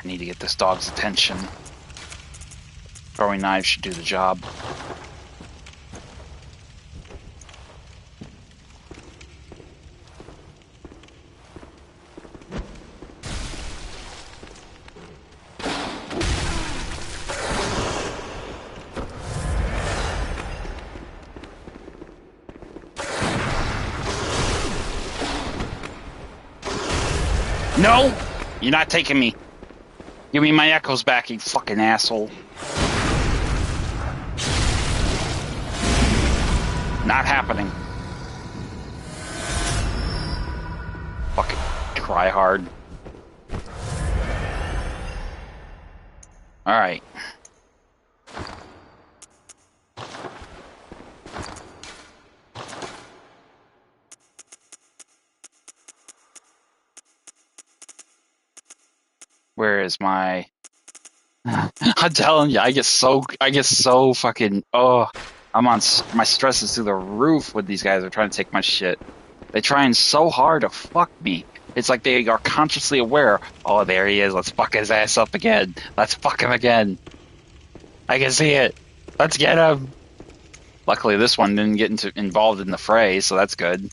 I need to get this dog's attention. Throwing knives should do the job. No! You're not taking me. Give me my echoes back, you fucking asshole. Not happening. Fucking try hard. Alright. Where is my... I'm telling you, I get so fucking... Oh, I'm on... My stress is through the roof when these guys are trying to take my shit. They're trying so hard to fuck me. It's like they are consciously aware. Oh, there he is. Let's fuck his ass up again. Let's fuck him again. I can see it. Let's get him. Luckily, this one didn't get involved in the fray, so that's good.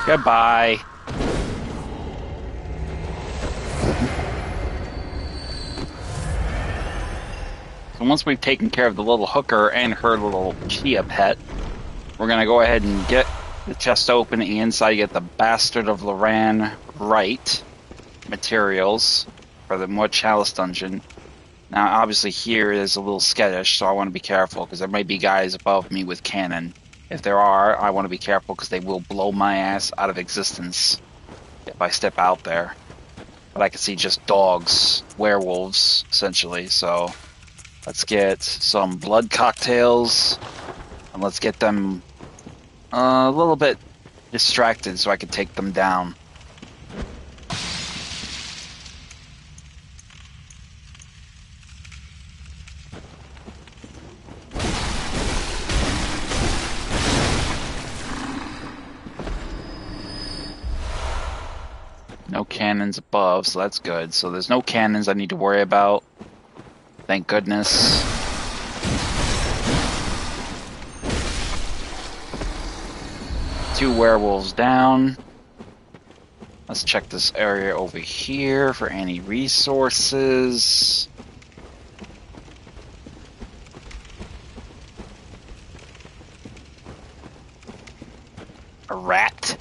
Goodbye. So once we've taken care of the little hooker and her little Chia pet, we're going to go ahead and get the chest open and inside get the Bastard of Loran right materials for the more Chalice Dungeon. Now, obviously here is a little skittish, so I want to be careful because there might be guys above me with cannon. If there are, I want to be careful because they will blow my ass out of existence if I step out there. But I can see just dogs, werewolves, essentially. So let's get some blood cocktails and let's get them a little bit distracted so I can take them down. No cannons above, so that's good. So there's no cannons I need to worry about. Thank goodness. Two werewolves down. Let's check this area over here for any resources. A rat.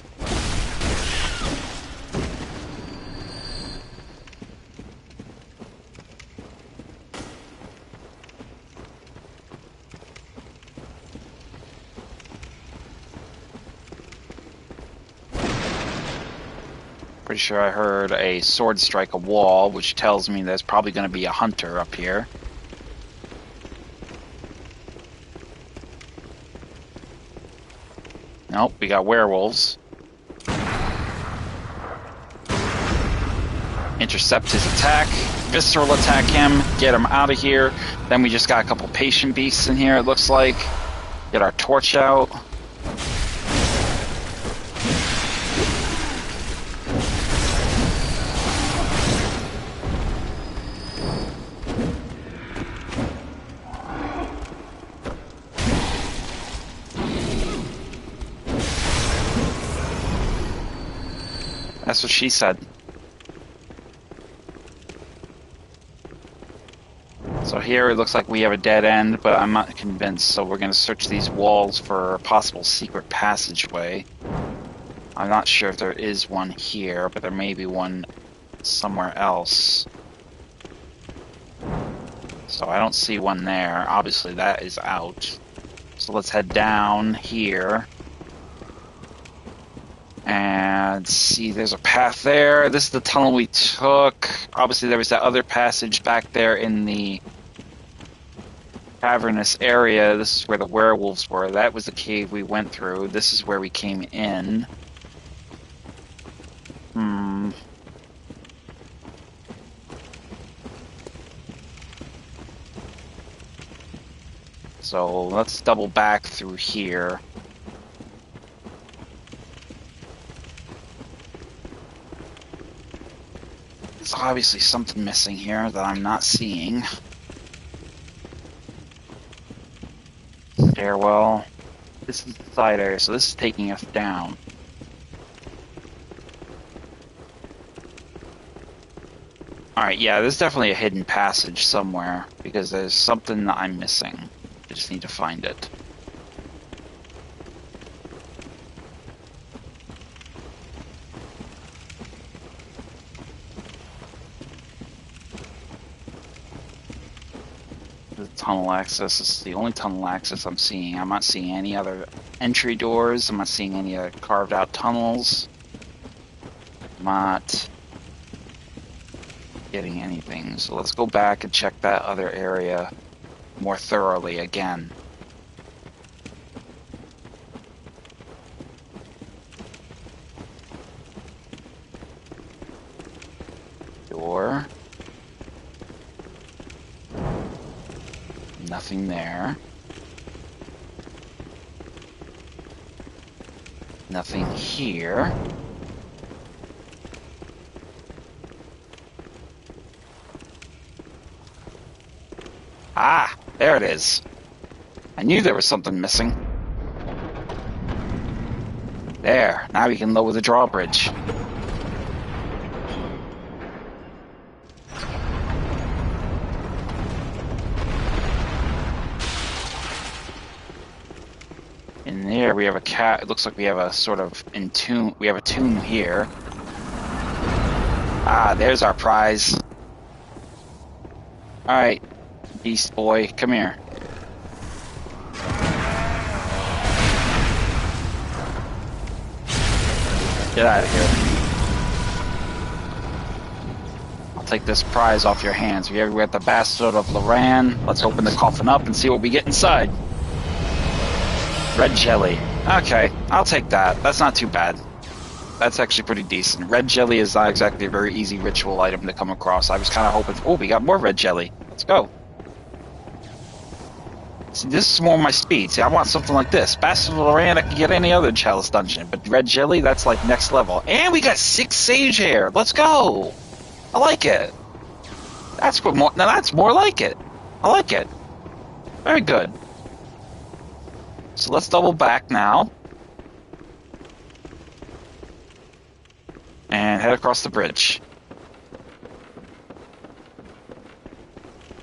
Pretty sure I heard a sword strike a wall, which tells me there's probably going to be a hunter up here. Nope, we got werewolves. Intercept his attack, visceral attack him, get him out of here. Then we just got a couple patient beasts in here, it looks like. Get our torch out. That's what she said. So here it looks like we have a dead end, but I'm not convinced, so we're going to search these walls for a possible secret passageway. I'm not sure if there is one here, but there may be one somewhere else. So I don't see one there. Obviously that is out. So let's head down here. And see, there's a path there. This is the tunnel we took. Obviously, there was that other passage back there in the cavernous area. This is where the werewolves were. That was the cave we went through. This is where we came in. So let's double back through here. There's obviously something missing here that I'm not seeing. Stairwell. This is the side area, so this is taking us down. Alright, yeah, there's definitely a hidden passage somewhere, because there's something that I'm missing. I just need to find it. The tunnel access is the only tunnel access I'm seeing. I'm not seeing any other entry doors. I'm not seeing any carved out tunnels. I'm not getting anything. So let's go back and check that other area more thoroughly again. Door. Nothing there. Nothing here. Ah, there it is. I knew there was something missing. There, now we can lower the drawbridge. In there we have a cat. It looks like we have a sort of tomb. We have a tomb here. Ah, there's our prize. Alright, beast boy, come here. Get out of here. I'll take this prize off your hands. We're at the Bastard of Loran. Let's open the coffin up and see what we get inside. Red jelly. Okay, I'll take that. That's not too bad. That's actually pretty decent. Red jelly is not exactly a very easy ritual item to come across. I was kind of hoping... Oh, we got more red jelly. Let's go. See, this is more my speed. See, I want something like this. Bastard of Loran, I can get any other Chalice Dungeon. But red jelly, that's like next level. And we got 6 sage hair. Let's go. I like it. That's what more... Now that's more like it. I like it. Very good. So let's double back now. And head across the bridge.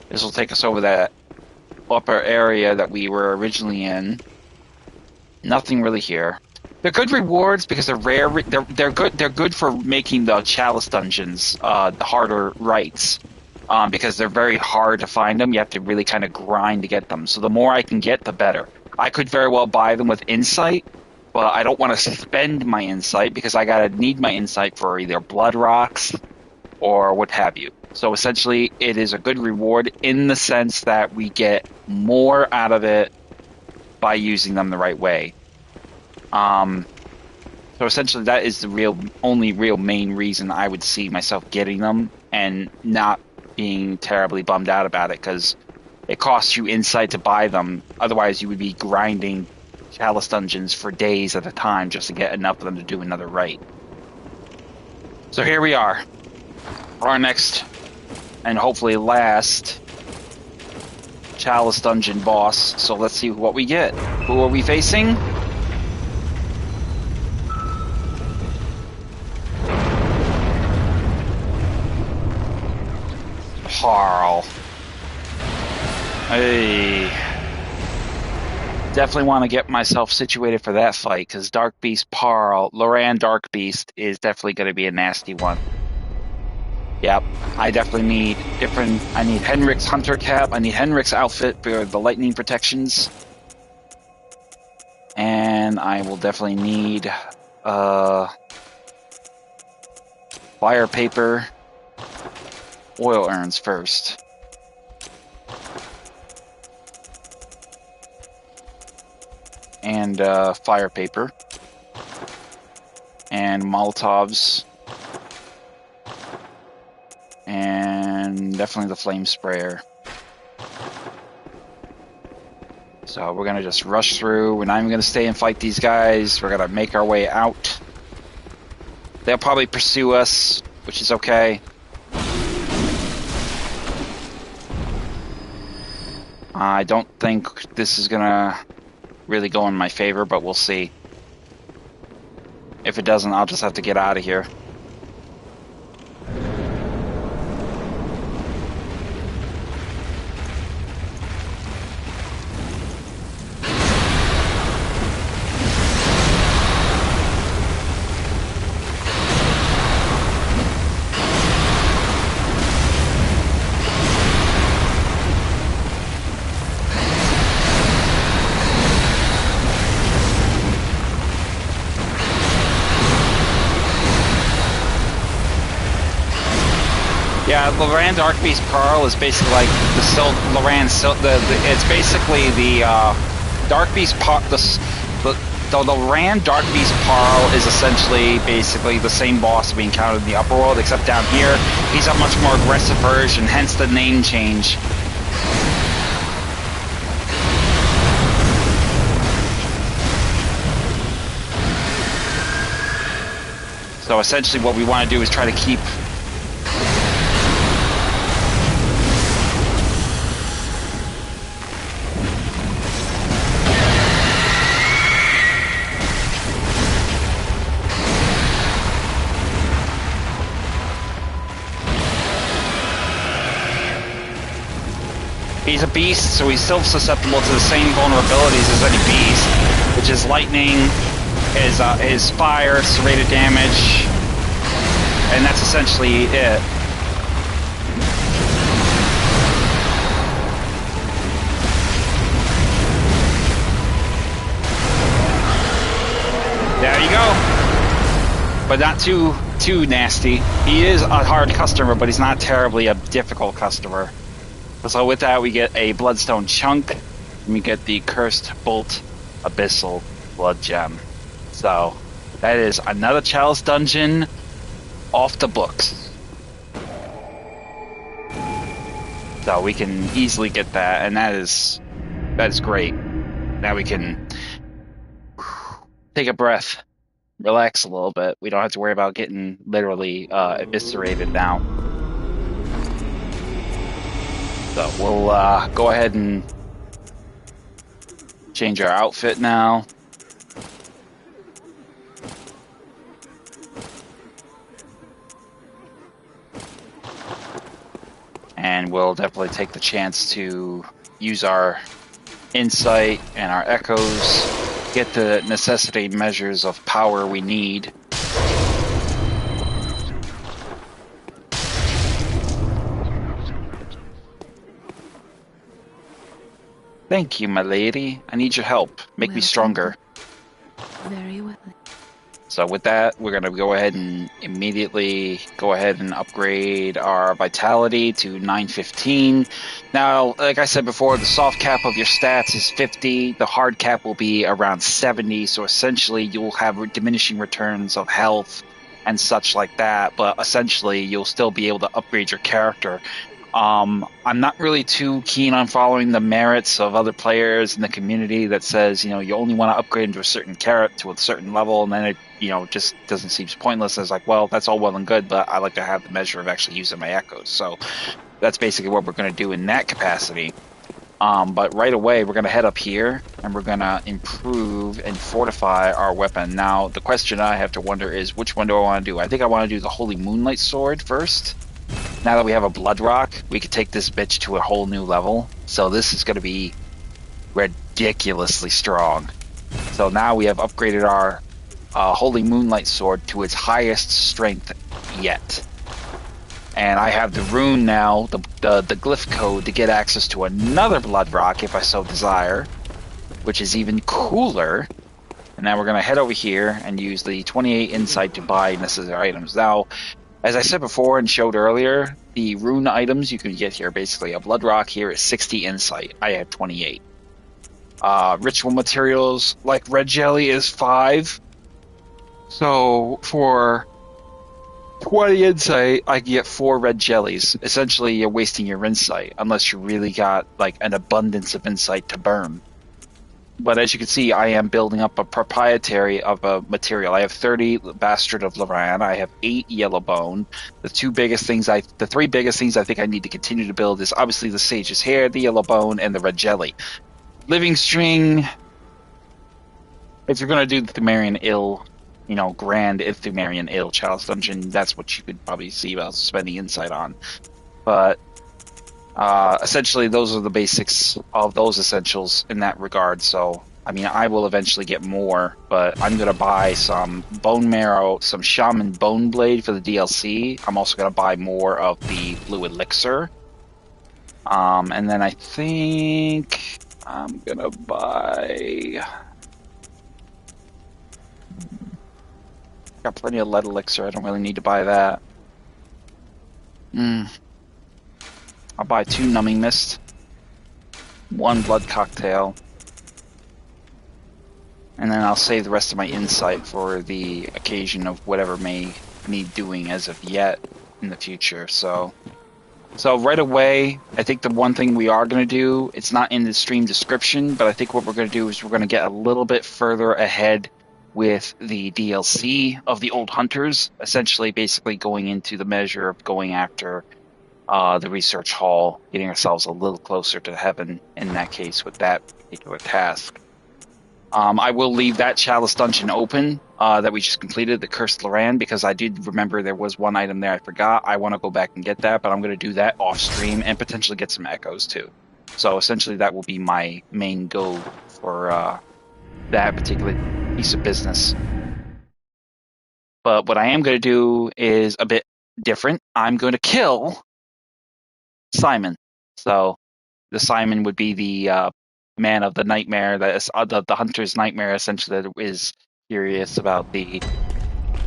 This will take us over that upper area that we were originally in. Nothing really here. They're good rewards because they're rare. They're good. They're good for making the Chalice Dungeons the harder rights. Because they're very hard to find them. You have to really kind of grind to get them. So the more I can get, the better. I could very well buy them with insight, but I don't want to spend my insight because I gotta need my insight for either blood rocks or what have you. So essentially, it is a good reward in the sense that we get more out of it by using them the right way. So essentially, that is the only real main reason I would see myself getting them and not being terribly bummed out about it, because it costs you insight to buy them. Otherwise, you would be grinding Chalice Dungeons for days at a time just to get enough of them to do another right. So here we are. Our next, and hopefully last, Chalice Dungeon boss. So let's see what we get. Who are we facing? Harl. Hey. Definitely want to get myself situated for that fight, because Dark Beast Parl, Loran Dark Beast, is definitely going to be a nasty one. Yep, I definitely need I need Henrik's Hunter Cap, I need Henrik's outfit for the lightning protections. And I will definitely need fire paper, oil urns first. And fire paper. And Molotovs. And definitely the flame sprayer. So we're going to just rush through. We're not even going to stay and fight these guys. We're going to make our way out. They'll probably pursue us, which is okay. I don't think this is going to really go in my favor, but we'll see. If it doesn't, I'll just have to get out of here. Yeah, Laurence Darkbeast Pearl is basically like the Laurence. It's basically the Darkbeast the Laurence Darkbeast Pearl is essentially basically the same boss we encountered in the upper world, except down here he's a much more aggressive version, hence the name change. So essentially, what we want to do is try to keep. He's a beast, so he's still susceptible to the same vulnerabilities as any beast, which is lightning, his fire, serrated damage, and that's essentially it. There you go. But not too nasty. He is a hard customer, but he's not terribly a difficult customer. So with that, we get a Bloodstone Chunk, and we get the Cursed Bolt Abyssal Blood Gem. So that is another Chalice Dungeon off the books. So we can easily get that, and that is great. Now we can take a breath, relax a little bit. We don't have to worry about getting literally eviscerated now. So we'll go ahead and change our outfit now. And we'll definitely take the chance to use our insight and our echoes, get the necessity measures of power we need. Thank you, my lady. I need your help. Make me stronger. Very well. So with that, we're going to go ahead and immediately upgrade our vitality to 915. Now, like I said before, the soft cap of your stats is 50. The hard cap will be around 70. So essentially, you'll have diminishing returns of health and such like that. But essentially, you'll still be able to upgrade your character. I'm not really too keen on following the merits of other players in the community that says, you only want to upgrade into a certain carrot to a certain level, and then it, just doesn't seem pointless. It's like, well, that's all well and good, but I like to have the measure of actually using my echoes. So that's basically what we're going to do in that capacity. But right away, we're going to head up here, and we're going to improve and fortify our weapon. Now, the question I have to wonder is, which one do I want to do? I think I want to do the Holy Moonlight Sword first. Now that we have a Blood Rock, we could take this bitch to a whole new level. So this is going to be ridiculously strong. So now we have upgraded our Holy Moonlight Sword to its highest strength yet. And I have the rune now, the glyph code, to get access to another Blood Rock if I so desire, which is even cooler. And now we're going to head over here and use the 28 insight to buy necessary items. Now, as I said before and showed earlier, the rune items you can get here, basically a blood rock here is 60 insight. I have 28. Ritual materials like red jelly is 5. So for 20 insight, I can get 4 red jellies. Essentially, you're wasting your insight unless you really got like an abundance of insight to burn. But as you can see, I am building up a proprietary of a material. I have 30 Bastard of Loran. I have 8 Yellow Bone. The 3 biggest things I think I need to continue to build is obviously the Sage's Hair, the Yellow Bone, and the Red Jelly. Living String. If you're going to do the Thumerian Ill, Grand Thumerian Ill Chalice Dungeon, that's what you could probably see about spending insight on. But essentially, those are the basics of those essentials in that regard. So, I mean, I will eventually get more, but I'm going to buy some Bone Marrow, some Shaman Bone Blade for the DLC. I'm also going to buy more of the Blue Elixir. And then I think I'm going to buy... Got plenty of Lead Elixir. I don't really need to buy that. I'll buy 2 Numbing Mist, 1 Blood Cocktail, and then I'll save the rest of my insight for the occasion of whatever may need doing as of yet in the future. So right away, I think the one thing we are going to do, it's not in the stream description, but I think what we're going to do is we're going to get a little bit further ahead with the DLC of the Old Hunters, essentially basically going into the measure of going after the research hall, getting ourselves a little closer to heaven in that case with that particular task. I will leave that Chalice Dungeon open that we just completed, the Cursed Loran, because I did remember there was one item there I forgot. I want to go back and get that, but I'm going to do that off stream and potentially get some echoes too. So essentially that will be my main goal for that particular piece of business. But what I am going to do is a bit different. I'm going to kill Simon. So the Simon would be the man of the nightmare, that is the hunter's nightmare, essentially, that is curious about the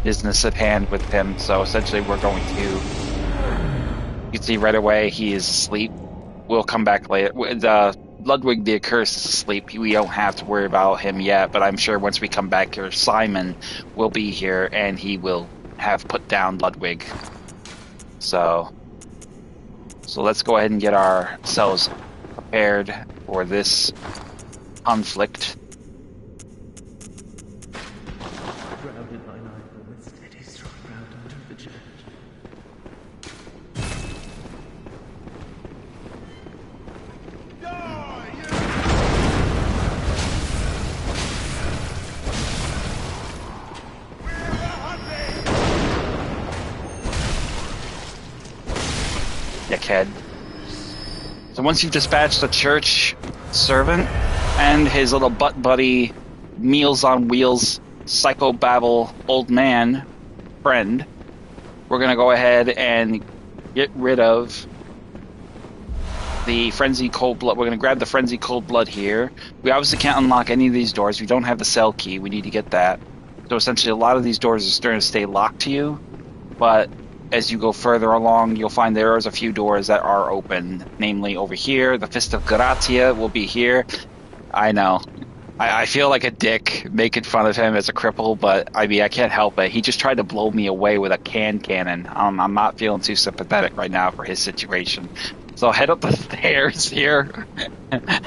business at hand with him. So essentially we're going to, you can see right away he is asleep. We'll come back later. Ludwig the Accursed is asleep. We don't have to worry about him yet, but I'm sure once we come back here, Simon will be here and he will have put down Ludwig. So let's go ahead and get ourselves prepared for this conflict. Grounded thine eye with steady strong ground under the church. Dickhead. So once you've dispatched the church servant and his little butt buddy, Meals on Wheels, psychobabble old man friend, we're going to go ahead and get rid of the Frenzy Cold Blood. We're going to grab the Frenzy Cold Blood here. We obviously can't unlock any of these doors. We don't have the cell key. We need to get that. So essentially a lot of these doors are starting to stay locked to you, but as you go further along, you'll find there's a few doors that are open, namely over here. The Fist of Gratia will be here. I know. I feel like a dick making fun of him as a cripple, but I mean, I can't help it. He just tried to blow me away with a cannon. I'm not feeling too sympathetic right now for his situation. So head up the stairs here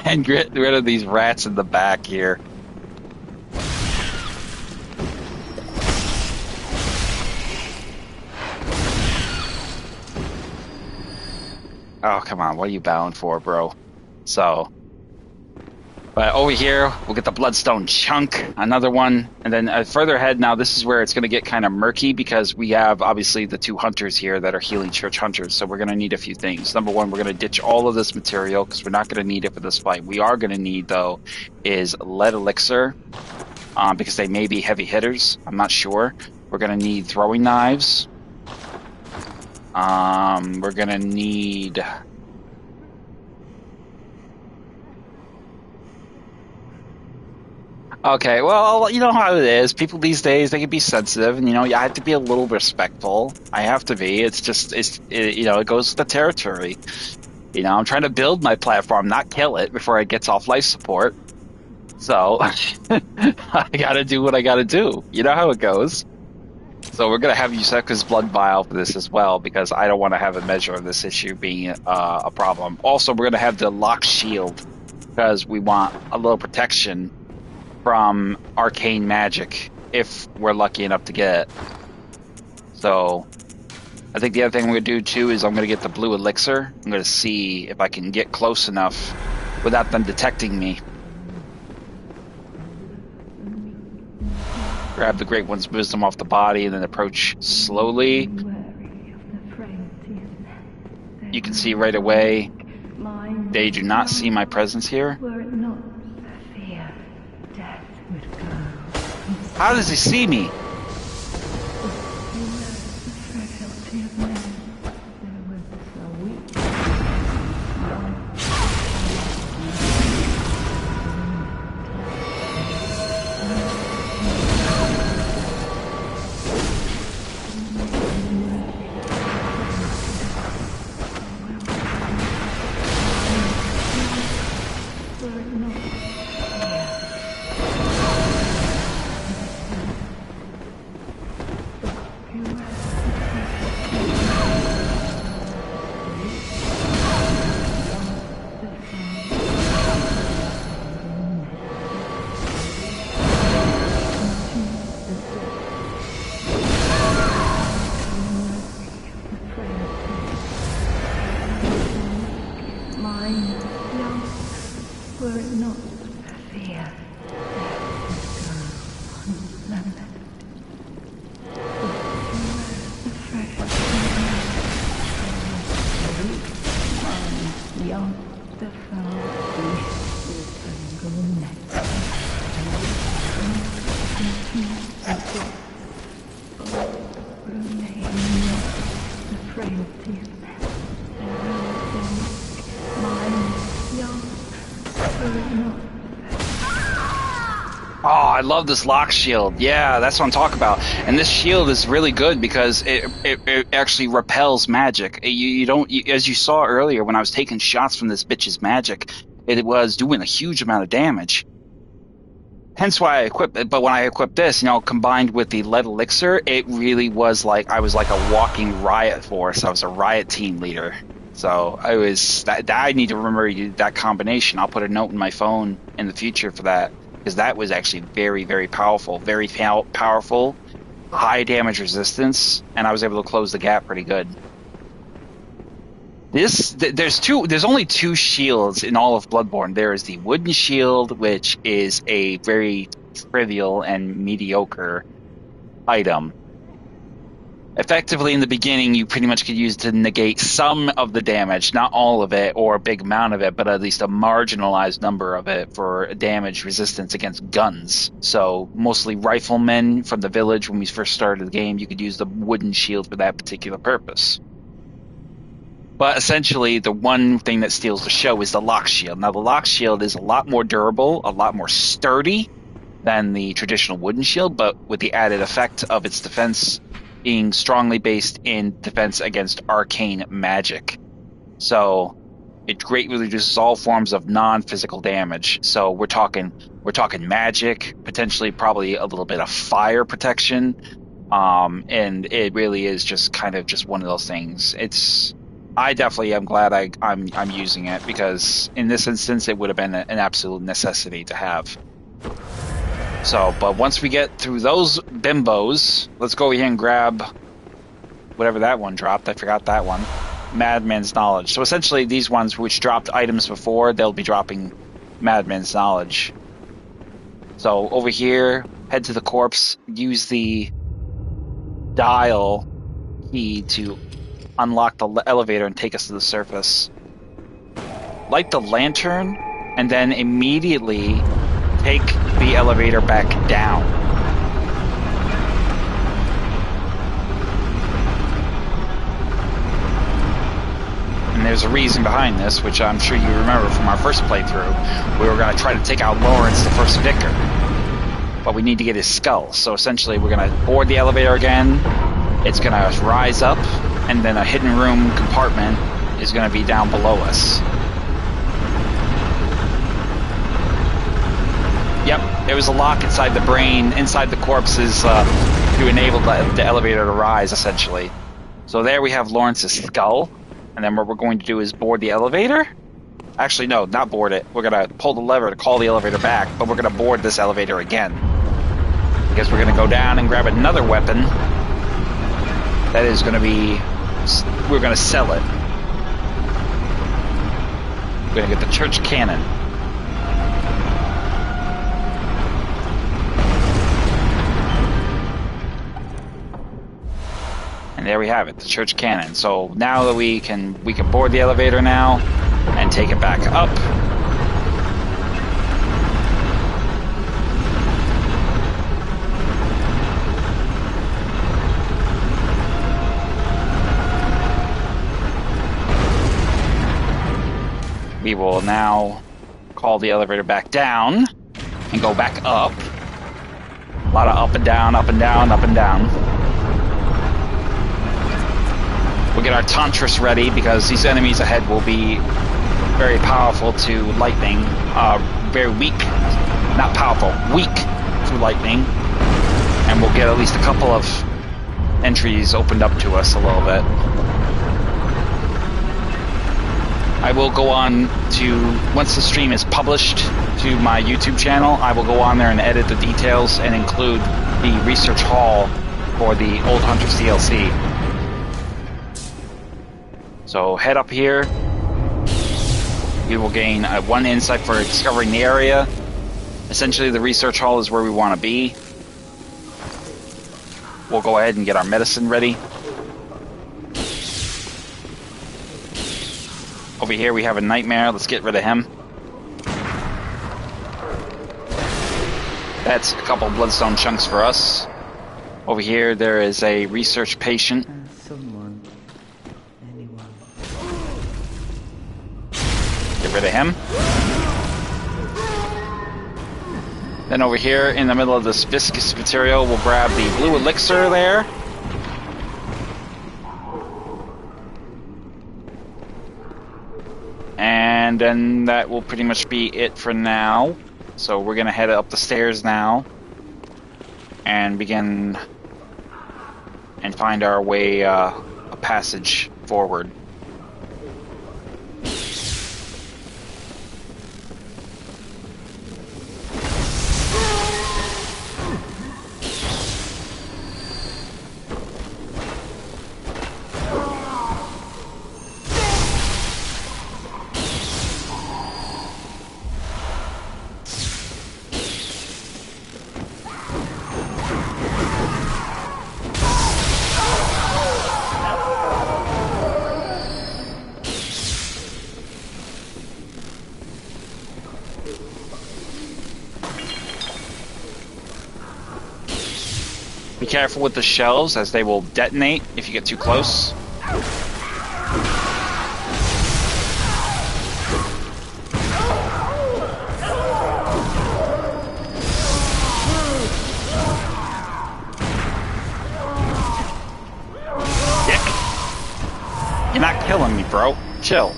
and get rid of these rats in the back here. Oh, come on. What are you bowing for, bro? So, but over here, we'll get the Bloodstone Chunk, another one. And then further ahead now, this is where it's going to get kind of murky because we have, obviously, the 2 hunters here that are healing church hunters. So we're going to need a few things. Number one, we're going to ditch all of this material because we're not going to need it for this fight. We are going to need, though, is Lead Elixir because they may be heavy hitters. I'm not sure. We're going to need throwing knives. We're gonna need Okay, well, you know how it is. People these days, they can be sensitive, and I have to be a little respectful. I have to be. It's just, it goes with the territory. I'm trying to build my platform, not kill it before it gets off life support. So I gotta do what I gotta do. You know how it goes. So we're gonna have Yuseka's blood vial for this as well, because I don't want to have a measure of this issue being a problem. Also, we're gonna have the lock shield because we want a little protection from arcane magic if we're lucky enough to get it. So I think the other thing we're gonna do too is I'm gonna get the blue elixir. I'm gonna see if I can get close enough without them detecting me. Grab the Great One's wisdom off the body and then approach slowly. You can see right away they do not see my presence here. How does he see me? I love this lock shield. Yeah, that's what I'm talking about. And this shield is really good because it actually repels magic. You don't, as you saw earlier when I was taking shots from this bitch's magic, it was doing a huge amount of damage. Hence why I equipped it. But when I equipped this, combined with the lead elixir, it really was like I was like a walking riot force. I was a riot team leader. So I need to remember that combination. I'll put a note in my phone in the future for that. Because that was actually very, very powerful. Very powerful, high damage resistance, and I was able to close the gap pretty good. There's only two shields in all of Bloodborne. There is the wooden shield, which is a very trivial and mediocre item. Effectively, in the beginning, you pretty much could use it to negate some of the damage, not all of it or a big amount of it, but at least a marginalized number of it for damage resistance against guns. So mostly riflemen from the village when we first started the game, you could use the wooden shield for that particular purpose. But essentially, the one thing that steals the show is the lock shield. Now, the lock shield is a lot more durable, a lot more sturdy than the traditional wooden shield, but with the added effect of its defense being strongly based in defense against arcane magic. So it greatly reduces all forms of non-physical damage. So we're talking magic, potentially probably a little bit of fire protection, and it really is just kind of just one of those things. I definitely am glad I'm using it, because in this instance it would have been an absolute necessity to have. So, but once we get through those bimbos, let's go here and grab whatever that one dropped. I forgot that one. Madman's Knowledge. So essentially these ones which dropped items before, they'll be dropping Madman's Knowledge. So over here, head to the corpse, use the dial key to unlock the elevator and take us to the surface. Light the lantern, and then immediately take the elevator back down. And there's a reason behind this, which I'm sure you remember from our first playthrough. We were going to try to take out Laurence, the first vicar. but we need to get his skull. So essentially, we're going to board the elevator again. It's going to rise up, and then a hidden room compartment is going to be down below us. Yep, there was a lock inside the brain, inside the corpses, to enable the elevator to rise, essentially. So there we have Lawrence's skull, and then what we're going to do is board the elevator. Actually, no, not board it. We're going to pull the lever to call the elevator back, but we're going to board this elevator again. Because we're going to go down and grab another weapon. That is going to be... We're going to sell it. We're going to get the church cannon. And there we have it, the church cannon. So now that we can board the elevator now and take it back up. We will now call the elevator back down and go back up. A lot of up and down, up and down, up and down. We'll get our Tantras ready because these enemies ahead will be very powerful to lightning. Very weak. Not powerful, weak to lightning. And we'll get at least a couple of entries opened up to us a little bit. I will go on to, once the stream is published to my YouTube channel, I will go on there and edit the details and include the research hall for the Old Hunters DLC. So head up here. We will gain 1 insight for discovering the area. Essentially, the research hall is where we want to be. We'll go ahead and get our medicine ready. Over here we have a nightmare. Let's get rid of him. That's a couple bloodstone chunks for us. Over here there is a research patient. Someone. Anyone. Get rid of him. Then over here in the middle of this viscous material we'll grab the blue elixir there. And then that will pretty much be it for now. So we're going to head up the stairs now and begin and find our way a passage forward. Be careful with the shells as they will detonate if you get too close. Dick. You're not killing me, bro. Chill.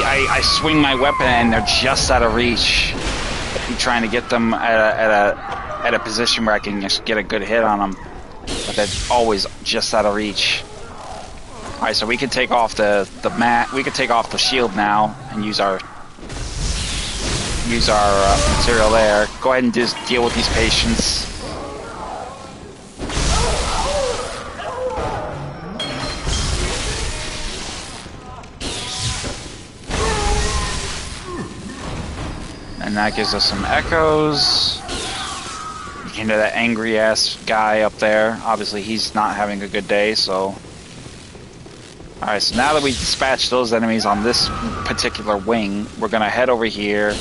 I swing my weapon and they're just out of reach. I'm trying to get them at a position where I can just get a good hit on them, but they're always just out of reach. All right, so we can take off the mat. We can take off the shield now and use our material there. Go ahead and just deal with these patients. And that gives us some echoes. You can hear that angry ass guy up there. Obviously he's not having a good day, so Alright, so now that we've dispatched those enemies on this particular wing, we're gonna head over here.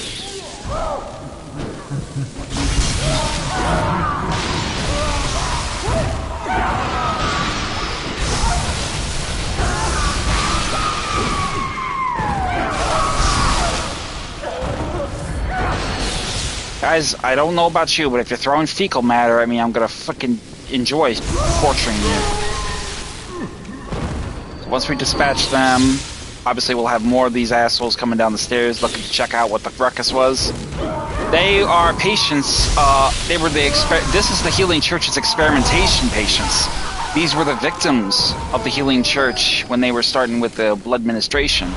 Guys, I don't know about you, but if you're throwing fecal matter at me, I'm gonna fucking enjoy torturing you. So once we dispatch them, obviously we'll have more of these assholes coming down the stairs looking to check out what the ruckus was. They are patients, they were this is the Healing Church's experimentation patients. These were the victims of the Healing Church when they were starting with the blood ministration.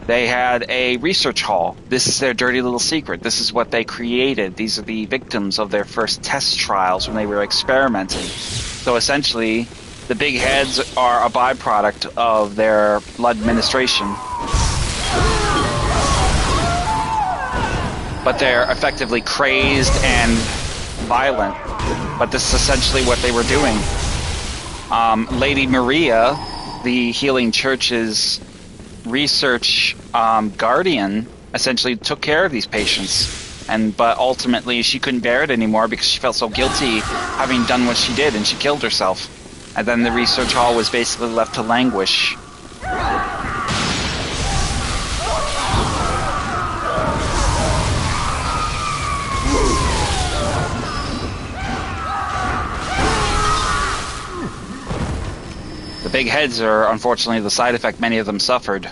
They had a research hall. This is their dirty little secret. This is what they created. These are the victims of their first test trials when they were experimenting. So essentially, the big heads are a byproduct of their blood ministration. But they're effectively crazed and violent. But this is essentially what they were doing. Lady Maria, the Healing Church's research guardian, essentially took care of these patients, but ultimately she couldn't bear it anymore because she felt so guilty having done what she did, and she killed herself. And then the research hall was basically left to languish. The big heads are unfortunately the side effect many of them suffered.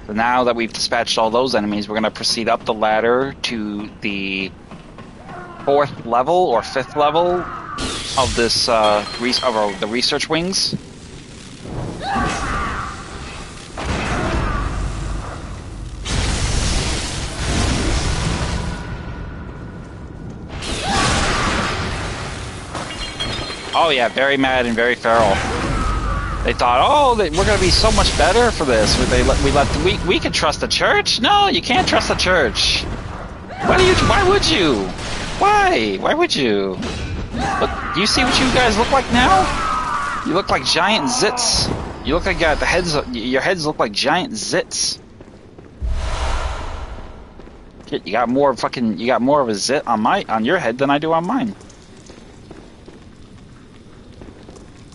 So now that we've dispatched all those enemies, we're going to proceed up the ladder to the 4th level or 5th level of this the research wings. Oh yeah, very mad and very feral. They thought, oh, we're going to be so much better for this. We can trust the church? No, you can't trust the church. Why would you? Why? Why would you? Look, do you see what you guys look like now? You look like giant zits. You look like your heads look like giant zits. You got more of a zit on your head than I do on mine.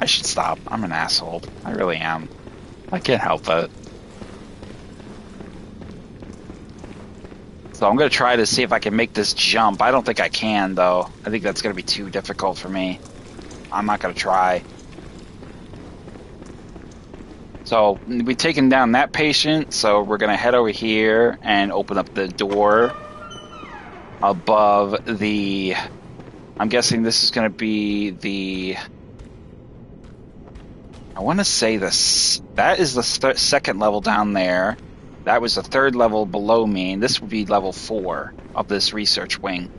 I should stop. I'm an asshole. I really am. I can't help it. So I'm going to try to see if I can make this jump. I don't think I can, though. I think that's going to be too difficult for me. I'm not going to try. So we've taken down that patient, so we're going to head over here and open up the door above the... I'm guessing this is going to be the... I want to say this. That is the second level down there. That was the 3rd level below me, and this would be level 4 of this research wing.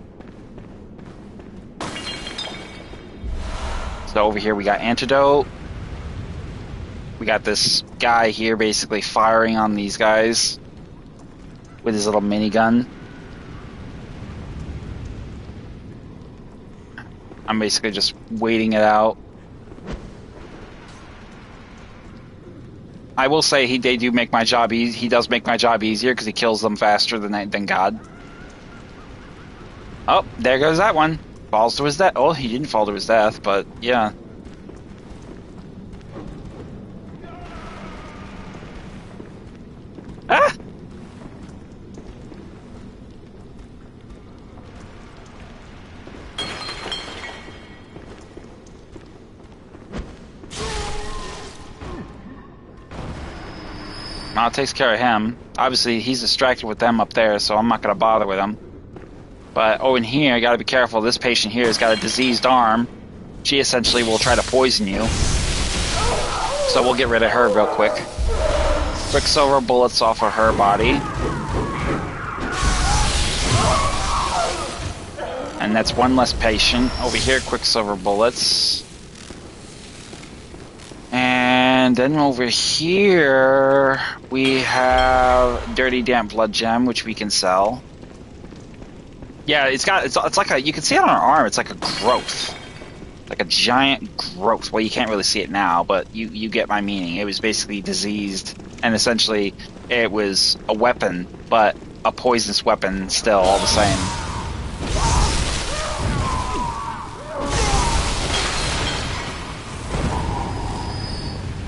So over here we got antidote. We got this guy here basically firing on these guys with his little minigun. I'm basically just waiting it out. I will say they do make my job easy. He does make my job easier because he kills them faster than God. Oh, there goes that one. Falls to his death. Oh, he didn't fall to his death, but yeah. Ah! Well, it takes care of him. Obviously, he's distracted with them up there, so I'm not going to bother with him. But, in here, you got to be careful. This patient here has got a diseased arm. She essentially will try to poison you. So we'll get rid of her real quick. Quicksilver bullets off of her body. And that's one less patient. Over here, Quicksilver bullets. And then over here, we have Dirty Damp Blood Gem, which we can sell. Yeah, it's like a, you can see it on her arm. It's like a growth, like a giant growth. Well, you can't really see it now, but you get my meaning. It was basically diseased, and essentially it was a weapon, but a poisonous weapon still, all the same.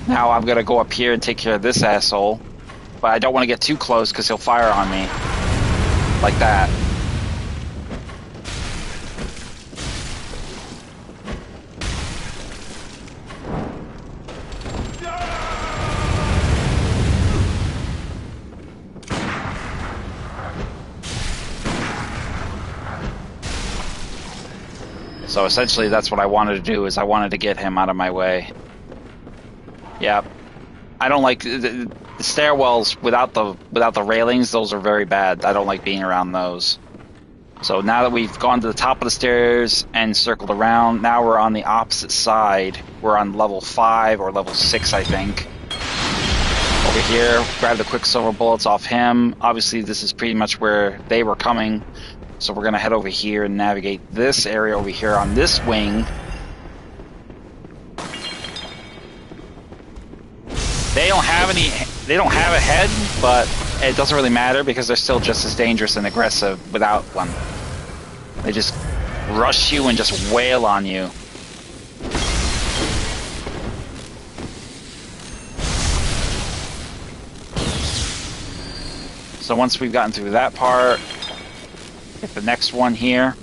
Now I'm gonna go up here and take care of this asshole, but I don't want to get too close because he'll fire on me like that. So essentially that's what I wanted to do, is I wanted to get him out of my way. Yep. I don't like the stairwells without the railings. Those are very bad. I don't like being around those. So now that we've gone to the top of the stairs and circled around, now we're on the opposite side. We're on level 5 or level 6, I think. Over here, grab the quicksilver bullets off him. Obviously this is pretty much where they were coming. So we're gonna head over here and navigate this area over here on this wing. They don't have a head, but it doesn't really matter because they're still just as dangerous and aggressive without one. They just rush you and just wail on you. So once we've gotten through that part, get the next one here.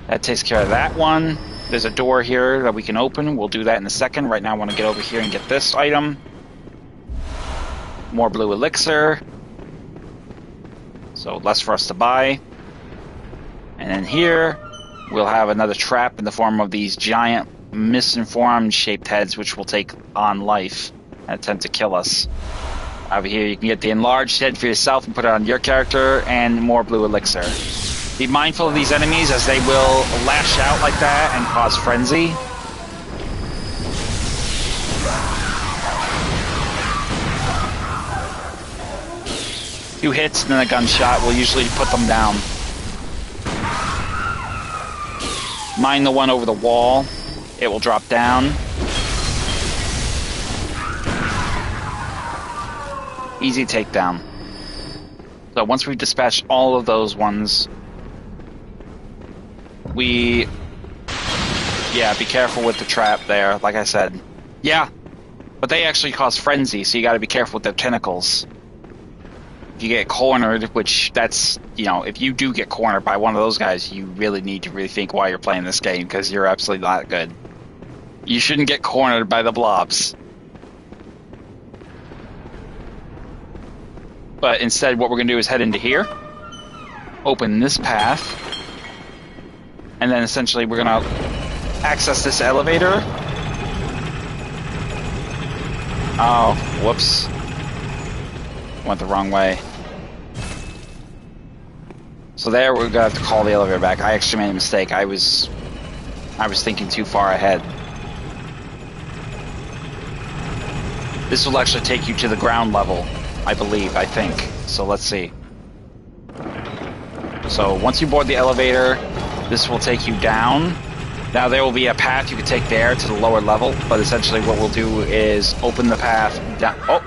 That takes care of that one. There's a door here that we can open. We'll do that in a second. Right now I want to get over here and get this item. More blue elixir. So less for us to buy. And then here we'll have another trap in the form of these giant misinformed shaped heads, which will take on life and attempt to kill us. Over here you can get the enlarged head for yourself and put it on your character, and more blue elixir. Be mindful of these enemies as they will lash out like that and cause frenzy. Two hits and then a gunshot will usually put them down. Mine the one over the wall. It will drop down. Easy takedown. So once we've dispatched all of those ones, be careful with the trap there, like I said. Yeah, but they actually cause frenzy, so you gotta be careful with their tentacles. If you get cornered, which that's, if you do get cornered by one of those guys, you really need to rethink why you're playing this game, because you're absolutely not good. You shouldn't get cornered by the blobs. But instead, what we're gonna do is head into here, open this path, and then essentially we're gonna access this elevator. Oh, whoops. Went the wrong way. So there we're gonna have to call the elevator back. I actually made a mistake. I was thinking too far ahead. This will actually take you to the ground level, I think. So let's see. So once you board the elevator, this will take you down. Now there will be a path you can take there to the lower level, but essentially what we'll do is open the path down. Oh!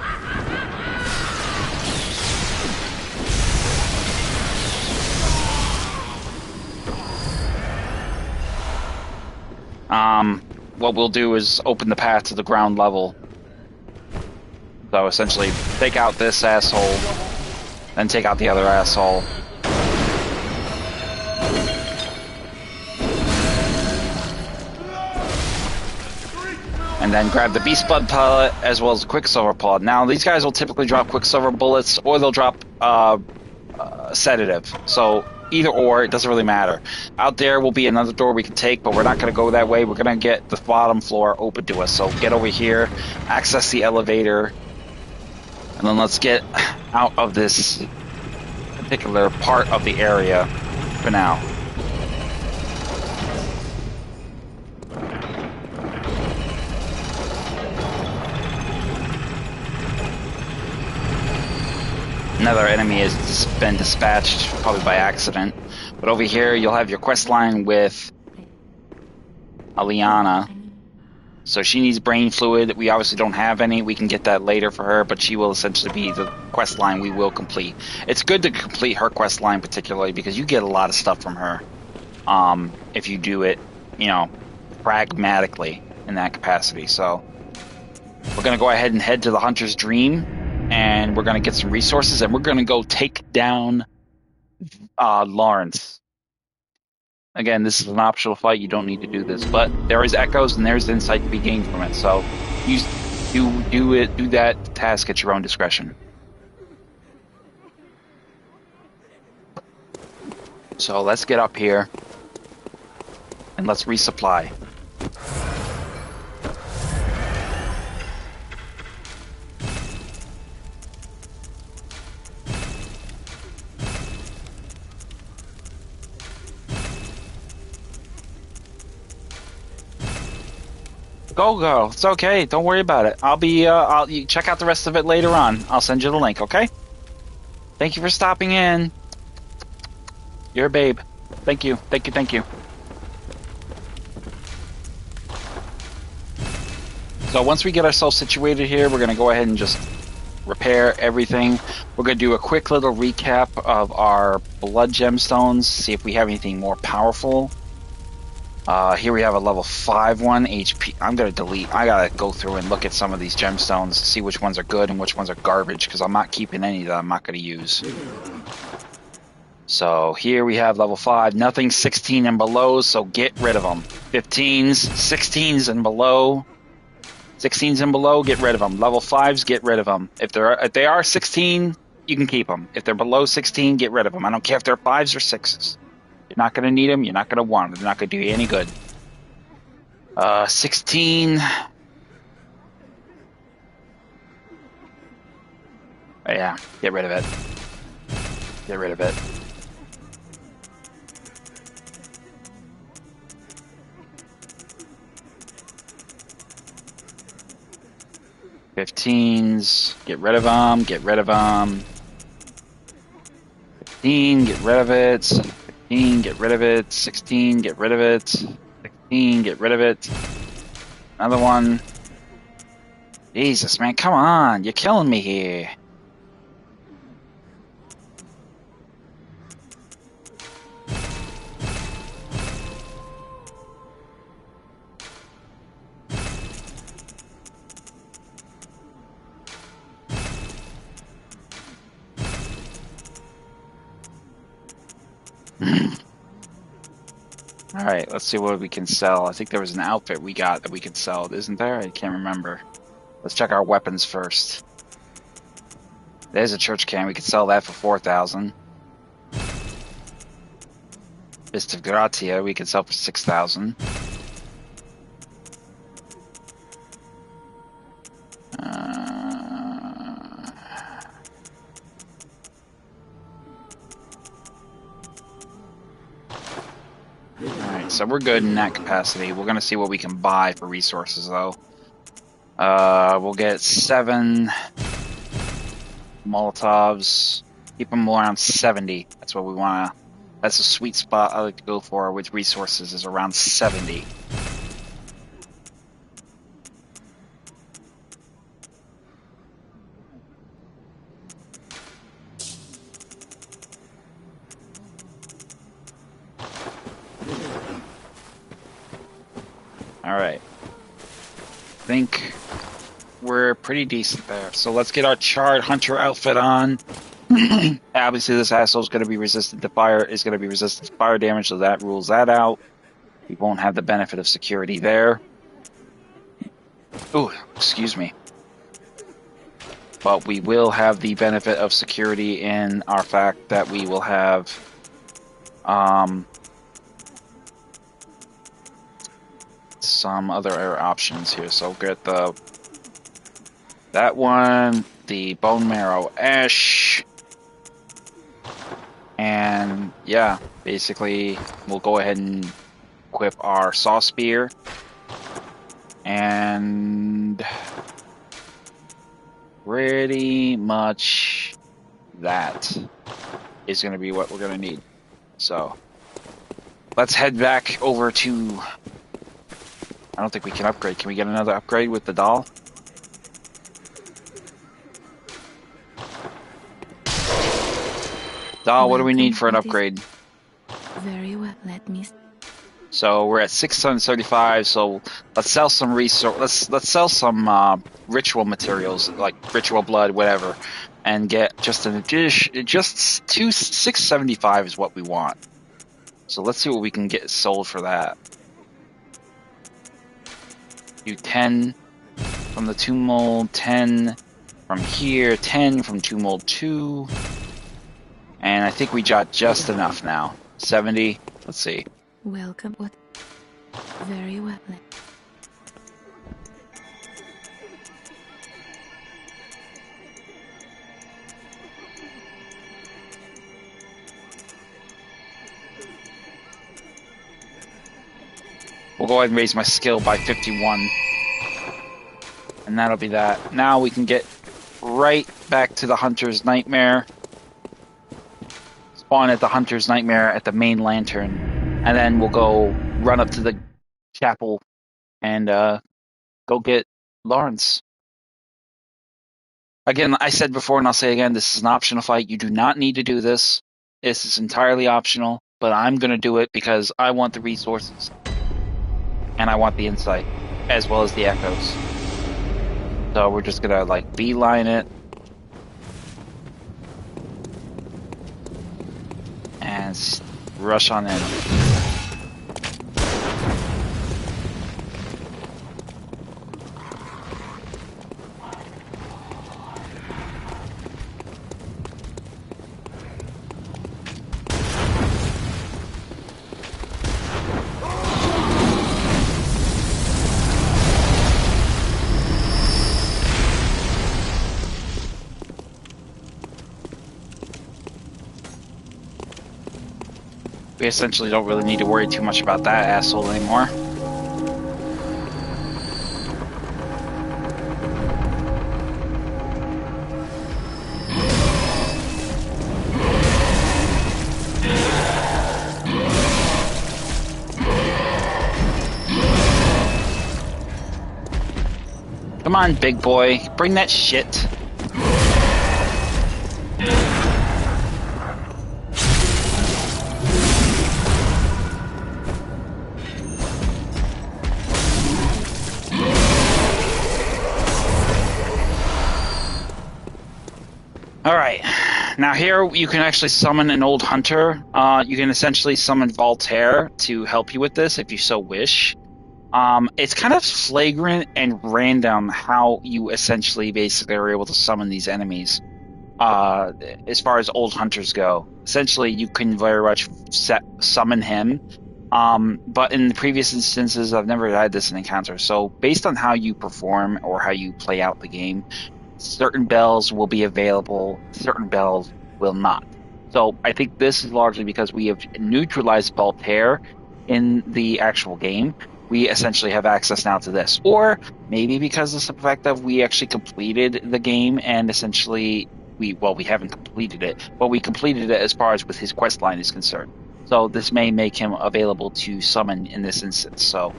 What we'll do is open the path to the ground level. So essentially, take out this asshole, then take out the other asshole. And then grab the Beast Blood pellet as well as the Quicksilver pellet. Now, these guys will typically drop Quicksilver bullets, or they'll drop sedative. So either or, it doesn't really matter. Out there will be another door we can take, but we're not going to go that way. We're going to get the bottom floor open to us. So get over here, access the elevator, and then let's get out of this particular part of the area for now. another enemy has been dispatched, probably by accident. But over here, you'll have your quest line with Aliana. So she needs brain fluid. We obviously don't have any. We can get that later for her, but she will essentially be the quest line we will complete. It's good to complete her quest line particularly because you get a lot of stuff from her. If you do it, you know, pragmatically in that capacity. So we're going to go ahead and head to the Hunter's Dream, and we're going to get some resources, and we're going to go take down Laurence. Again, this is an optional fight. You don't need to do this, but there is echoes and there's insight to be gained from it. So you do that task at your own discretion. So let's get up here and let's resupply. Go, girl. It's okay. Don't worry about it. You check out the rest of it later on. I'll send you the link, okay? Thank you for stopping in. You're a babe. Thank you. Thank you. Thank you. So once we get ourselves situated here, we're going to go ahead and just repair everything. We're going to do a quick little recap of our blood gemstones, see if we have anything more powerful. Here we have a level 5 one, HP. I'm going to delete. I got to go through and look at some of these gemstones to see which ones are good and which ones are garbage, because I'm not keeping any that I'm not going to use. So here we have level 5, nothing 16 and below, so get rid of them. 15s, 16s and below. 16s and below, get rid of them. Level 5s, get rid of them. If they are 16, you can keep them. If they're below 16, get rid of them. I don't care if they're 5s or 6s. You're not going to need them. You're not going to want them. They're not going to do you any good. 16. Yeah, get rid of it. Get rid of it. '15s, get rid of them. Get rid of them. 15, get rid of it. 15, get rid of it. 16, get rid of it. 16, get rid of it. Another one. Jesus, man, come on. You're killing me here. Alright, let's see what we can sell. I think there was an outfit we got that we could sell, isn't there? I can't remember. Let's check our weapons first. There's a church can. We could sell that for 4,000. Fist of Gratia, we could sell for 6,000. So we're good in that capacity. We're going to see what we can buy for resources, though. We'll get 7 Molotovs. Keep them around 70. That's what we want to... That's a sweet spot I like to go for with resources, is around 70. Alright. I think we're pretty decent there. So let's get our charred hunter outfit on. Obviously this asshole's going to be resistant to fire, is going to be resistant to fire damage, so that rules that out. We won't have the benefit of security there. Ooh, excuse me. But we will have the benefit of security in our fact that we will have some other options here. So get that one, the bone marrow ash, and yeah, basically we'll go ahead and equip our saw spear, and pretty much that is going to be what we're going to need. So let's head back over to... I don't think we can upgrade. Can we get another upgrade with the doll? Doll, what do we need for an upgrade? Very well, let me... So we're at 635. So let's sell some resource. Let's sell some ritual materials like ritual blood, whatever, and get just an addition. Just 675 is what we want. So let's see what we can get sold for that. Do 10 from the tomb mold, 10 from here, 10 from tomb mold 2, and I think we got just enough now. 70. Let's see. Welcome. What? Very well. We'll go ahead and raise my skill by 51. And that'll be that. Now we can get right back to the Hunter's Nightmare. Spawn at the Hunter's Nightmare at the main lantern. And then we'll go run up to the chapel and go get Laurence. Again, I said before and I'll say again, this is an optional fight. You do not need to do this. This is entirely optional. But I'm going to do it because I want the resources. And I want the insight. As well as the echoes. So we're just gonna like beeline it and rush on in. We essentially don't really need to worry too much about that asshole anymore. Come on, big boy. Bring that shit. Alright, now here you can actually summon an old hunter. You can essentially summon Voltaire to help you with this if you so wish. It's kind of flagrant and random how you essentially basically are able to summon these enemies. As far as old hunters go. Essentially, you can very much summon him. But in the previous instances, I've never had this in encounter. So based on how you perform or how you play out the game, certain bells will be available, certain bells will not. So I think this is largely because we have neutralized Voltaire in the actual game. We essentially have access now to this. Or maybe because of the fact that we actually completed the game and essentially we haven't completed it, but we completed it as far as with his quest line is concerned. So this may make him available to summon in this instance. So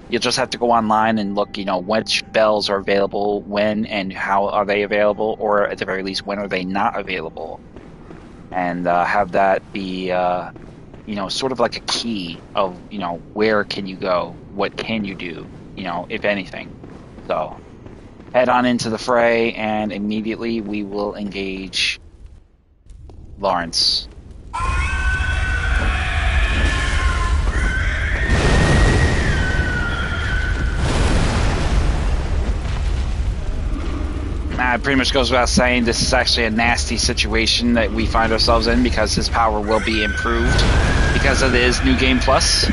you'll just have to go online and look, which bells are available, when, and how are they available, or at the very least, when are they not available, and have that be, sort of like a key of, where can you go, what can you do, if anything. So head on into the fray, and immediately we will engage Laurence. It pretty much goes without saying this is actually a nasty situation that we find ourselves in because his power will be improved because of his New Game Plus.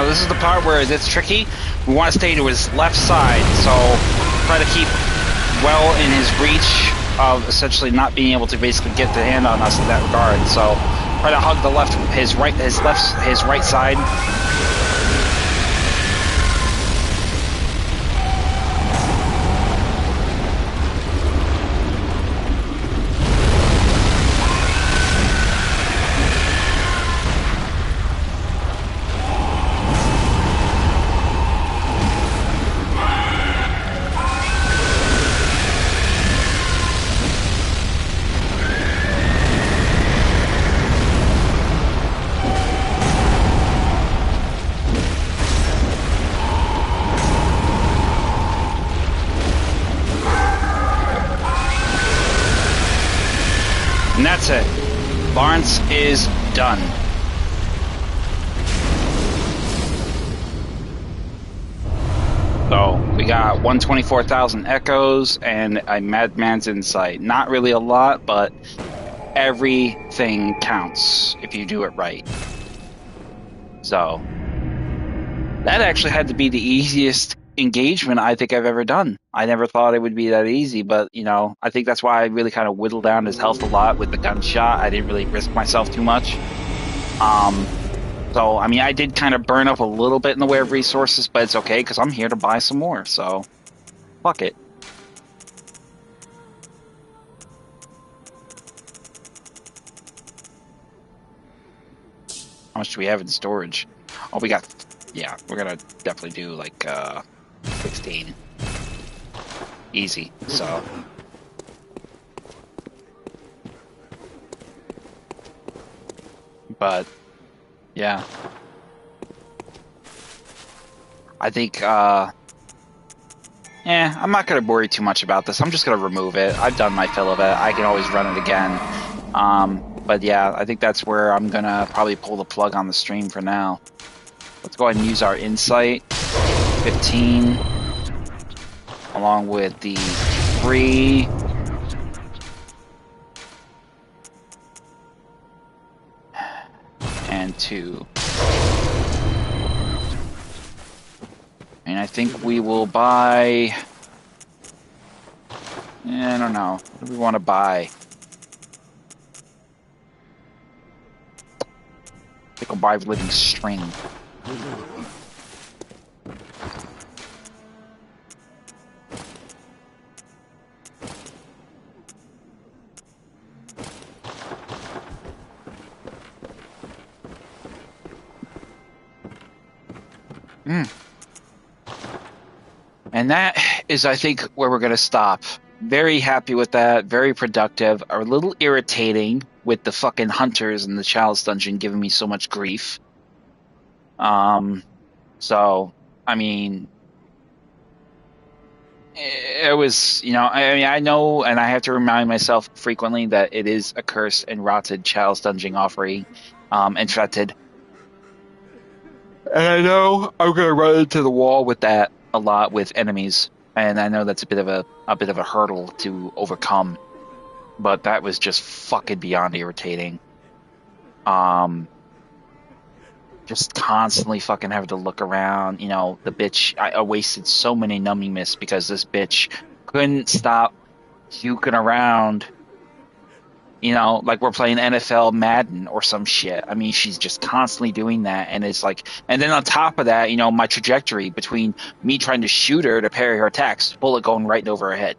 Now this is the part where it's tricky. We want to stay to his left side, so try to keep well in his reach of essentially not being able to basically get the hand on us in that regard. So try to hug the his right side. And that's it. Laurence is done. So we got 124,000 echoes and a madman's insight. Not really a lot, but everything counts if you do it right. So that actually had to be the easiest engagement I think I've ever done. I never thought it would be that easy, but you know, I think that's why I really kind of whittled down his health a lot with the gunshot. I didn't really risk myself too much. So I mean, I did kind of burn up a little bit in the way of resources, but it's okay because I'm here to buy some more. So fuck it. How much do we have in storage? Oh, we got, yeah, we're gonna definitely do like 16. Easy, so. But, yeah. I think, I'm not gonna worry too much about this. I'm just gonna remove it. I've done my fill of it. I can always run it again. But yeah, I think that's where I'm gonna probably pull the plug on the stream for now. Let's go ahead and use our insight. 15. Along with the 3. And 2. And I think we will buy... I don't know. What do we want to buy? I think I'll buy living string. And that is, I think, where we're going to stop. Very happy with that. Very productive. A little irritating with the fucking hunters in the Chalice Dungeon giving me so much grief. So, I mean, it was, you know, I mean, I know, and I have to remind myself frequently that it is a cursed and rotted Chalice Dungeon offering, infected. And I know I'm going to run into the wall with that a lot with enemies, and I know that's a bit of a hurdle to overcome. But that was just fucking beyond irritating. Just constantly fucking having to look around. You know, the bitch. I wasted so many numbing mists because this bitch couldn't stop puking around. You know, like we're playing NFL Madden or some shit. I mean, she's just constantly doing that. And it's like, and then on top of that, you know, my trajectory between me trying to shoot her to parry her attacks, bullet going right over her head.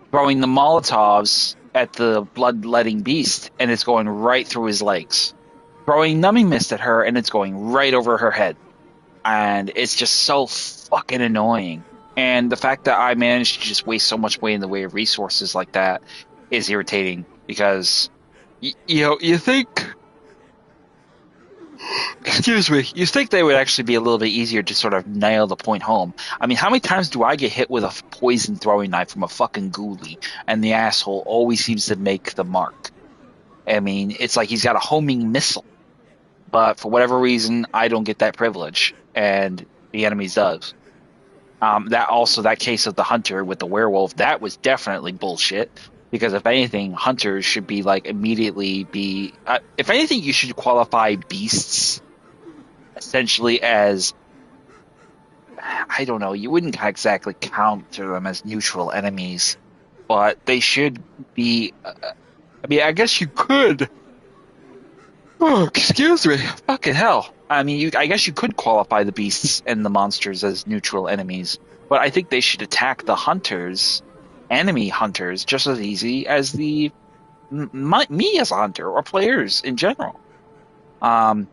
Throwing the Molotovs at the bloodletting beast, and it's going right through his legs. Throwing numbing mist at her, and it's going right over her head. And it's just so fucking annoying. And the fact that I managed to just waste so much weight in the way of resources like that is irritating. Because, you know, you think... Excuse me. You think they would actually be a little bit easier to sort of nail the point home. I mean, how many times do I get hit with a poison throwing knife from a fucking ghoulie, and the asshole always seems to make the mark? I mean, it's like he's got a homing missile. But for whatever reason, I don't get that privilege, and the enemies does. That case of the hunter with the werewolf, that was definitely bullshit. Because if anything, hunters should be like immediately be. If anything, you should qualify beasts essentially as, I don't know, you wouldn't exactly counter them as neutral enemies, but they should be. I mean, I guess you could. Oh, excuse me. Fucking hell. I mean, I guess you could qualify the beasts and the monsters as neutral enemies, but I think they should attack the hunters, enemy hunters, just as easy as me as a hunter or players in general. Um,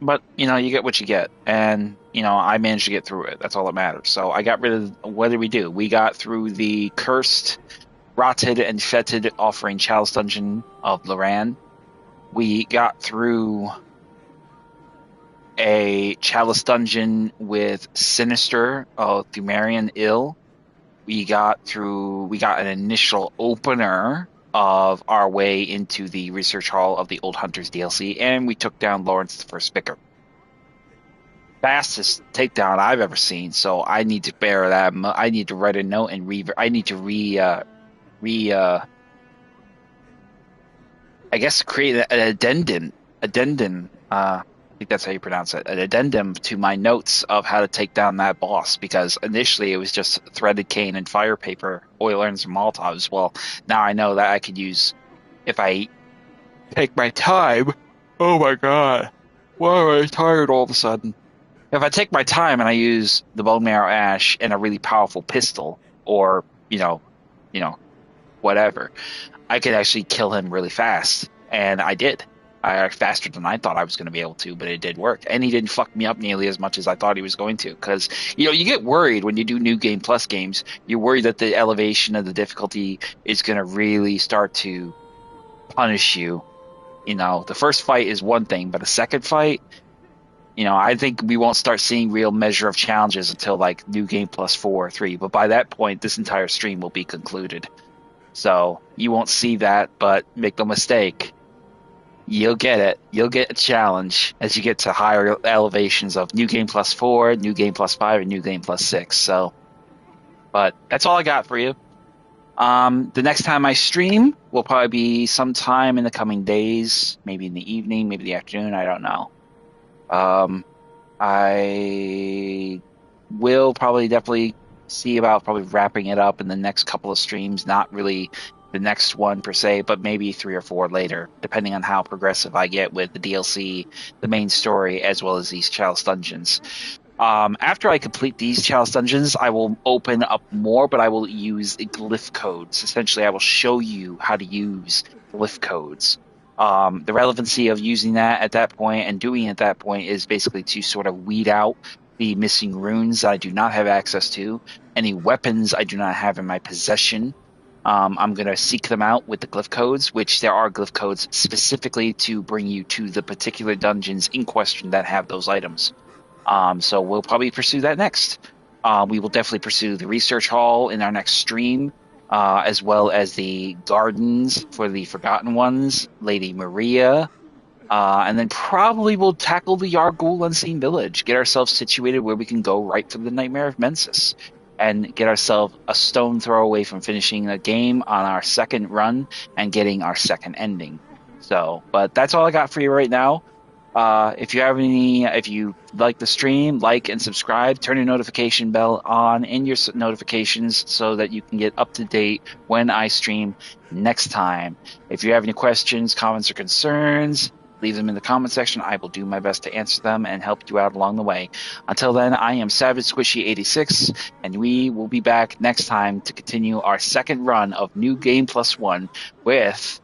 but you get what you get, and I managed to get through it. That's all that matters. So I got rid of. What did we do? We got through the cursed, rotted, and fetid offering Chalice Dungeon of Loran. We got through a Chalice Dungeon with Sinister of Thumerian Ill. We got an initial opener of our way into the Research Hall of the Old Hunters DLC, and we took down Laurence the First Vicar. Fastest takedown I've ever seen, so I need to bear that. I need to write a note and I need to I guess create an addendum. I think that's how you pronounce it. An addendum to my notes of how to take down that boss, because initially it was just threaded cane and fire paper, oil and some Molotovs. Well, now I know that I could use, if I take my time. Oh my god. Why am I tired all of a sudden? If I take my time and I use the bone marrow ash and a really powerful pistol, or whatever, I could actually kill him really fast, and I did. Faster than I thought I was going to be able to, but it did work, and he didn't fuck me up nearly as much as I thought he was going to. Because you get worried when you do New Game Plus games. You're worried that the elevation of the difficulty is going to really start to punish you. The first fight is one thing, but a second fight, I think we won't start seeing real measure of challenges until like New Game Plus 4 or 3. But by that point, this entire stream will be concluded. So you won't see that, but make no mistake, you'll get it. You'll get a challenge as you get to higher elevations of New Game Plus 4, New Game Plus 5, and New Game Plus 6. So, but that's all I got for you. The next time I stream will probably be sometime in the coming days, maybe in the evening, maybe the afternoon, I don't know. I will definitely see about wrapping it up in the next couple of streams, not really the next one per se, but maybe 3 or 4 later, depending on how progressive I get with the DLC, the main story, as well as these Chalice Dungeons. After I complete these Chalice Dungeons, I will open up more, but I will use glyph codes. Essentially, I will show you how to use glyph codes. The relevancy of using that at that point and doing it at that point is basically to sort of weed out the missing runes that I do not have access to, any weapons I do not have in my possession. I'm going to seek them out with the glyph codes, which there are glyph codes specifically to bring you to the particular dungeons in question that have those items. So we'll probably pursue that next. We will definitely pursue the research hall in our next stream, as well as the gardens for the Forgotten Ones, Lady Maria, and then probably we'll tackle the Yargul Unseen Village, get ourselves situated where we can go right for the Nightmare of Mensis, and get ourselves a stone throw away from finishing the game on our second run and getting our second ending. So, but that's all I got for you right now. If you like the stream, like and subscribe, turn your notification bell on in your notifications so that you can get up to date when I stream next time. If you have any questions, comments, or concerns, leave them in the comment section. I will do my best to answer them and help you out along the way. Until then, I am Savage Squishy 86, and we will be back next time to continue our second run of New Game Plus 1 with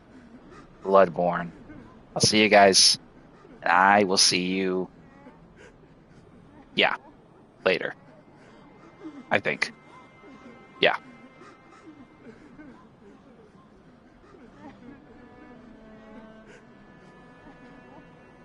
Bloodborne. I'll see you guys. And I will see you, later. I think. Yeah.